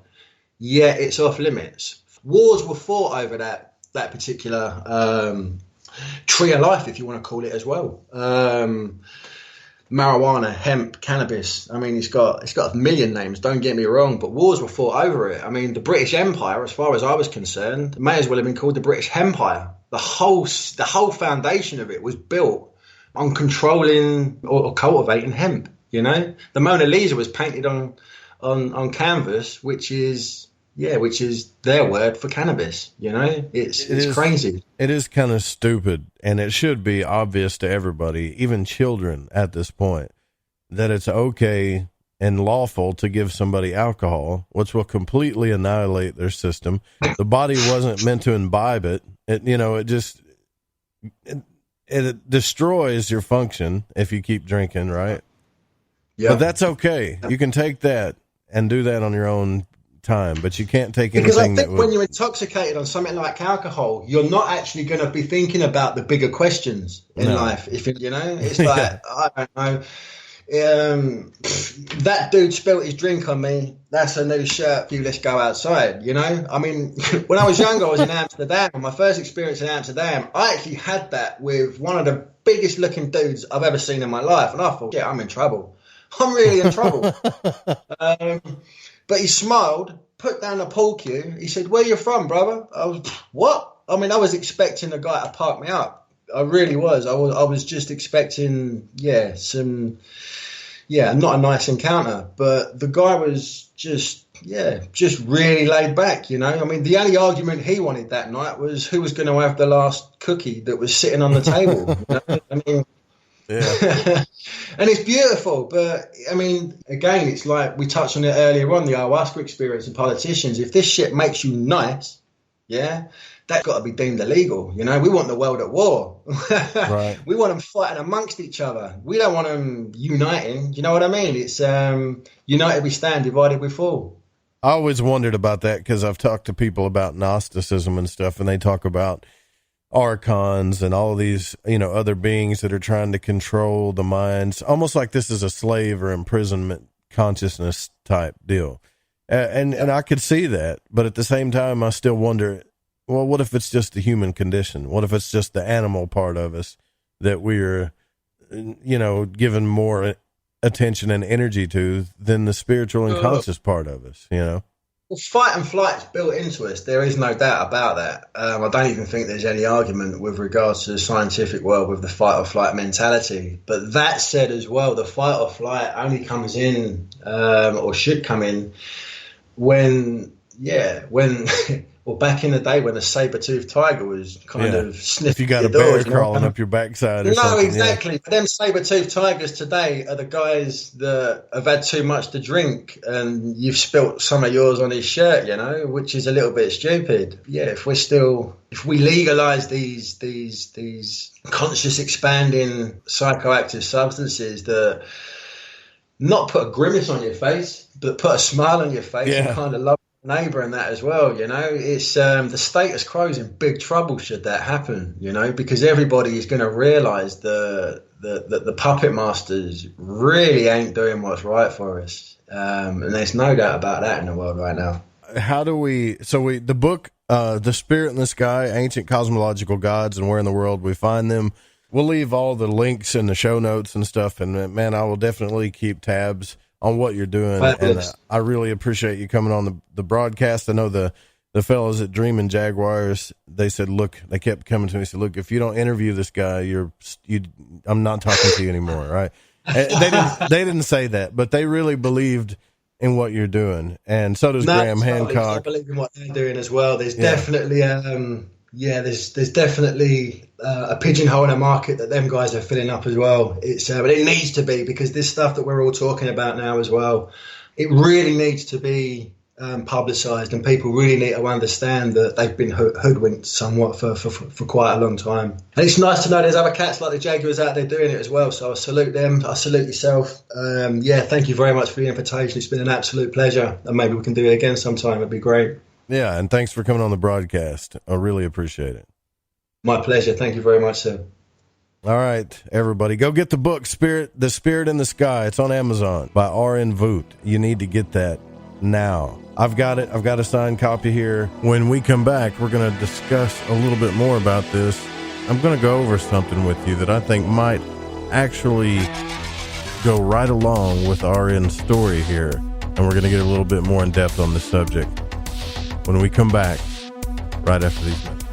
yet it's off limits. Wars were fought over that particular tree of life, if you want to call it, as well. Marijuana, hemp, cannabis. I mean, it's got a million names, don't get me wrong, but wars were fought over it. I mean, the British Empire, as far as I was concerned, may as well have been called the British Empire. The whole foundation of it was built on controlling or cultivating hemp, you know? The Mona Lisa was painted on on canvas, which is their word for cannabis. You know, it's crazy. It is kind of stupid, and it should be obvious to everybody, even children at this point, that it's okay and lawful to give somebody alcohol, which will completely annihilate their system. The body wasn't meant to imbibe it. It destroys your function if you keep drinking, right? Yeah. But that's okay. You can take that and do that on your own time, but you can't take anything. Because I think when you're intoxicated on something like alcohol, you're not actually going to be thinking about the bigger questions in life. If you know, it's like, I don't know. That dude spilt his drink on me. That's a new shirt. Let's go outside. You know, I mean, when I was younger, I was in Amsterdam. My first experience in Amsterdam, I actually had that with one of the biggest looking dudes I've ever seen in my life, and I thought, yeah, I'm in trouble. I'm really in trouble. But he smiled, put down the pool cue. He said, "Where you from, brother?" I was, what? I mean, I was expecting the guy to park me up. I really was. I was just expecting, not a nice encounter. But the guy was just really laid back, you know. I mean, the only argument he wanted that night was who was going to have the last cookie that was sitting on the table. You know? I mean, yeah. And it's beautiful, but I mean, again, it's like we touched on it earlier on, the ayahuasca experience and politicians. If this shit makes you nice, that's got to be deemed illegal. You know, we want the world at war. Right. We want them fighting amongst each other. We don't want them uniting. You know what I mean? It's united we stand, divided we fall. I always wondered about that because I've talked to people about Gnosticism and stuff, and they talk about archons and all of these, other beings that are trying to control the minds, almost like this is a slave or imprisonment consciousness type deal. And I could see that, but at the same time, I still wonder, well, what if it's just the human condition? What if it's just the animal part of us that we're, given more attention and energy to than the spiritual and conscious part of us, Well, fight and flight's built into us. There is no doubt about that. I don't even think there's any argument with regards to the scientific world with the fight or flight mentality. But that said as well, the fight or flight only comes in, or should come in, when back in the day when the saber-toothed tiger was kind of sniffing. If you got a bear crawling up your backside or something. No, exactly. Yeah. Them saber-toothed tigers today are the guys that have had too much to drink and you've spilt some of yours on his shirt, which is a little bit stupid. Yeah, if we legalize these conscious expanding psychoactive substances that not put a grimace on your face, but put a smile on your face and kind of love neighbor and that as well, it's the status quo is in big trouble should that happen, because everybody is going to realize the puppet masters really ain't doing what's right for us, and there's no doubt about that in the world right now. How do the book The Spirit in the Sky, Ancient Cosmological Gods and Where in the World We Find Them, we'll leave all the links in the show notes and stuff, and man, I will definitely keep tabs on what you're doing. And I really appreciate you coming on the broadcast. I know the fellows at Dreamin' Jaguars, they said, look, they kept coming to me and said, look, if you don't interview this guy, I'm not talking to you anymore. Right. They didn't say that, but they really believed in what you're doing. And so does Graham Hancock. I believe in what they're doing as well. There's definitely, there's definitely a pigeonhole in a market that them guys are filling up as well. It's but it needs to be, because this stuff that we're all talking about now as well, it really needs to be publicised, and people really need to understand that they've been hoodwinked somewhat for quite a long time. And it's nice to know there's other cats like the Jaguars out there doing it as well. So I salute them. I salute yourself. Thank you very much for the invitation. It's been an absolute pleasure, and maybe we can do it again sometime. It'd be great. Yeah, and thanks for coming on the broadcast. I really appreciate it. My pleasure. Thank you very much, sir. All right, everybody, go get the book, The Spirit in the Sky. It's on Amazon by RN Vot. You need to get that now. I've got it. I've got a signed copy here. When we come back, we're going to discuss a little bit more about this. I'm going to go over something with you that I think might actually go right along with RN's story here, and we're going to get a little bit more in depth on this subject when we come back right after these minutes.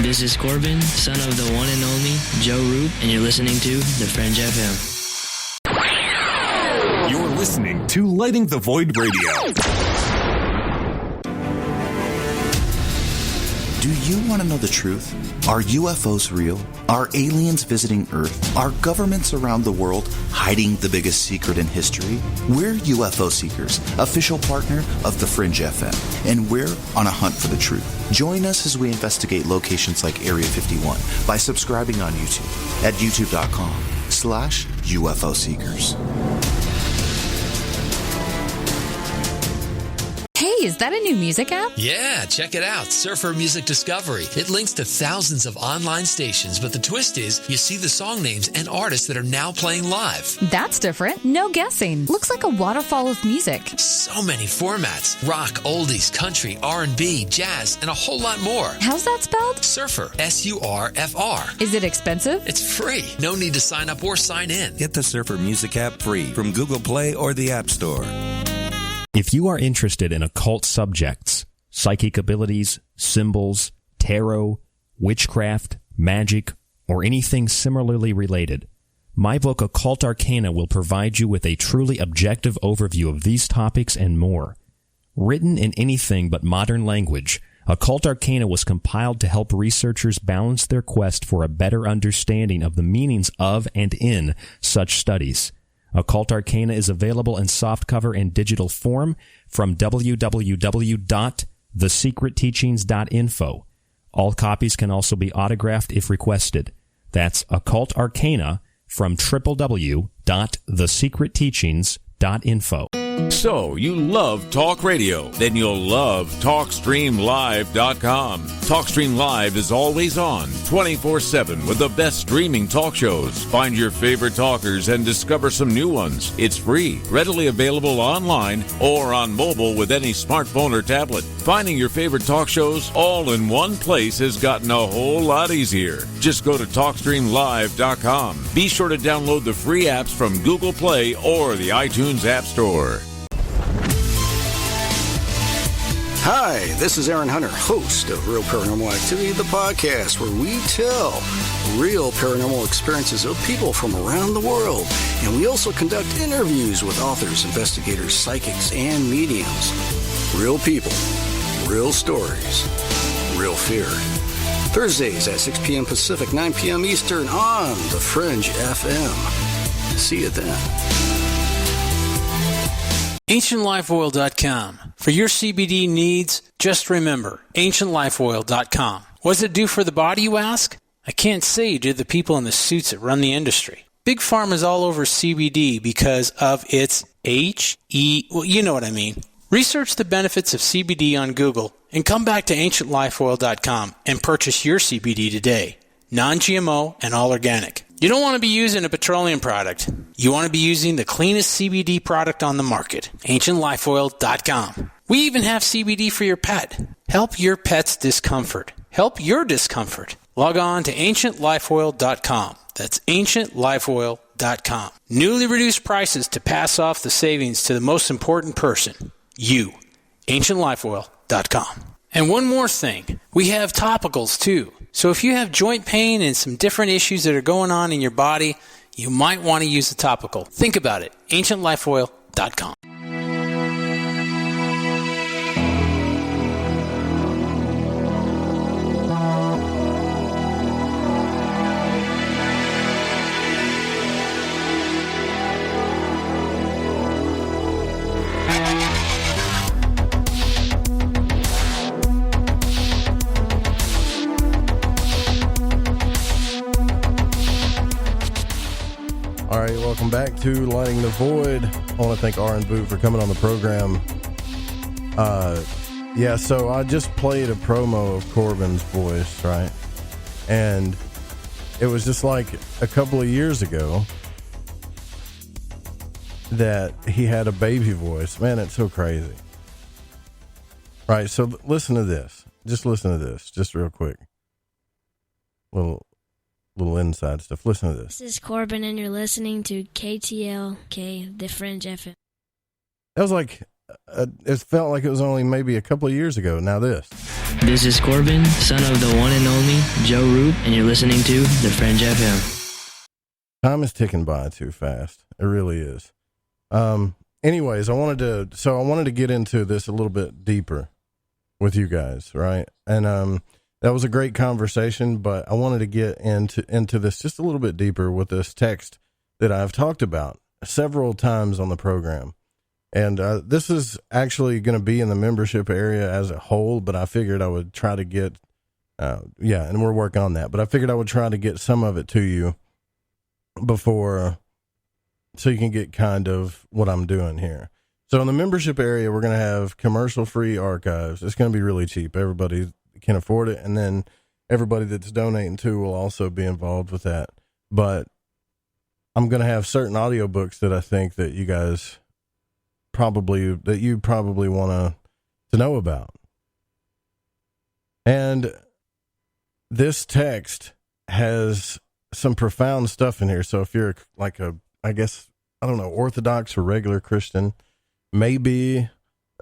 This is Corbin, son of the one and only Joe Roop, and you're listening to The Fringe FM. You're listening to Lighting the Void Radio. Do you want to know the truth? Are UFOs real? Are aliens visiting Earth? Are governments around the world hiding the biggest secret in history? We're UFO Seekers, official partner of The Fringe FM, and we're on a hunt for the truth. Join us as we investigate locations like Area 51 by subscribing on YouTube at youtube.com/UFO Seekers. Hey, is that a new music app? Yeah, check it out. Surfer Music Discovery. It links to thousands of online stations, but the twist is you see the song names and artists that are now playing live. That's different. No guessing. Looks like a waterfall of music. So many formats. Rock, oldies, country, R&B, jazz, and a whole lot more. How's that spelled? Surfer. S-U-R-F-R. Is it expensive? It's free. No need to sign up or sign in. Get the Surfer Music app free from Google Play or the App Store. If you are interested in occult subjects, psychic abilities, symbols, tarot, witchcraft, magic, or anything similarly related, my book Occult Arcana will provide you with a truly objective overview of these topics and more. Written in anything but modern language, Occult Arcana was compiled to help researchers balance their quest for a better understanding of the meanings of and in such studies. Occult Arcana is available in softcover and digital form from www.thesecretteachings.info. All copies can also be autographed if requested. That's Occult Arcana from www.thesecretteachings.info. So, you love talk radio? Then you'll love TalkStreamLive.com. TalkStream Live is always on, 24/7, with the best streaming talk shows. Find your favorite talkers and discover some new ones. It's free, readily available online or on mobile with any smartphone or tablet. Finding your favorite talk shows all in one place has gotten a whole lot easier. Just go to TalkStreamLive.com. Be sure to download the free apps from Google Play or the iTunes App Store. Hi, this is Aaron Hunter, host of Real Paranormal Activity, the podcast where we tell real paranormal experiences of people from around the world. And we also conduct interviews with authors, investigators, psychics, and mediums. Real people, real stories, real fear. Thursdays at 6 p.m. Pacific, 9 p.m. Eastern on The Fringe FM. See you then. AncientLifeOil.com. For your CBD needs, just remember, AncientLifeOil.com. What does it do for the body, you ask? I can't say due to the people in the suits that run the industry. Big Pharma's all over CBD because of its well, you know what I mean. Research the benefits of CBD on Google and come back to AncientLifeOil.com and purchase your CBD today. Non-GMO and all organic. You don't want to be using a petroleum product. You want to be using the cleanest CBD product on the market. AncientLifeOil.com. We even have CBD for your pet. Help your pet's discomfort. Help your discomfort. Log on to AncientLifeOil.com. That's AncientLifeOil.com. Newly reduced prices to pass off the savings to the most important person. You. AncientLifeOil.com. And one more thing. We have topicals too. So if you have joint pain and some different issues that are going on in your body, you might want to use a topical. Think about it. AncientLifeOil.com. All right, welcome back to Lighting the Void. I want to thank RN Vot for coming on the program. So I just played a promo of Corbin's voice, right? And it was just like a couple of years ago that he had a baby voice. Man, it's so crazy. Right, so listen to this. Just listen to this, just real quick. Little inside stuff. Listen to this. This is Corbin, and you're listening to KTLK, The Fringe FM. That was like it felt like it was only maybe a couple of years ago. Now this. This is Corbin, son of the one and only Joe Roop, and you're listening to The Fringe FM. Time is ticking by too fast. It really is. Anyways, I wanted to get into this a little bit deeper with you guys, right? And that was a great conversation, but I wanted to get into this just a little bit deeper with this text that I've talked about several times on the program. And this is actually going to be in the membership area as a whole, but I figured I would try to get, and we're working on that, but I figured I would try to get some of it to you before, so you can get kind of what I'm doing here. So in the membership area, we're going to have commercial-free archives. It's going to be really cheap. Everybody can afford it, and then everybody that's donating too will also be involved with that. But I'm going to have certain audiobooks that I think that you guys probably want to know about. And this text has some profound stuff in here. So if you're like Orthodox or regular Christian, maybe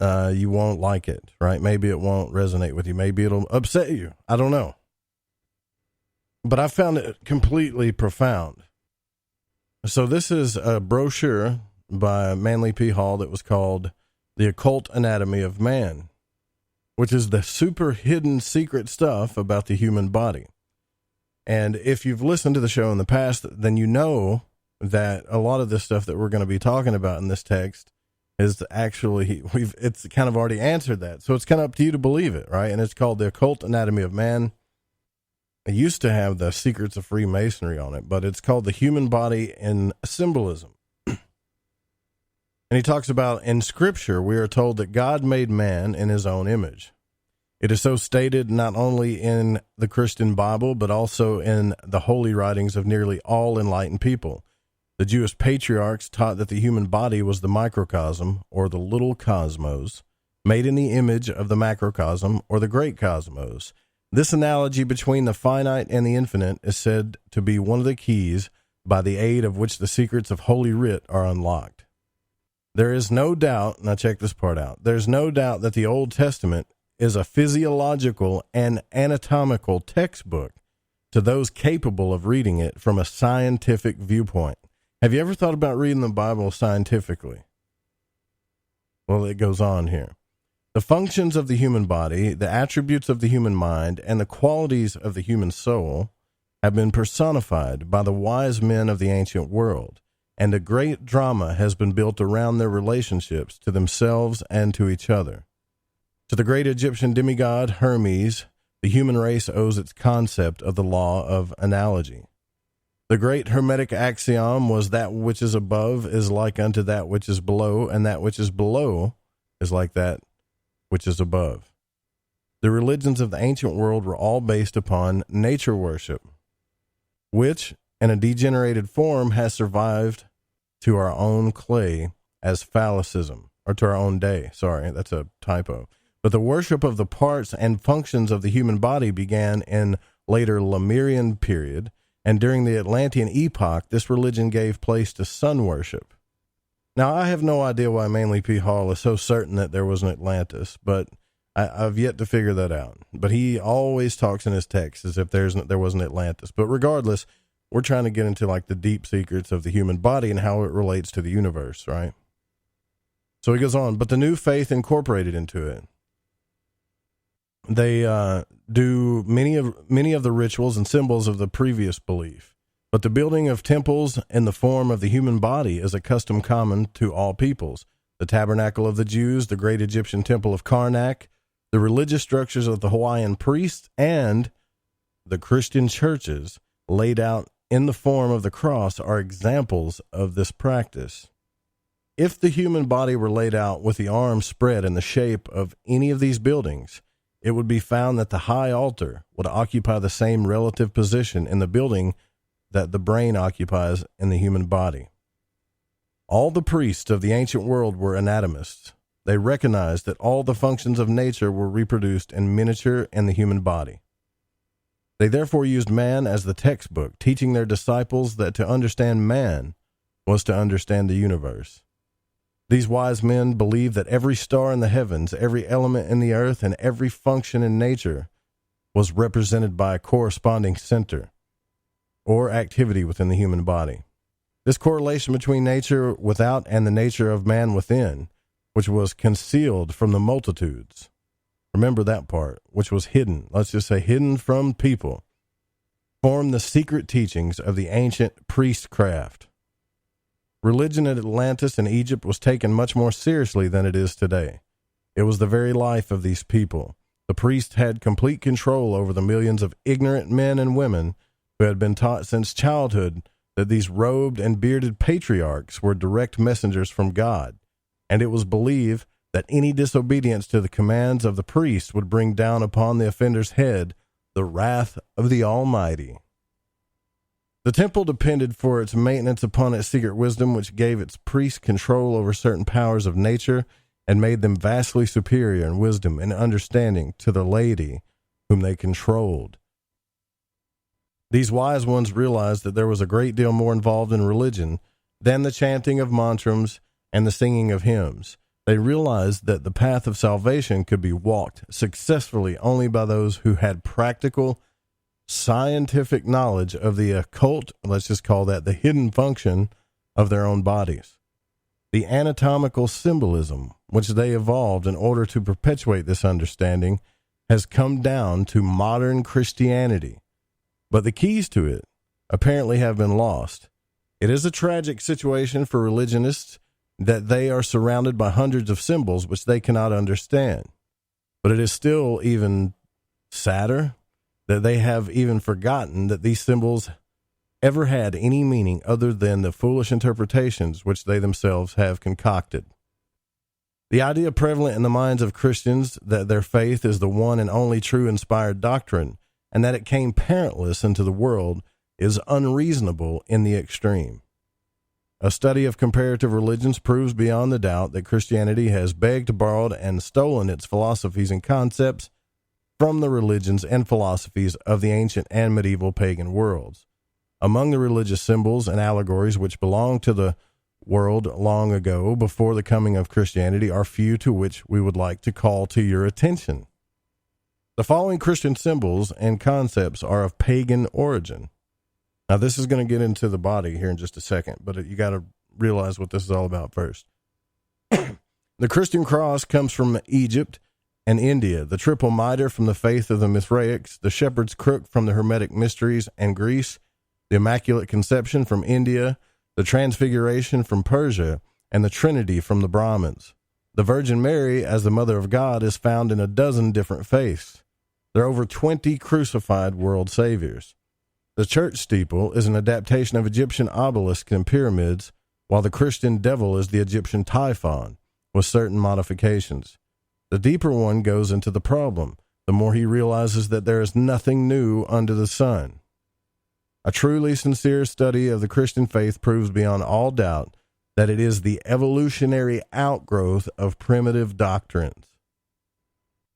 you won't like it, right? Maybe it won't resonate with you. Maybe it'll upset you. I don't know. But I found it completely profound. So this is a brochure by Manly P. Hall that was called The Occult Anatomy of Man, which is the super hidden secret stuff about the human body. And if you've listened to the show in the past, then you know that a lot of this stuff that we're going to be talking about in this text is actually, it's kind of already answered that. So it's kind of up to you to believe it, right? And it's called The Occult Anatomy of Man. It used to have the Secrets of Freemasonry on it, but it's called The Human Body in Symbolism. And he talks about, in Scripture, we are told that God made man in his own image. It is so stated not only in the Christian Bible, but also in the holy writings of nearly all enlightened people. The Jewish patriarchs taught that the human body was the microcosm, or the little cosmos, made in the image of the macrocosm, or the great cosmos. This analogy between the finite and the infinite is said to be one of the keys by the aid of which the secrets of Holy Writ are unlocked. There is no doubt, now check this part out, there's no doubt that the Old Testament is a physiological and anatomical textbook to those capable of reading it from a scientific viewpoint. Have you ever thought about reading the Bible scientifically? Well, it goes on here. The functions of the human body, the attributes of the human mind, and the qualities of the human soul have been personified by the wise men of the ancient world, and a great drama has been built around their relationships to themselves and to each other. To the great Egyptian demigod Hermes, the human race owes its concept of the law of analogy. The great Hermetic axiom was that which is above is like unto that which is below, and that which is below is like that which is above. The religions of the ancient world were all based upon nature worship, which, in a degenerated form, has survived to our own clay as phallicism, or to our own day. Sorry, that's a typo. But the worship of the parts and functions of the human body began in later Lemurian period, and during the Atlantean epoch, this religion gave place to sun worship. Now, I have no idea why Manly P. Hall is so certain that there was an Atlantis, but I've yet to figure that out. But he always talks in his text as if there was an Atlantis. But regardless, we're trying to get into like the deep secrets of the human body and how it relates to the universe, right? So he goes on, but the new faith incorporated into it. They do many of the rituals and symbols of the previous belief, but the building of temples in the form of the human body is a custom common to all peoples. The tabernacle of the Jews, the great Egyptian temple of Karnak, the religious structures of the Hawaiian priests, and the Christian churches laid out in the form of the cross are examples of this practice. If the human body were laid out with the arms spread in the shape of any of these buildings, it would be found that the high altar would occupy the same relative position in the building that the brain occupies in the human body. All the priests of the ancient world were anatomists. They recognized that all the functions of nature were reproduced in miniature in the human body. They therefore used man as the textbook, teaching their disciples that to understand man was to understand the universe. These wise men believed that every star in the heavens, every element in the earth, and every function in nature was represented by a corresponding center or activity within the human body. This correlation between nature without and the nature of man within, which was concealed from the multitudes. Remember that part, which was hidden. Let's just say hidden from people, formed the secret teachings of the ancient priestcraft. Religion at Atlantis and Egypt was taken much more seriously than it is today. It was the very life of these people. The priests had complete control over the millions of ignorant men and women who had been taught since childhood that these robed and bearded patriarchs were direct messengers from God, and it was believed that any disobedience to the commands of the priests would bring down upon the offender's head the wrath of the Almighty. The temple depended for its maintenance upon its secret wisdom, which gave its priests control over certain powers of nature and made them vastly superior in wisdom and understanding to the laity whom they controlled. These wise ones realized that there was a great deal more involved in religion than the chanting of mantras and the singing of hymns. They realized that the path of salvation could be walked successfully only by those who had practical, scientific knowledge of the occult, let's just call that the hidden function of their own bodies. The anatomical symbolism, which they evolved in order to perpetuate this understanding, has come down to modern Christianity, but the keys to it apparently have been lost. It is a tragic situation for religionists that they are surrounded by hundreds of symbols which they cannot understand, but it is still even sadder that they have even forgotten that these symbols ever had any meaning other than the foolish interpretations which they themselves have concocted. The idea prevalent in the minds of Christians that their faith is the one and only true inspired doctrine and that it came parentless into the world is unreasonable in the extreme. A study of comparative religions proves beyond the doubt that Christianity has begged, borrowed, and stolen its philosophies and concepts from the religions and philosophies of the ancient and medieval pagan worlds. Among the religious symbols and allegories which belonged to the world long ago before the coming of Christianity are few to which we would like to call to your attention. The following Christian symbols and concepts are of pagan origin. Now, this is going to get into the body here in just a second, but you got to realize what this is all about first. The Christian cross comes from Egypt and India, the triple mitre from the faith of the Mithraics, the shepherd's crook from the Hermetic mysteries and Greece, the Immaculate Conception from India, the Transfiguration from Persia, and the Trinity from the Brahmins. The Virgin Mary, as the Mother of God, is found in a dozen different faiths. There are over 20 crucified world saviors. The church steeple is an adaptation of Egyptian obelisks and pyramids, while the Christian devil is the Egyptian Typhon, with certain modifications. The deeper one goes into the problem, the more he realizes that there is nothing new under the sun. A truly sincere study of the Christian faith proves beyond all doubt that it is the evolutionary outgrowth of primitive doctrines.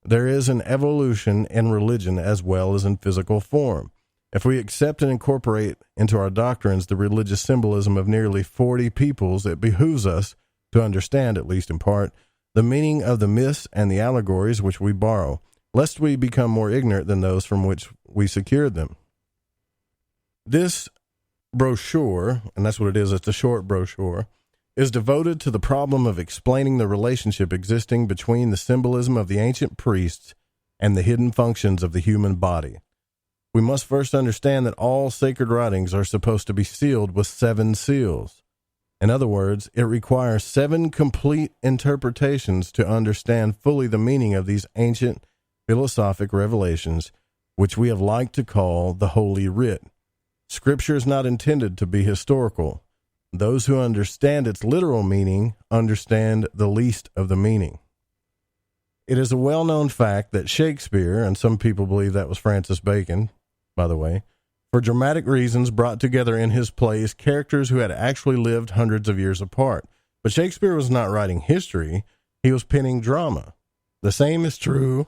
There is an evolution in religion as well as in physical form. If we accept and incorporate into our doctrines the religious symbolism of nearly 40 peoples, it behooves us to understand, at least in part, the meaning of the myths and the allegories which we borrow, lest we become more ignorant than those from which we secured them. This brochure, and that's what it is, it's a short brochure, is devoted to the problem of explaining the relationship existing between the symbolism of the ancient priests and the hidden functions of the human body. We must first understand that all sacred writings are supposed to be sealed with 7 seals. In other words, it requires 7 complete interpretations to understand fully the meaning of these ancient philosophic revelations, which we have liked to call the Holy Writ. Scripture is not intended to be historical. Those who understand its literal meaning understand the least of the meaning. It is a well-known fact that Shakespeare, and some people believe that was Francis Bacon, by the way, for dramatic reasons brought together in his plays characters who had actually lived hundreds of years apart. But Shakespeare was not writing history, he was penning drama. The same is true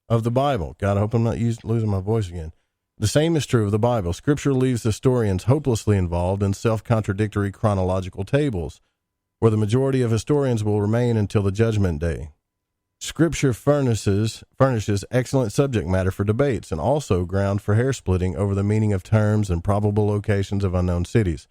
of the Bible. God, I hope I'm not losing my voice again. The same is true of the Bible. Scripture leaves historians hopelessly involved in self-contradictory chronological tables, where the majority of historians will remain until the judgment day. Scripture furnishes excellent subject matter for debates and also ground for hair splitting over the meaning of terms and probable locations of unknown cities.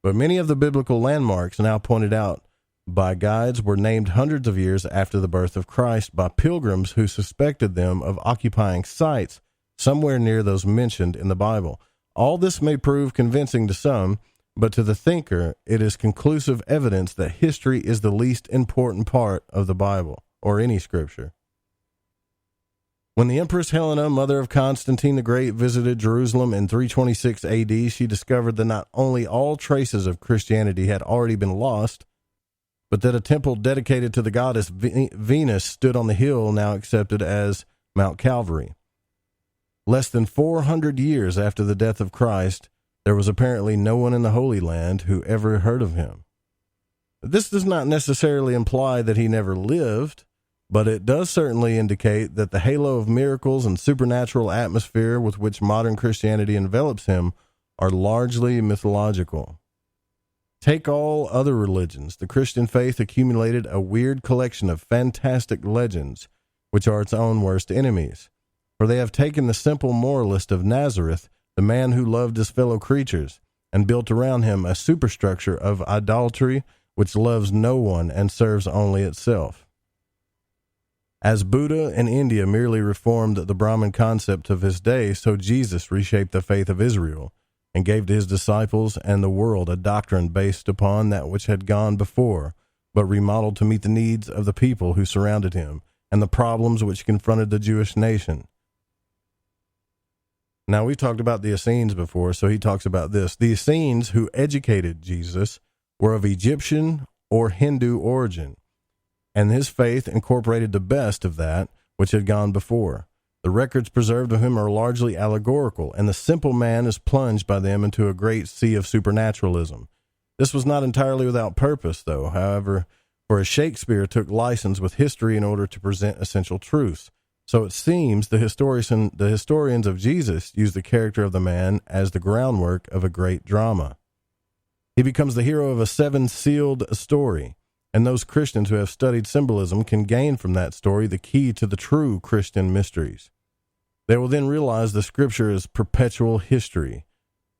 But many of the biblical landmarks now pointed out by guides were named hundreds of years after the birth of Christ by pilgrims who suspected them of occupying sites somewhere near those mentioned in the Bible. All this may prove convincing to some, but to the thinker, it is conclusive evidence that history is the least important part of the Bible, or any scripture. When the Empress Helena, mother of Constantine the Great, visited Jerusalem in 326 AD, she discovered that not only all traces of Christianity had already been lost, but that a temple dedicated to the goddess Venus stood on the hill now accepted as Mount Calvary. Less than 400 years after the death of Christ, there was apparently no one in the Holy Land who ever heard of him. This does not necessarily imply that he never lived, but it does certainly indicate that the halo of miracles and supernatural atmosphere with which modern Christianity envelops him are largely mythological. Take all other religions. The Christian faith accumulated a weird collection of fantastic legends, which are its own worst enemies. For they have taken the simple moralist of Nazareth, the man who loved his fellow creatures, and built around him a superstructure of idolatry which loves no one and serves only itself. As Buddha in India merely reformed the Brahman concept of his day, so Jesus reshaped the faith of Israel and gave to his disciples and the world a doctrine based upon that which had gone before, but remodeled to meet the needs of the people who surrounded him and the problems which confronted the Jewish nation. Now, we've talked about the Essenes before, so he talks about this. The Essenes who educated Jesus were of Egyptian or Hindu origin, and his faith incorporated the best of that which had gone before. The records preserved of him are largely allegorical, and the simple man is plunged by them into a great sea of supernaturalism. This was not entirely without purpose, though, however, for as Shakespeare took license with history in order to present essential truths. So it seems the historians of Jesus use the character of the man as the groundwork of a great drama. He becomes the hero of a seven-sealed story, and those Christians who have studied symbolism can gain from that story the key to the true Christian mysteries. They will then realize the scripture is perpetual history,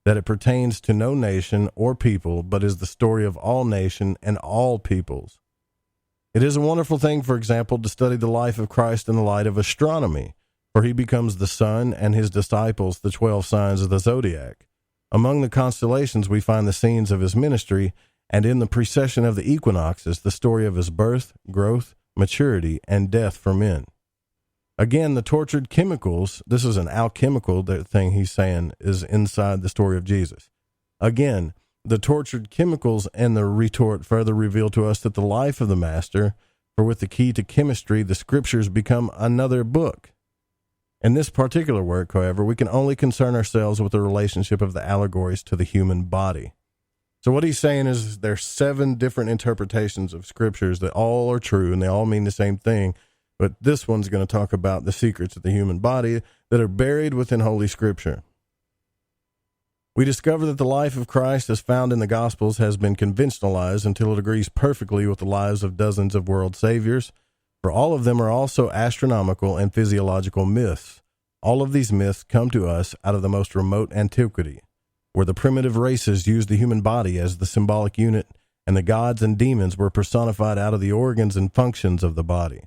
that it pertains to no nation or people, but is the story of all nations and all peoples. It is a wonderful thing, for example, to study the life of Christ in the light of astronomy, for he becomes the sun and his disciples the 12 signs of the zodiac. Among the constellations we find the scenes of his ministry, and in the precession of the equinoxes, the story of his birth, growth, maturity, and death for men. Again, the tortured chemicals, this is an alchemical thing he's saying is inside the story of Jesus. Again, the tortured chemicals and the retort further reveal to us that the life of the master, for with the key to chemistry, the scriptures become another book. In this particular work, however, we can only concern ourselves with the relationship of the allegories to the human body. So what he's saying is there's 7 different interpretations of scriptures that all are true and they all mean the same thing, but this one's going to talk about the secrets of the human body that are buried within Holy Scripture. We discover that the life of Christ as found in the Gospels has been conventionalized until it agrees perfectly with the lives of dozens of world saviors, for all of them are also astronomical and physiological myths. All of these myths come to us out of the most remote antiquity, where the primitive races used the human body as the symbolic unit, and the gods and demons were personified out of the organs and functions of the body.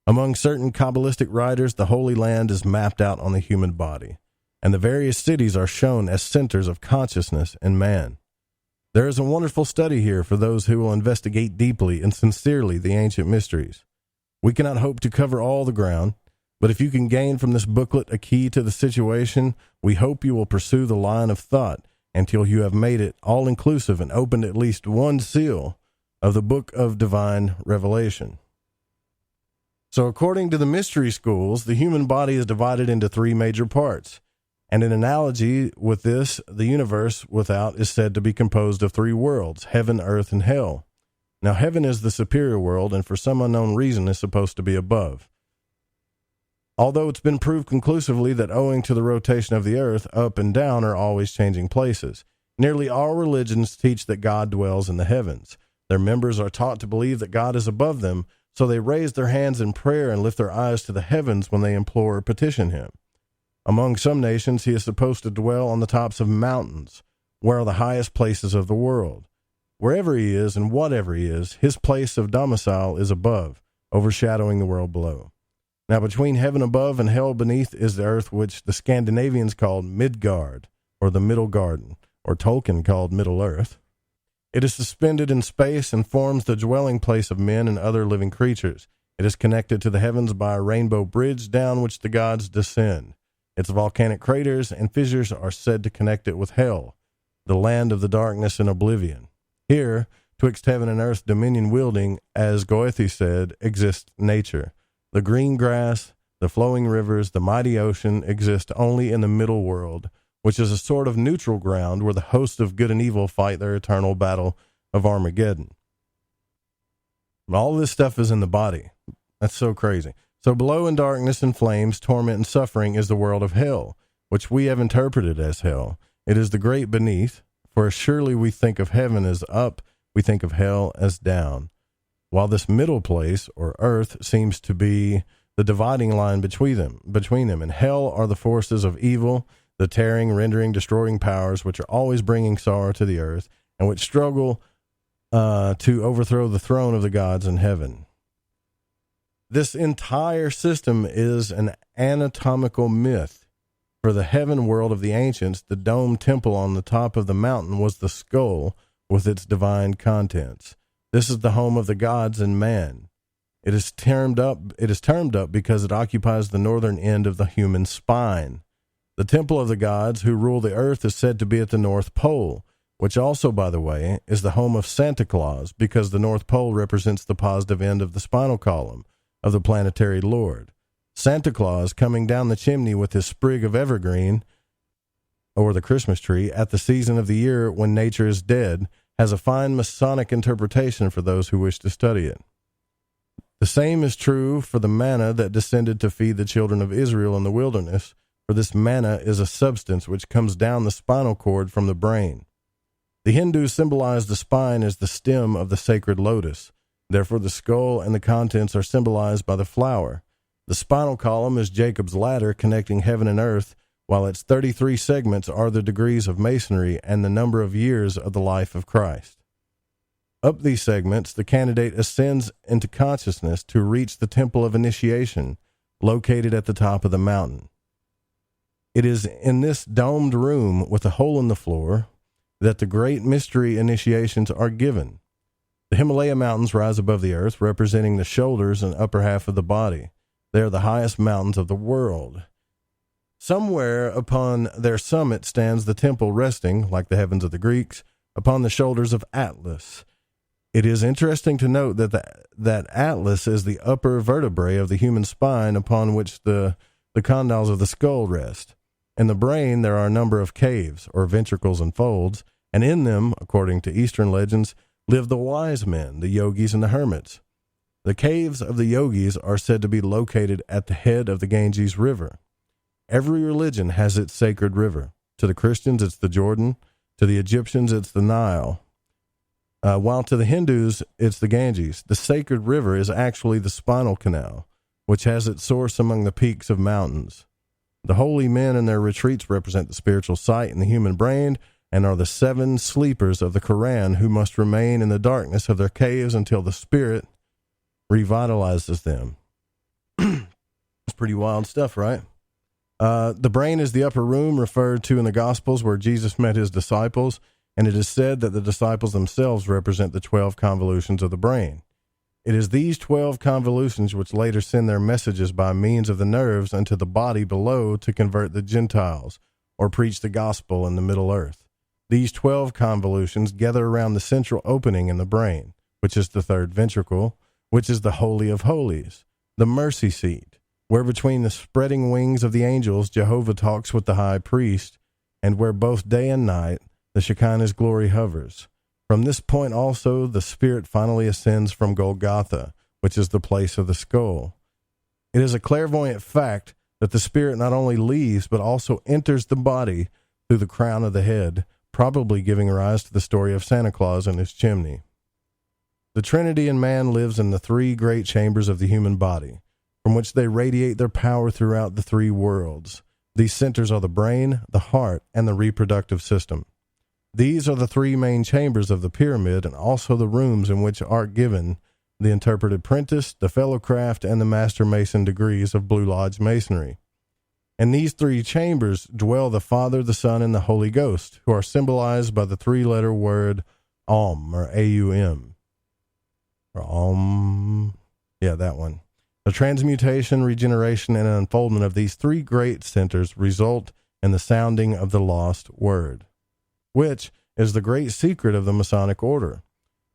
Among certain Kabbalistic writers, the Holy Land is mapped out on the human body, and the various cities are shown as centers of consciousness in man. There is a wonderful study here for those who will investigate deeply and sincerely the ancient mysteries. We cannot hope to cover all the ground, but if you can gain from this booklet a key to the situation, we hope you will pursue the line of thought until you have made it all-inclusive and opened at least one seal of the book of divine revelation. So according to the mystery schools, the human body is divided into 3 major parts. And in analogy with this, the universe without is said to be composed of 3 worlds, heaven, earth, and hell. Now, heaven is the superior world, and for some unknown reason is supposed to be above. Although it's been proved conclusively that owing to the rotation of the earth, up and down are always changing places. Nearly all religions teach that God dwells in the heavens. Their members are taught to believe that God is above them, so they raise their hands in prayer and lift their eyes to the heavens when they implore or petition him. Among some nations, he is supposed to dwell on the tops of mountains, where are the highest places of the world. Wherever he is and whatever he is, his place of domicile is above, overshadowing the world below. Now between heaven above and hell beneath is the earth, which the Scandinavians called Midgard, or the Middle Garden, or Tolkien called Middle Earth. It is suspended in space and forms the dwelling place of men and other living creatures. It is connected to the heavens by a rainbow bridge down which the gods descend. Its volcanic craters and fissures are said to connect it with hell, the land of the darkness and oblivion. Here, twixt heaven and earth dominion wielding, as Goethe said, exists nature. The green grass, the flowing rivers, the mighty ocean exist only in the middle world, which is a sort of neutral ground where the hosts of good and evil fight their eternal battle of Armageddon. All this stuff is in the body. That's so crazy. So below in darkness and flames, torment and suffering is the world of hell, which we have interpreted as hell. It is the great beneath, for as surely we think of heaven as up, we think of hell as down. While this middle place, or earth, seems to be the dividing line between them, and hell are the forces of evil, the tearing, rendering, destroying powers which are always bringing sorrow to the earth, and which struggle to overthrow the throne of the gods in heaven. This entire system is an anatomical myth. For the heaven world of the ancients, the domed temple on the top of the mountain was the skull with its divine contents. This is the home of the gods and man. It is termed up because it occupies the northern end of the human spine. The temple of the gods who rule the earth is said to be at the North Pole, which also, by the way, is the home of Santa Claus, because the North Pole represents the positive end of the spinal column of the planetary lord. Santa Claus, coming down the chimney with his sprig of evergreen, or the Christmas tree, at the season of the year when nature is dead, has a fine Masonic interpretation for those who wish to study it. The same is true for the manna that descended to feed the children of Israel in the wilderness, for this manna is a substance which comes down the spinal cord from the brain. The Hindus symbolize the spine as the stem of the sacred lotus. Therefore, the skull and the contents are symbolized by the flower. The spinal column is Jacob's ladder connecting heaven and earth, while its 33 segments are the degrees of masonry and the number of years of the life of Christ. Up these segments, the candidate ascends into consciousness to reach the temple of initiation, located at the top of the mountain. It is in this domed room with a hole in the floor that the great mystery initiations are given. The Himalaya mountains rise above the earth, representing the shoulders and upper half of the body. They are the highest mountains of the world. Somewhere upon their summit stands the temple resting, like the heavens of the Greeks, upon the shoulders of Atlas. It is interesting to note that Atlas is the upper vertebrae of the human spine upon which the condyles of the skull rest. In the brain, there are a number of caves, or ventricles and folds, and in them, according to Eastern legends, live the wise men, the yogis and the hermits. The caves of the yogis are said to be located at the head of the Ganges River. Every religion has its sacred river. To the Christians, it's the Jordan. To the Egyptians, it's the Nile. While to the Hindus, it's the Ganges. The sacred river is actually the spinal canal, which has its source among the peaks of mountains. The holy men in their retreats represent the spiritual sight in the human brain and are the 7 sleepers of the Quran who must remain in the darkness of their caves until the spirit revitalizes them. It's pretty wild stuff, right? The brain is the upper room referred to in the Gospels where Jesus met his disciples, and it is said that the disciples themselves represent the 12 convolutions of the brain. It is these 12 convolutions which later send their messages by means of the nerves into the body below to convert the Gentiles or preach the gospel in the Middle Earth. These 12 convolutions gather around the central opening in the brain, which is the third ventricle, which is the Holy of Holies, the mercy seat, where between the spreading wings of the angels Jehovah talks with the high priest, and where both day and night the Shekinah's glory hovers. From this point also the spirit finally ascends from Golgotha, which is the place of the skull. It is a clairvoyant fact that the spirit not only leaves but also enters the body through the crown of the head, probably giving rise to the story of Santa Claus and his chimney. The Trinity in man lives in the three great chambers of the human body, from which they radiate their power throughout the three worlds. These centers are the brain, the heart, and the reproductive system. These are the three main chambers of the pyramid, and also the rooms in which are given the interpreted apprentice, the fellowcraft, and the master mason degrees of Blue Lodge Masonry. In these three chambers dwell the Father, the Son, and the Holy Ghost, who are symbolized by the three-letter word Om, or A-U-M. Or Om. Yeah, that one. The transmutation, regeneration, and unfoldment of these three great centers result in the sounding of the lost word, which is the great secret of the Masonic order.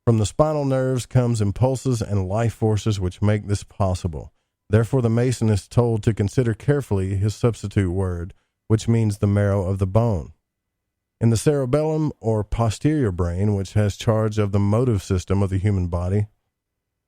From the spinal nerves comes impulses and life forces which make this possible. Therefore, the Mason is told to consider carefully his substitute word, which means the marrow of the bone. In the cerebellum, or posterior brain, which has charge of the motive system of the human body,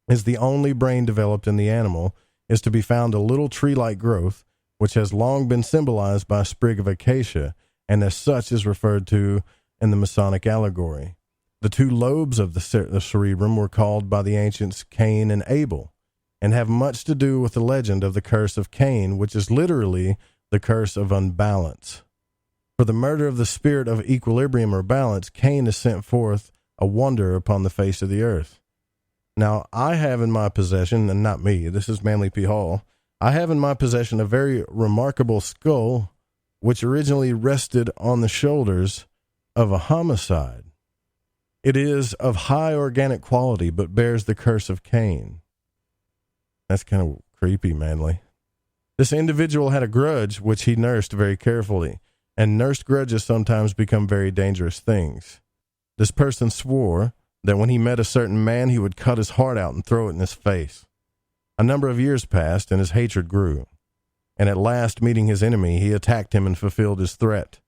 is the only brain developed in the animal, is to be found a little tree-like growth, which has long been symbolized by a sprig of acacia, and as such is referred to in the Masonic allegory. The two lobes of the cerebrum were called by the ancients Cain and Abel, and have much to do with the legend of the curse of Cain, which is literally the curse of unbalance. For the murder of the spirit of equilibrium or balance, Cain is sent forth a wonder upon the face of the earth. Now, I have in my possession, and not me, this is Manly P. Hall, I have in my possession a very remarkable skull which originally rested on the shoulders of a homicide. It is of high organic quality, but bears the curse of Cain. That's kind of creepy, Manly. This individual had a grudge which he nursed very carefully, and nursed grudges sometimes become very dangerous things. This person swore that when he met a certain man, he would cut his heart out and throw it in his face. A number of years passed, and his hatred grew. And at last, meeting his enemy, he attacked him and fulfilled his threat.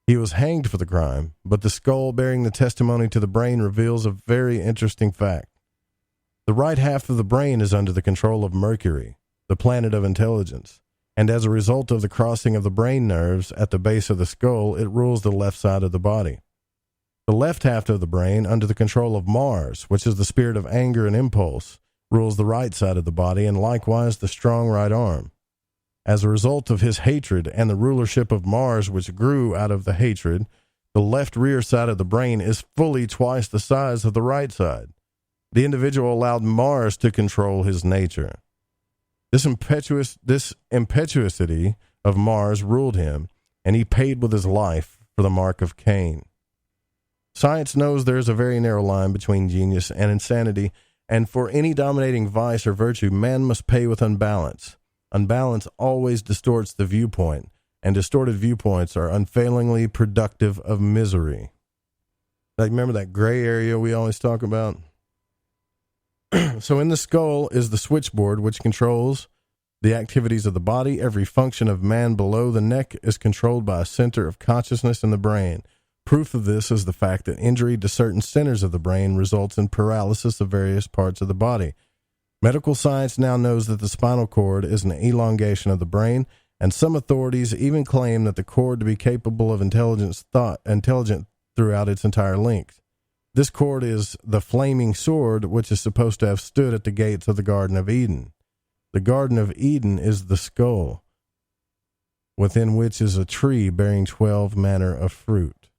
He was hanged for the crime, but the skull bearing the testimony to the brain reveals a very interesting fact. The right half of the brain is under the control of Mercury, the planet of intelligence, and as a result of the crossing of the brain nerves at the base of the skull, it rules the left side of the body. The left half of the brain, under the control of Mars, which is the spirit of anger and impulse, rules the right side of the body, and likewise the strong right arm. As a result of his hatred and the rulership of Mars, which grew out of the hatred, the left rear side of the brain is fully twice the size of the right side. The individual allowed Mars to control his nature. This impetuosity of Mars ruled him, and he paid with his life for the mark of Cain. Science knows there is a very narrow line between genius and insanity, and for any dominating vice or virtue, man must pay with unbalance. Unbalance always distorts the viewpoint, and distorted viewpoints are unfailingly productive of misery. Like, remember that gray area we always talk about? So in the skull is the switchboard which controls the activities of the body. Every function of man below the neck is controlled by a center of consciousness in the brain. Proof of this is the fact that injury to certain centers of the brain results in paralysis of various parts of the body. Medical science now knows that the spinal cord is an elongation of the brain, and some authorities even claim that the cord to be capable of intelligent throughout its entire length. This cord is the flaming sword which is supposed to have stood at the gates of the Garden of Eden. The Garden of Eden is the skull, within which is a tree bearing 12 manner of fruit.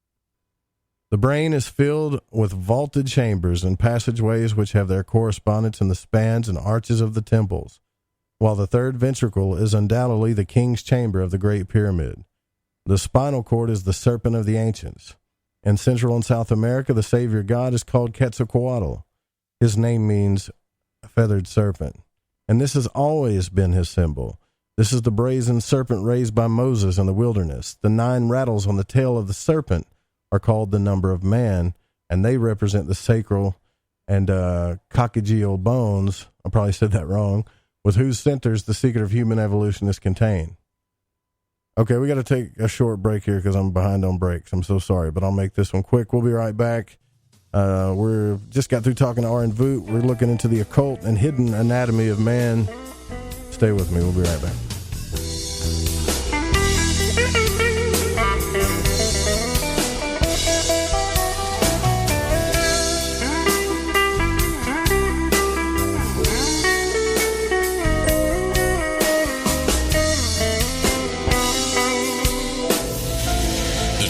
The brain is filled with vaulted chambers and passageways which have their correspondence in the spans and arches of the temples, while the third ventricle is undoubtedly the king's chamber of the Great Pyramid. The spinal cord is the serpent of the ancients. In Central and South America, the savior god is called Quetzalcoatl. His name means feathered serpent, and this has always been his symbol. This is the brazen serpent raised by Moses in the wilderness. The 9 rattles on the tail of the serpent are called the number of man, and they represent the sacral and coccygeal bones, I probably said that wrong, with whose centers the secret of human evolution is contained. Okay, we got to take a short break here because I'm behind on breaks. I'm so sorry, but I'll make this one quick. We'll be right back. We're just got through talking to RN Vot. We're looking into the occult and hidden anatomy of man. Stay with me. We'll be right back.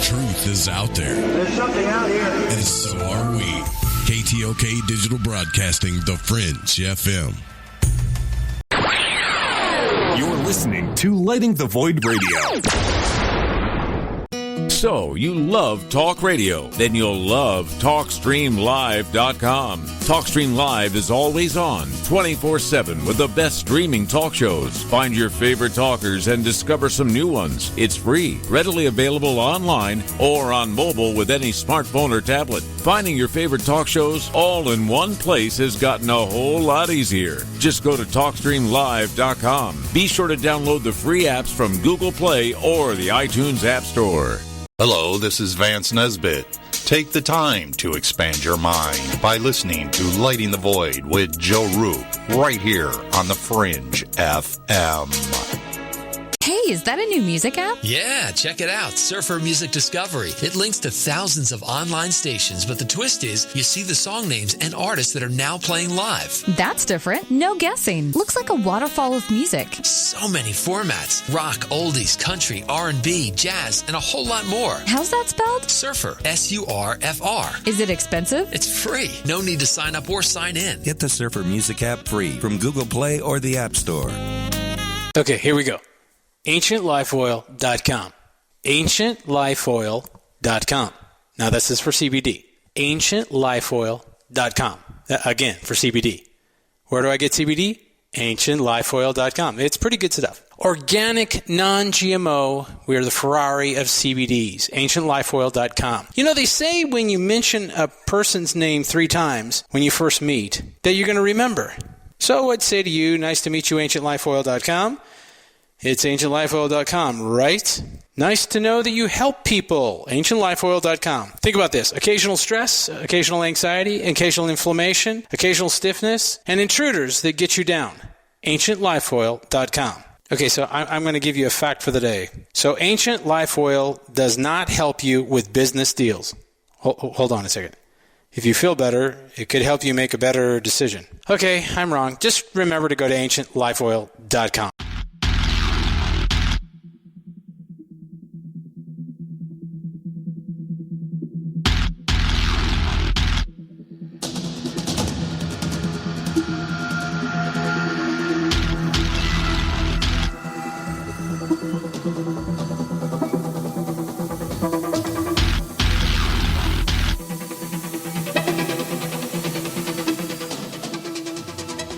truth is out there. There's something out here. And so are we. KTOK Digital Broadcasting, The Fringe FM. You're listening to Lighting the Void Radio. So, you love talk radio? Then you'll love TalkStreamLive.com. TalkStream Live is always on, 24/7 with the best streaming talk shows. Find your favorite talkers and discover some new ones. It's free, readily available online or on mobile with any smartphone or tablet. Finding your favorite talk shows all in one place has gotten a whole lot easier. Just go to TalkStreamLive.com. Be sure to download the free apps from Google Play or the iTunes App Store. Hello, this is Vance Nesbitt. Take the time to expand your mind by listening to Lighting the Void with Joe Roop right here on the Fringe FM. Hey, is that a new music app? Yeah, check it out. Surfer Music Discovery. It links to thousands of online stations, but the twist is you see the song names and artists that are now playing live. That's different. No guessing. Looks like a waterfall of music. So many formats. Rock, oldies, country, R&B, jazz, and a whole lot more. How's that spelled? Surfer. S-U-R-F-R. Is it expensive? It's free. No need to sign up or sign in. Get the Surfer Music app free from Google Play or the App Store. Okay, here we go. AncientLifeOil.com. AncientLifeOil.com. Now, this is for CBD. AncientLifeOil.com. Again, for CBD. Where do I get CBD? AncientLifeOil.com. It's pretty good stuff. Organic, non-GMO. We are the Ferrari of CBDs. AncientLifeOil.com. You know, they say when you mention a person's name 3 times when you first meet, that you're going to remember. So I'd say to you, nice to meet you, AncientLifeOil.com. It's AncientLifeOil.com, right? Nice to know that you help people. AncientLifeOil.com. Think about this. Occasional stress, occasional anxiety, occasional inflammation, occasional stiffness, and intruders that get you down. AncientLifeOil.com. Okay, so I'm going to give you a fact for the day. So Ancient Life Oil does not help you with business deals. Hold on a second. If you feel better, it could help you make a better decision. Okay, I'm wrong. Just remember to go to AncientLifeOil.com.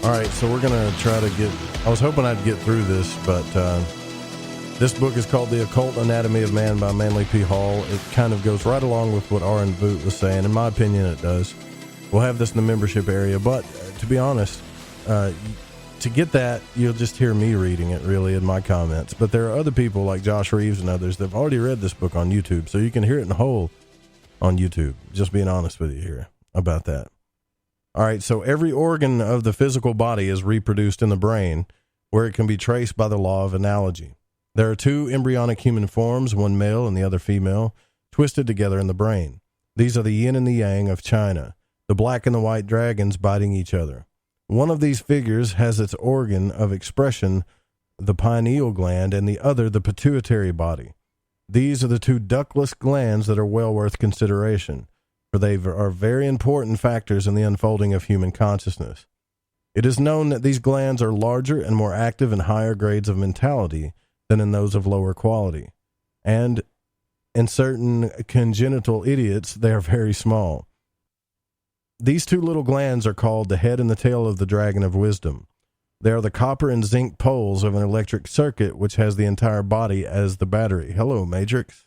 All right, so we're going to try to get... I was hoping I'd get through this, but this book is called The Occult Anatomy of Man by Manly P. Hall. It kind of goes right along with what RN Vot was saying. In my opinion, it does. We'll have this in the membership area, but to be honest, to get that, you'll just hear me reading it, really, in my comments. But there are other people like Josh Reeves and others that have already read this book on YouTube, so you can hear it in whole on YouTube. Just being honest with you here about that. All right, so every organ of the physical body is reproduced in the brain, where it can be traced by the law of analogy. There are 2 embryonic human forms, one male and the other female, twisted together in the brain. These are the yin and the yang of China, the black and the white dragons biting each other. One of these figures has its organ of expression, the pineal gland, and the other the pituitary body. These are the 2 ductless glands that are well worth consideration, for they are very important factors in the unfolding of human consciousness. It is known that these glands are larger and more active in higher grades of mentality than in those of lower quality. And in certain congenital idiots, they are very small. These 2 little glands are called the head and the tail of the dragon of wisdom. They are the copper and zinc poles of an electric circuit which has the entire body as the battery. Hello, Matrix.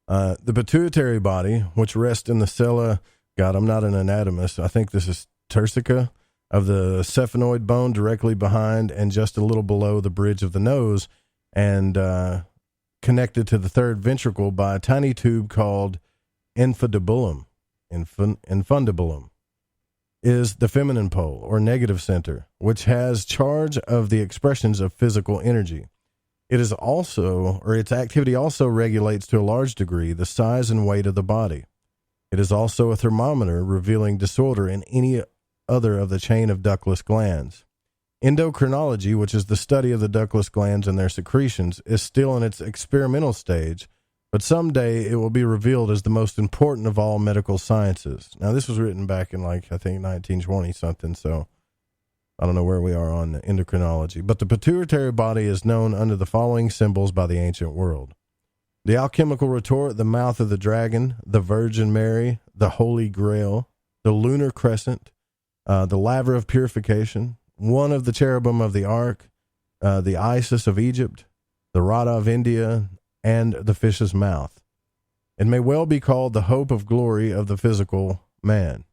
The pituitary body, which rests in the sella, God, I'm not an anatomist, I think this is turcica, of the sphenoid bone directly behind and just a little below the bridge of the nose, and connected to the 3rd ventricle by a tiny tube called infundibulum. Infundibulum is the feminine pole, or negative center, which has charge of the expressions of physical energy. It is also, or its activity also regulates to a large degree the size and weight of the body. It is also a thermometer revealing disorder in any other of the chain of ductless glands. Endocrinology, which is the study of the ductless glands and their secretions, is still in its experimental stage, but someday it will be revealed as the most important of all medical sciences. Now, this was written back in, I think 1920 something, so I don't know where we are on endocrinology. But the pituitary body is known under the following symbols by the ancient world: the alchemical retort, the mouth of the dragon, the Virgin Mary, the Holy Grail, the lunar crescent, the laver of purification, one of the cherubim of the ark, the Isis of Egypt, the Radha of India, and the fish's mouth. It may well be called the hope of glory of the physical man.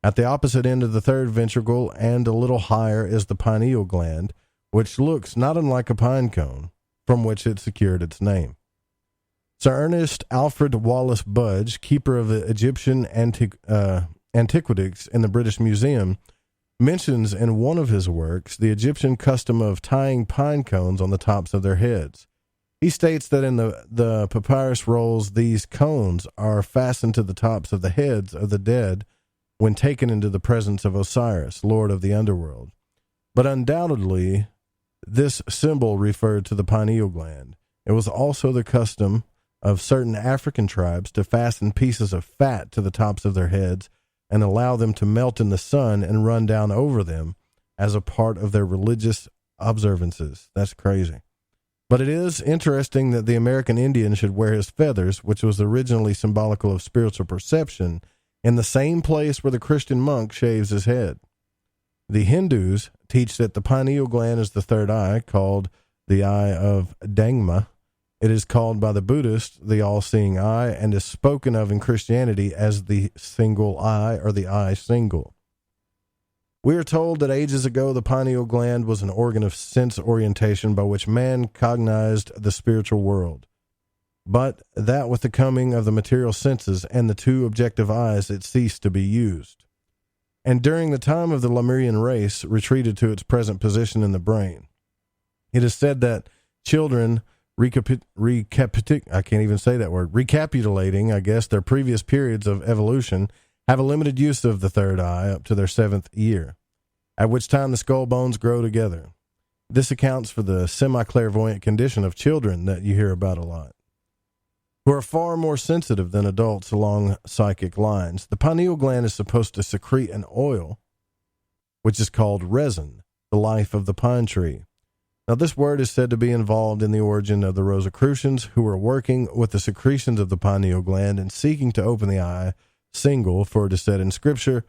At the opposite end of the third ventricle and a little higher is the pineal gland, which looks not unlike a pine cone, from which it secured its name. Sir Ernest Alfred Wallace Budge, keeper of the Egyptian antiquities in the British Museum, mentions in one of his works the Egyptian custom of tying pine cones on the tops of their heads. He states that in the papyrus rolls, these cones are fastened to the tops of the heads of the dead when taken into the presence of Osiris, lord of the underworld. But undoubtedly, this symbol referred to the pineal gland. It was also the custom of certain African tribes to fasten pieces of fat to the tops of their heads and allow them to melt in the sun and run down over them as a part of their religious observances. That's crazy. But it is interesting that the American Indian should wear his feathers, which was originally symbolical of spiritual perception, in the same place where the Christian monk shaves his head. The Hindus teach that the pineal gland is the third eye, called the eye of Dangma. It is called by the Buddhists the all-seeing eye, and is spoken of in Christianity as the single eye, or the eye single. We are told that ages ago the pineal gland was an organ of sense orientation by which man cognized the spiritual world. But that with the coming of the material senses and the two objective eyes, it ceased to be used. And during the time of the Lemurian race, retreated to its present position in the brain. It is said that children recapitulating, I guess, their previous periods of evolution, have a limited use of the third eye up to their 7th year, at which time the skull bones grow together. This accounts for the semi-clairvoyant condition of children that you hear about a lot, who are far more sensitive than adults along psychic lines. The pineal gland is supposed to secrete an oil, which is called resin, the life of the pine tree. Now, this word is said to be involved in the origin of the Rosicrucians, who were working with the secretions of the pineal gland and seeking to open the eye single, for it is said in Scripture,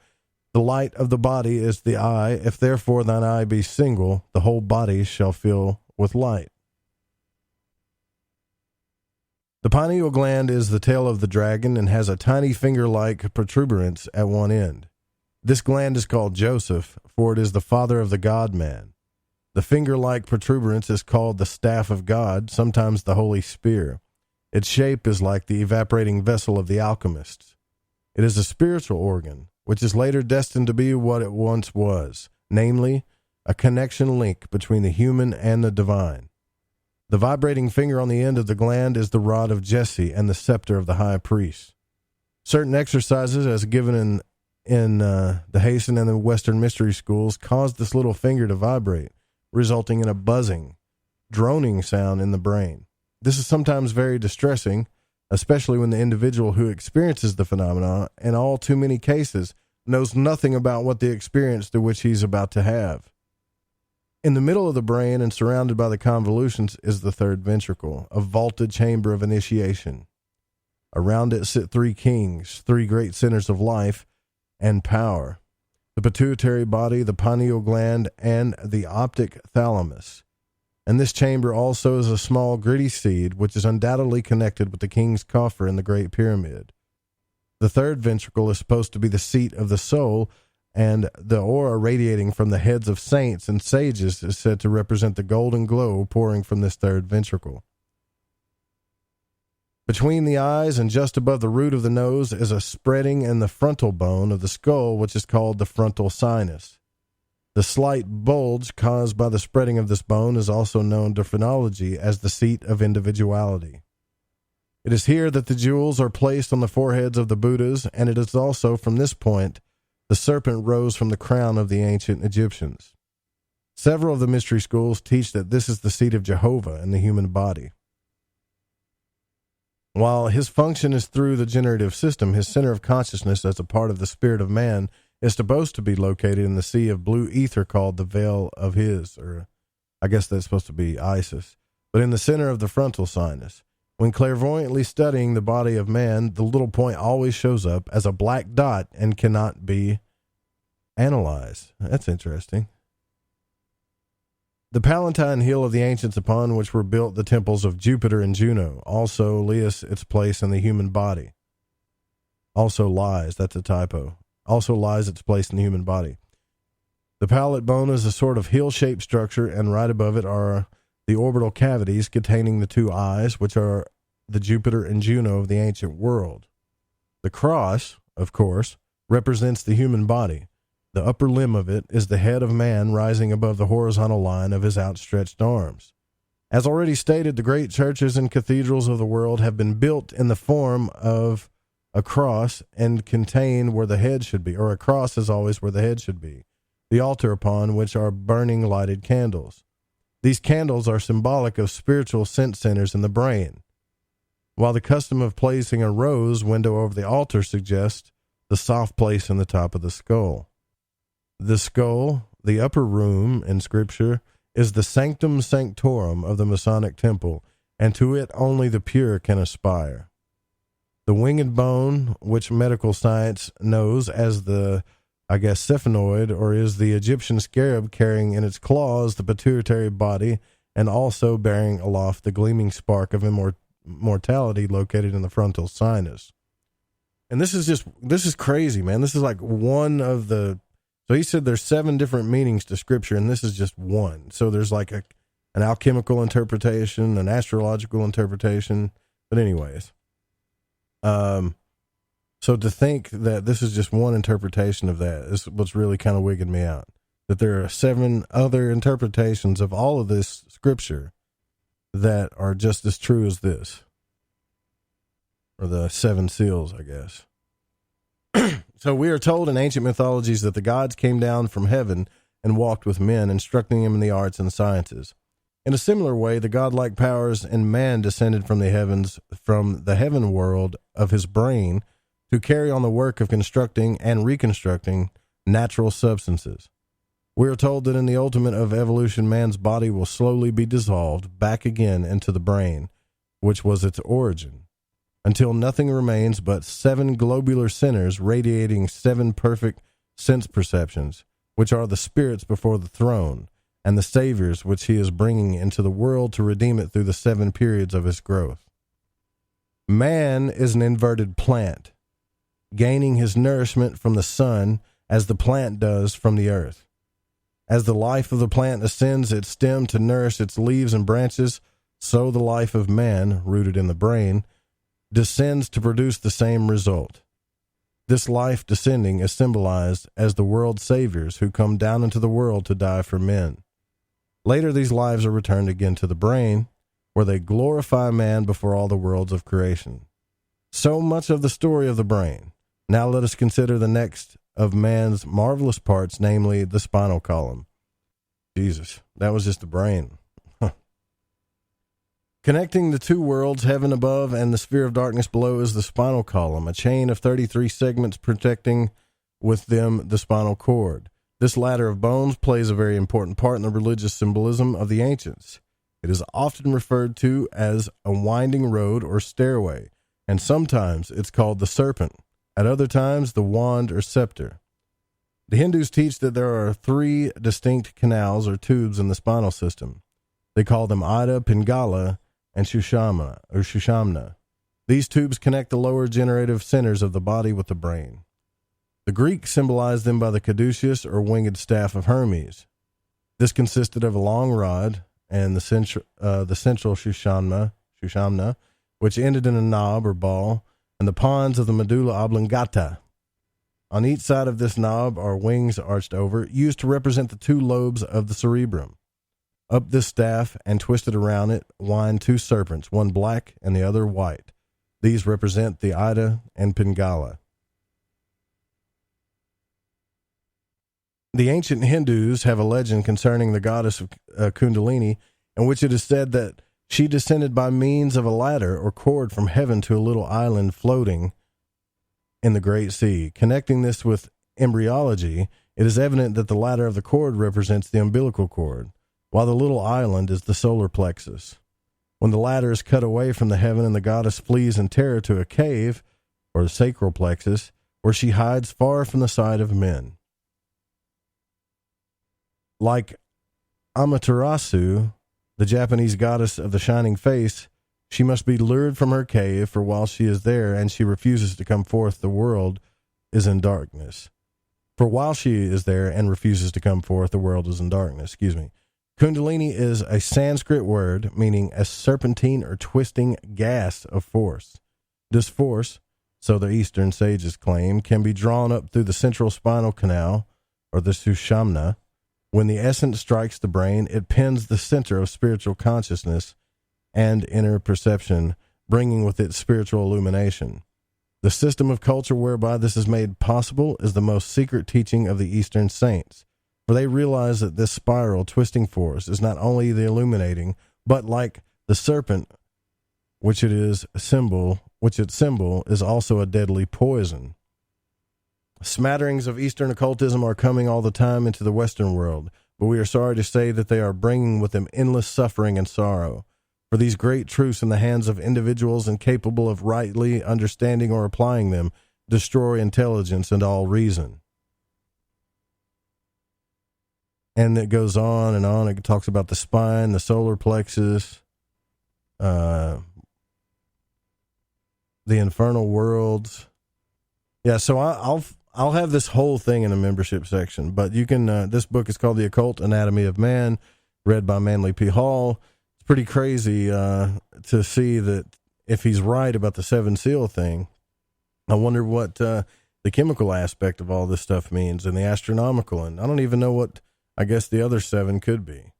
the light of the body is the eye. If therefore thine eye be single, the whole body shall fill with light. The pineal gland is the tail of the dragon and has a tiny finger-like protuberance at one end. This gland is called Joseph, for it is the father of the God-man. The finger-like protuberance is called the staff of God, sometimes the holy spear. Its shape is like the evaporating vessel of the alchemists. It is a spiritual organ, which is later destined to be what it once was, namely, a connection link between the human and the divine. The vibrating finger on the end of the gland is the rod of Jesse and the scepter of the high priest. Certain exercises, as given in the Hasten and the Western Mystery Schools, cause this little finger to vibrate, resulting in a buzzing, droning sound in the brain. This is sometimes very distressing, especially when the individual who experiences the phenomena, in all too many cases, knows nothing about what the experience to which he's about to have. In the middle of the brain and surrounded by the convolutions is the third ventricle, a vaulted chamber of initiation. Around it sit 3 kings, 3 great centers of life and power: the pituitary body, the pineal gland, and the optic thalamus. And this chamber also is a small gritty seed, which is undoubtedly connected with the king's coffer in the Great Pyramid. The third ventricle is supposed to be the seat of the soul, and the aura radiating from the heads of saints and sages is said to represent the golden glow pouring from this third ventricle. Between the eyes and just above the root of the nose is a spreading in the frontal bone of the skull, which is called the frontal sinus. The slight bulge caused by the spreading of this bone is also known to phrenology as the seat of individuality. It is here that the jewels are placed on the foreheads of the Buddhas, and it is also from this point the serpent rose from the crown of the ancient Egyptians. Several of the mystery schools teach that this is the seat of Jehovah in the human body. While his function is through the generative system, his center of consciousness as a part of the spirit of man is supposed to be located in the sea of blue ether called the veil of his, or I guess that's supposed to be Isis, but in the center of the frontal sinus. When clairvoyantly studying the body of man, the little point always shows up as a black dot and cannot be analyzed. That's interesting. The Palatine Hill of the ancients upon which were built the temples of Jupiter and Juno also lies its place in the human body. Also lies, that's a typo. Also lies its place in the human body. The palate bone is a sort of hill-shaped structure, and right above it are the orbital cavities containing the two eyes, which are the Jupiter and Juno of the ancient world. The cross, of course, represents the human body. The upper limb of it is the head of man rising above the horizontal line of his outstretched arms. As already stated, the great churches and cathedrals of the world have been built in the form of a cross and contain where the head should be, or a cross is always where the head should be, the altar upon which are burning lighted candles. These candles are symbolic of spiritual sense centers in the brain, while the custom of placing a rose window over the altar suggests the soft place in the top of the skull. The skull, the upper room in Scripture, is the sanctum sanctorum of the Masonic temple, and to it only the pure can aspire. The winged bone, which medical science knows as the, siphonoid, or is the Egyptian scarab carrying in its claws the pituitary body and also bearing aloft the gleaming spark of immortality located in the frontal sinus. And this is crazy, man. This is like one of the, so he said there's 7 different meanings to Scripture, and this is just one. So there's like an alchemical interpretation, an astrological interpretation, but anyways. So to think that this is just one interpretation of that is what's really kind of wigging me out. That there are 7 other interpretations of all of this Scripture that are just as true as this. Or the 7 seals, I guess. So we are told in ancient mythologies that the gods came down from heaven and walked with men, instructing them in the arts and sciences. In a similar way, the godlike powers in man descended from the heavens, from the heaven world of his brain, to carry on the work of constructing and reconstructing natural substances. We are told that in the ultimate of evolution, man's body will slowly be dissolved back again into the brain, which was its origin, until nothing remains but 7 globular centers radiating 7 perfect sense perceptions, which are the spirits before the throne, and the saviors which he is bringing into the world to redeem it through the 7 periods of his growth. Man is an inverted plant, gaining his nourishment from the sun as the plant does from the earth. As the life of the plant ascends its stem to nourish its leaves and branches, so the life of man, rooted in the brain, descends to produce the same result. This life descending is symbolized as the world saviors who come down into the world to die for men. Later, these lives are returned again to the brain, where they glorify man before all the worlds of creation. So much of the story of the brain. Now let us consider the next of man's marvelous parts, namely the spinal column. Jesus, that was just the brain. Connecting the 2 worlds, heaven above and the sphere of darkness below, is the spinal column, a chain of 33 segments protecting with them the spinal cord. This ladder of bones plays a very important part in the religious symbolism of the ancients. It is often referred to as a winding road or stairway, and sometimes it's called the serpent, at other times the wand or scepter. The Hindus teach that there are 3 distinct canals or tubes in the spinal system. They call them Ida, Pingala, and Shushmana. These tubes connect the lower generative centers of the body with the brain. The Greeks symbolized them by the caduceus or winged staff of Hermes. This consisted of a long rod and the central Shushmana, which ended in a knob or ball, and the pons of the medulla oblongata. On each side of this knob are wings arched over, used to represent the 2 lobes of the cerebrum. Up this staff and twisted around it wind 2 serpents, one black and the other white. These represent the Ida and Pingala. The ancient Hindus have a legend concerning the goddess of Kundalini, in which it is said that She descended by means of a ladder or cord from heaven to a little island floating in the great sea. Connecting this with embryology, it is evident that the ladder of the cord represents the umbilical cord, while the little island is the solar plexus. When the ladder is cut away from the heaven and the goddess flees in terror to a cave, or the sacral plexus, where she hides far from the sight of men. Like Amaterasu, the Japanese goddess of the shining face, she must be lured from her cave, for while she is there and she refuses to come forth, the world is in darkness. For while she is there and refuses to come forth, the world is in darkness. Kundalini is a Sanskrit word meaning a serpentine or twisting gas of force. This force, so the Eastern sages claim, can be drawn up through the central spinal canal, or the Sushumna. When the essence strikes the brain, it pins the center of spiritual consciousness and inner perception, bringing with it spiritual illumination. The system of culture whereby this is made possible is the most secret teaching of the Eastern saints, for they realize that this spiral twisting force is not only the illuminating, but like the serpent, which its symbol is also a deadly poison. Smatterings of Eastern occultism are coming all the time into the Western world, but we are sorry to say that they are bringing with them endless suffering and sorrow. For these great truths in the hands of individuals incapable of rightly understanding or applying them destroy intelligence and all reason. And it goes on and on. It talks about the spine, the solar plexus, the infernal worlds. Yeah, so I'll have this whole thing in the membership section, but you can, this book is called The Occult Anatomy of Man, read by Manly P. Hall. It's pretty crazy to see that if he's right about the Seven Seal thing, I wonder what the chemical aspect of all this stuff means, and the astronomical, and I don't even know what, I guess, the other seven could be.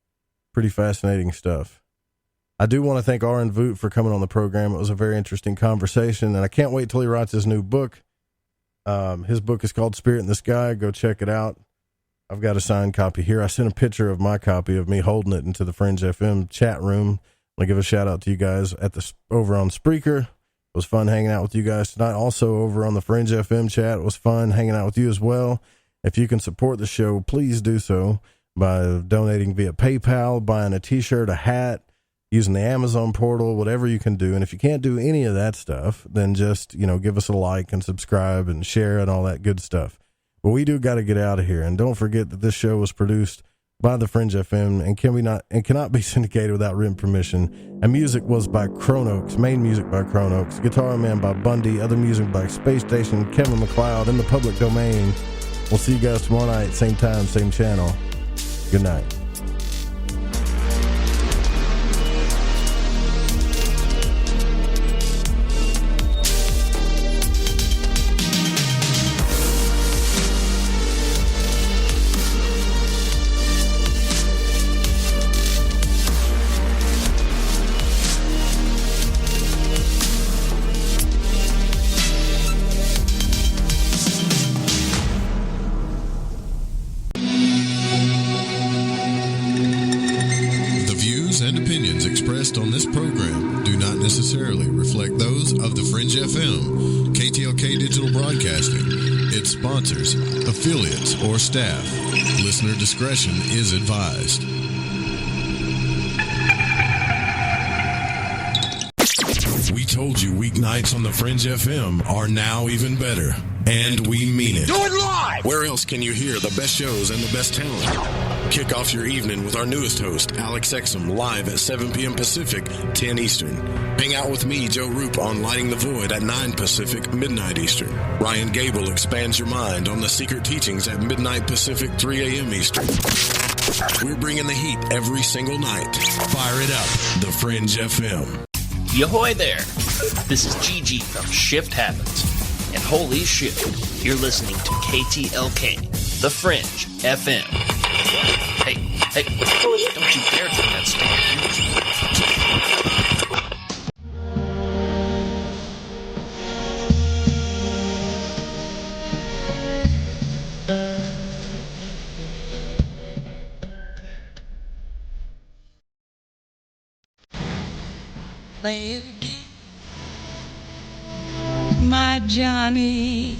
Pretty fascinating stuff. I do want to thank RN Vot for coming on the program. It was a very interesting conversation, and I can't wait till he writes his new book. His book is called Spirit in the Sky. Go check it out. I've got a signed copy here. I sent a picture of my copy of me holding it into the Fringe FM chat room. I'll give a shout out to you guys over on Spreaker. It was fun hanging out with you guys tonight. Also over on the Fringe FM chat, it was fun hanging out with you as well. If you can support the show, please do so by donating via PayPal, buying a t-shirt, a hat, using the Amazon portal, whatever you can do. And if you can't do any of that stuff, then just, give us a like and subscribe and share and all that good stuff. But we do got to get out of here. And don't forget that this show was produced by the Fringe FM and cannot be syndicated without written permission. And music was by Chronox, main music by Chronox, Guitar Man by Bundy, other music by Space Station, Kevin MacLeod, in the public domain. We'll see you guys tomorrow night, same time, same channel. Good night. On this program do not necessarily reflect those of the Fringe FM, KTLK Digital Broadcasting, its sponsors, affiliates, or staff. Listener discretion is advised. We told you weeknights on the Fringe FM are now even better, and we mean it. Do it live! Where else can you hear the best shows and the best talent? Kick off your evening with our newest host, Alex Exum, live at 7 p.m. Pacific, 10 Eastern. Hang out with me, Joe Roop, on Lighting the Void at 9 Pacific, midnight Eastern. Ryan Gable expands your mind on the secret teachings at midnight Pacific, 3 a.m. Eastern. We're bringing the heat every single night. Fire it up, the Fringe FM. Yahoy there! This is Gigi from Shift Happens. And holy shit, you're listening to KTLK, The Fringe FM. Hey, don't you dare turn that stupid. play it again. My Johnny.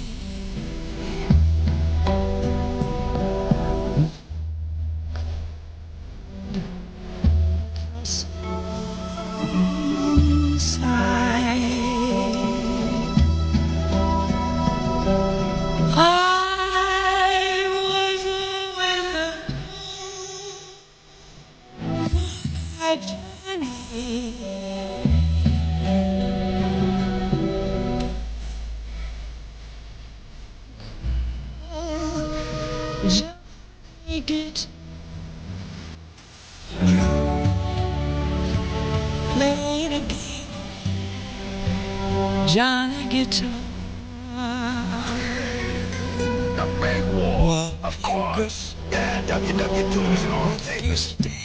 Johnny guitar. The Great War, of course. Yeah, WW2s and all things.